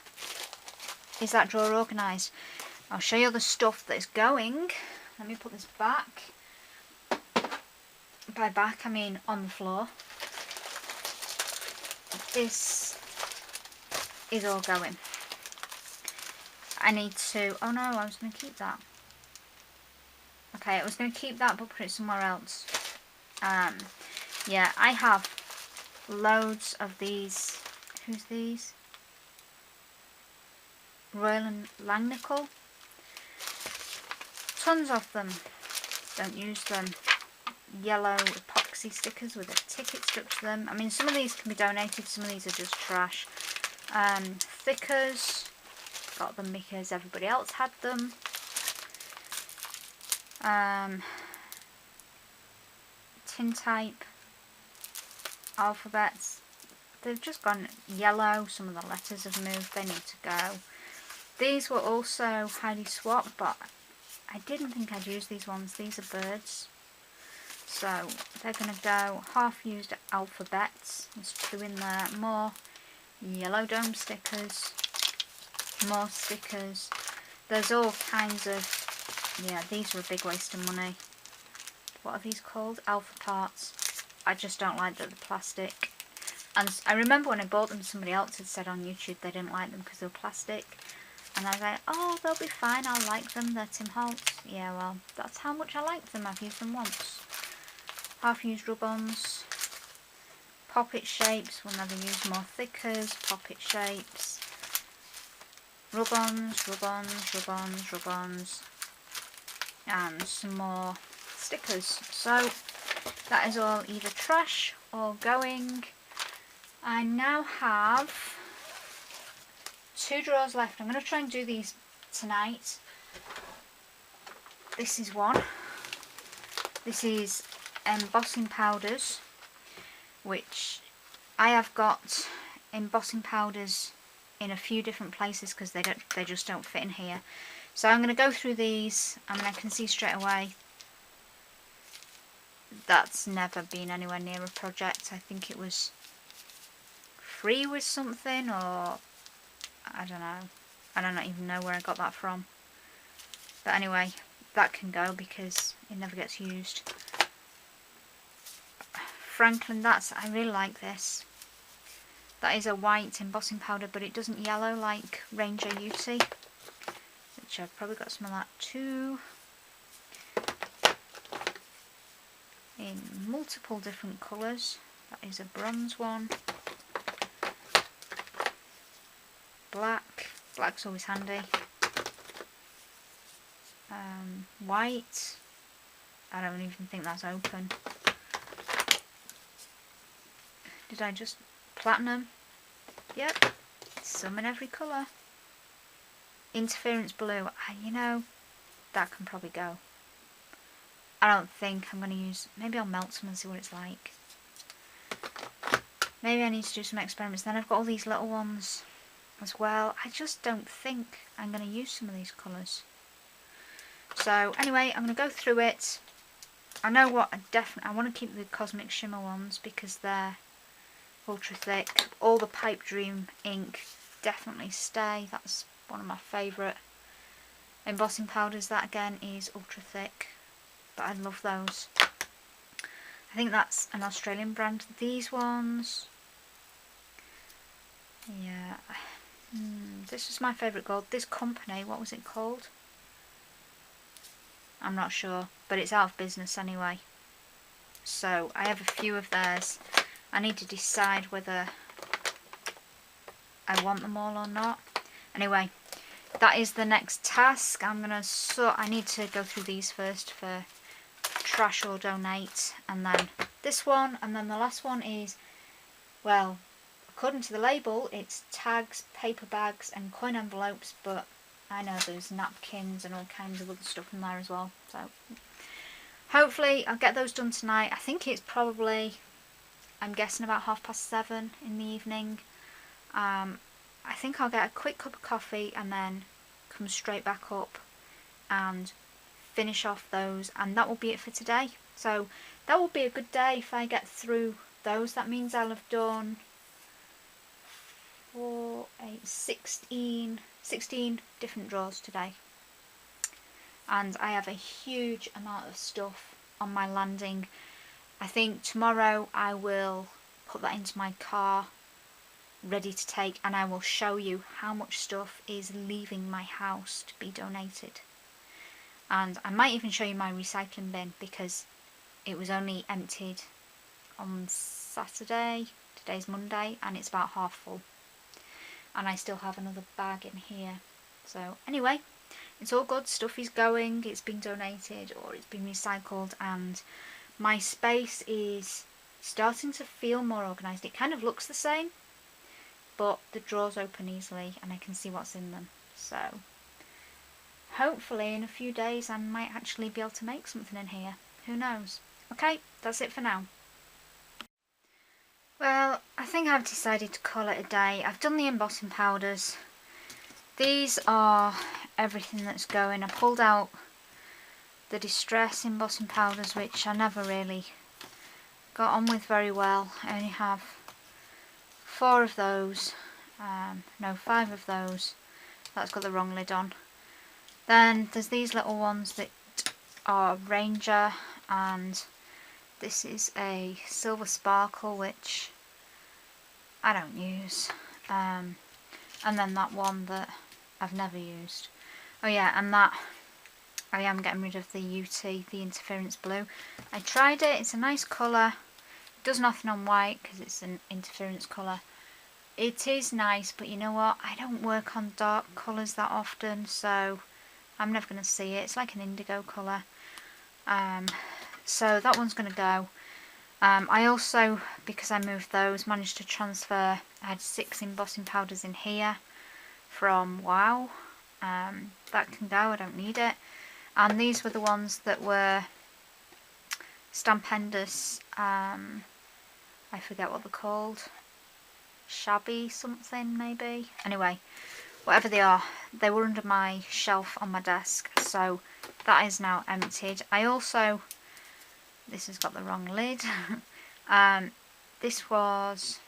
is that drawer organised. I'll show you the stuff that is going. Let me put this back. By back, I mean on the floor. This is all going. I need to, oh no, I was going to keep that. Okay, I was going to keep that but put it somewhere else. Yeah, I have loads of these. Who's these? Royal and Langnickel. Tons of them. Don't use them. Yellow epoxy stickers with a ticket stuck to them. I mean, some of these can be donated, some of these are just trash. Thickers. Got them because everybody else had them. Tin type alphabets. They've just gone yellow. Some of the letters have moved. They need to go. These were also Heidi Swap, but I didn't think I'd use these ones. These are birds. So they're going to go. Half used alphabets. There's 2 in there. More yellow dome stickers. More stickers. There's all kinds of, yeah, these were a big waste of money. What are these called? Alpha parts. I just don't like the plastic. And I remember when I bought them, somebody else had said on YouTube they didn't like them because they were plastic. And I was like, oh, they'll be fine, I'll like them, they're Tim Holtz. Yeah, well, that's how much I like them. I've used them once. Half-used rub-ons. Poppet shapes, we'll never use. More thickers, poppet shapes. Rub-ons, rub-ons, rub-ons, rub-ons. And some more stickers. So that is all either trash or going. I now have 2 drawers left. I'm going to try and do these tonight. This is one. This is embossing powders, which I have got embossing powders in a few different places because they just don't fit in here. So I'm going to go through these. I mean, I can see straight away that's never been anywhere near a project. I think it was free with something, or I don't know. I don't even know where I got that from. But anyway, that can go because it never gets used. Franklin, I really like this. That is a white embossing powder, but it doesn't yellow like Ranger UT, which I've probably got some of that too. In multiple different colours. That is a bronze one. Black. Black's always handy. White. I don't even think that's open. Did I just... Platinum. Yep. Some in every colour. Interference blue. You know, that can probably go. I don't think I'm going to use... Maybe I'll melt some and see what it's like. Maybe I need to do some experiments. Then I've got all these little ones as well. I just don't think I'm going to use some of these colours. So anyway, I'm going to go through it. I know what I want to keep the Cosmic Shimmer ones because they're ultra thick. All the Pipe Dream ink definitely stay. That's one of my favourite embossing powders. That again is ultra thick, but I love those. I think that's an Australian brand. These ones, yeah, this was my favourite gold. This company, what was it called? I'm not sure, but it's out of business anyway. So I have a few of theirs. I need to decide whether I want them all or not. Anyway, that is the next task. I need to go through these first for trash or donate, and then this one, and then the last one is, well, according to the label, it's tags, paper bags and coin envelopes, but I know there's napkins and all kinds of other stuff in there as well. So hopefully I'll get those done tonight. I think it's probably, I'm guessing about 7:30 in the evening. I think I'll get a quick cup of coffee and then come straight back up and finish off those, and that will be it for today. So that will be a good day if I get through those. That means I'll have done 4, 8, 16 different drawers today, and I have a huge amount of stuff on my landing. I think tomorrow I will put that into my car ready to take, and I will show you how much stuff is leaving my house to be donated. And I might even show you my recycling bin, because it was only emptied on Saturday. Today's Monday and it's about half full, and I still have another bag in here. So anyway, it's all good. Stuff is going, it's been donated or it's been recycled, and my space is starting to feel more organised. It kind of looks the same, but the drawers open easily and I can see what's in them. So hopefully in a few days I might actually be able to make something in here. Who knows? Okay, that's it for now. Well, I think I've decided to call it a day. I've done the embossing powders. These are everything that's going. I pulled out the distress embossing powders, which I never really got on with very well. I only have 4 of those, no, 5 of those. That's got the wrong lid on. Then there's these little ones that are Ranger, and this is a silver sparkle, which I don't use, and then that one that I've never used. Oh yeah, and that I am getting rid of the UT, the interference blue. I tried it, it's a nice colour. It does nothing on white because it's an interference colour. It is nice, but you know what, I don't work on dark colours that often, so I'm never going to see it. It's like an indigo colour. So that one's going to go. I also, because I moved those, managed to transfer, I had 6 embossing powders in here from Wow. That can go, I don't need it. And these were the ones that were Stampendous, I forget what they're called, Shabby something maybe. Anyway, whatever they are, they were under my shelf on my desk, so that is now emptied. I also, this has got the wrong lid. This was,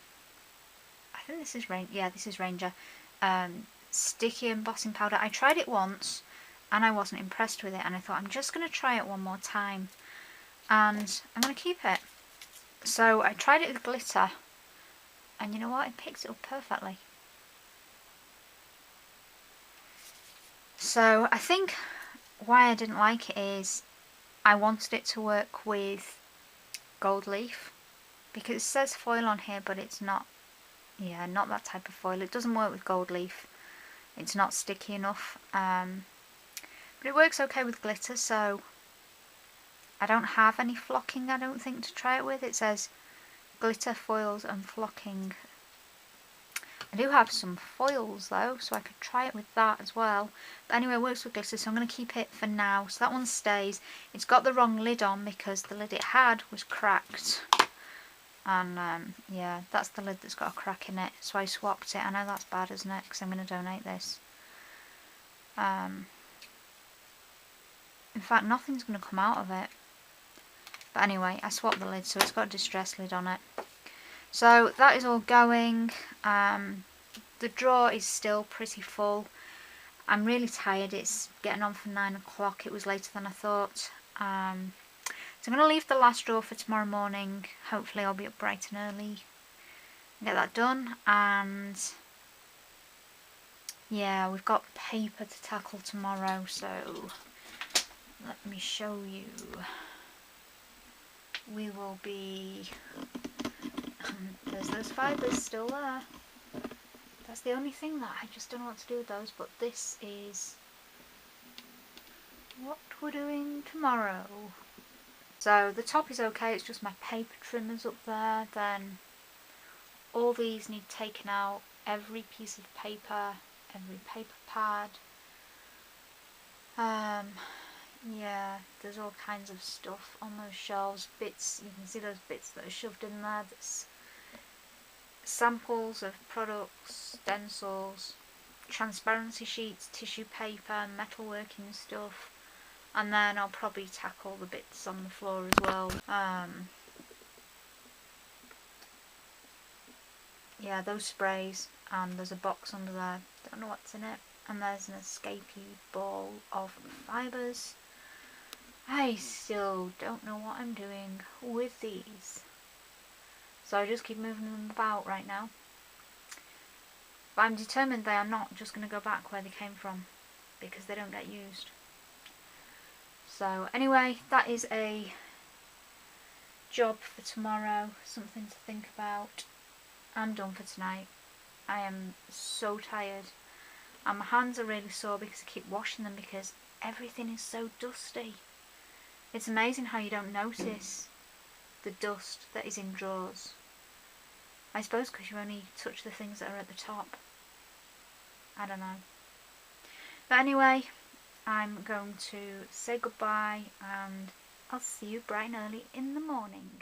I think this is this is Ranger, sticky embossing powder. I tried it once and I wasn't impressed with it, and I thought I'm just going to try it one more time and I'm going to keep it. So I tried it with glitter, and you know what, it picks it up perfectly. So I think why I didn't like it is I wanted it to work with gold leaf, because it says foil on here, but it's not, yeah, not that type of foil. It doesn't work with gold leaf. It's not sticky enough, but it works okay with glitter. So I don't have any flocking, I don't think, to try it with. It says glitter, foils and flocking. I do have some foils though, so I could try it with that as well. But anyway, it works with glitter, so I'm going to keep it for now. So that one stays. It's got the wrong lid on because the lid it had was cracked. And yeah, that's the lid that's got a crack in it. So I swapped it. I know that's bad, isn't it? Because I'm going to donate this. In fact, nothing's going to come out of it. But anyway, I swapped the lid, so it's got a distress lid on it. So that is all going. The drawer is still pretty full. I'm really tired. It's getting on for 9 o'clock. It was later than I thought. So I'm going to leave the last drawer for tomorrow morning. Hopefully I'll be up bright and early and get that done. And yeah, we've got paper to tackle tomorrow, so let me show you. We will be, there's those fibres still there. That's the only thing that I just don't know what to do with those, but this is what we're doing tomorrow. So the top is okay, it's just my paper trimmers up there. Then all these need taken out, every piece of paper, every paper pad. Yeah, there's all kinds of stuff on those shelves, bits, you can see those bits that are shoved in there, that's samples of products, stencils, transparency sheets, tissue paper, metalworking stuff, and then I'll probably tackle the bits on the floor as well. Yeah, those sprays, and there's a box under there, don't know what's in it, and there's an escapee ball of fibres. I still don't know what I'm doing with these, so I just keep moving them about right now. But I'm determined they are not just going to go back where they came from, because they don't get used. So anyway, that is a job for tomorrow, something to think about. I'm done for tonight. I am so tired, and my hands are really sore because I keep washing them because everything is so dusty. It's amazing how you don't notice the dust that is in drawers. I suppose because you only touch the things that are at the top. I don't know. But anyway, I'm going to say goodbye, and I'll see you bright and early in the morning.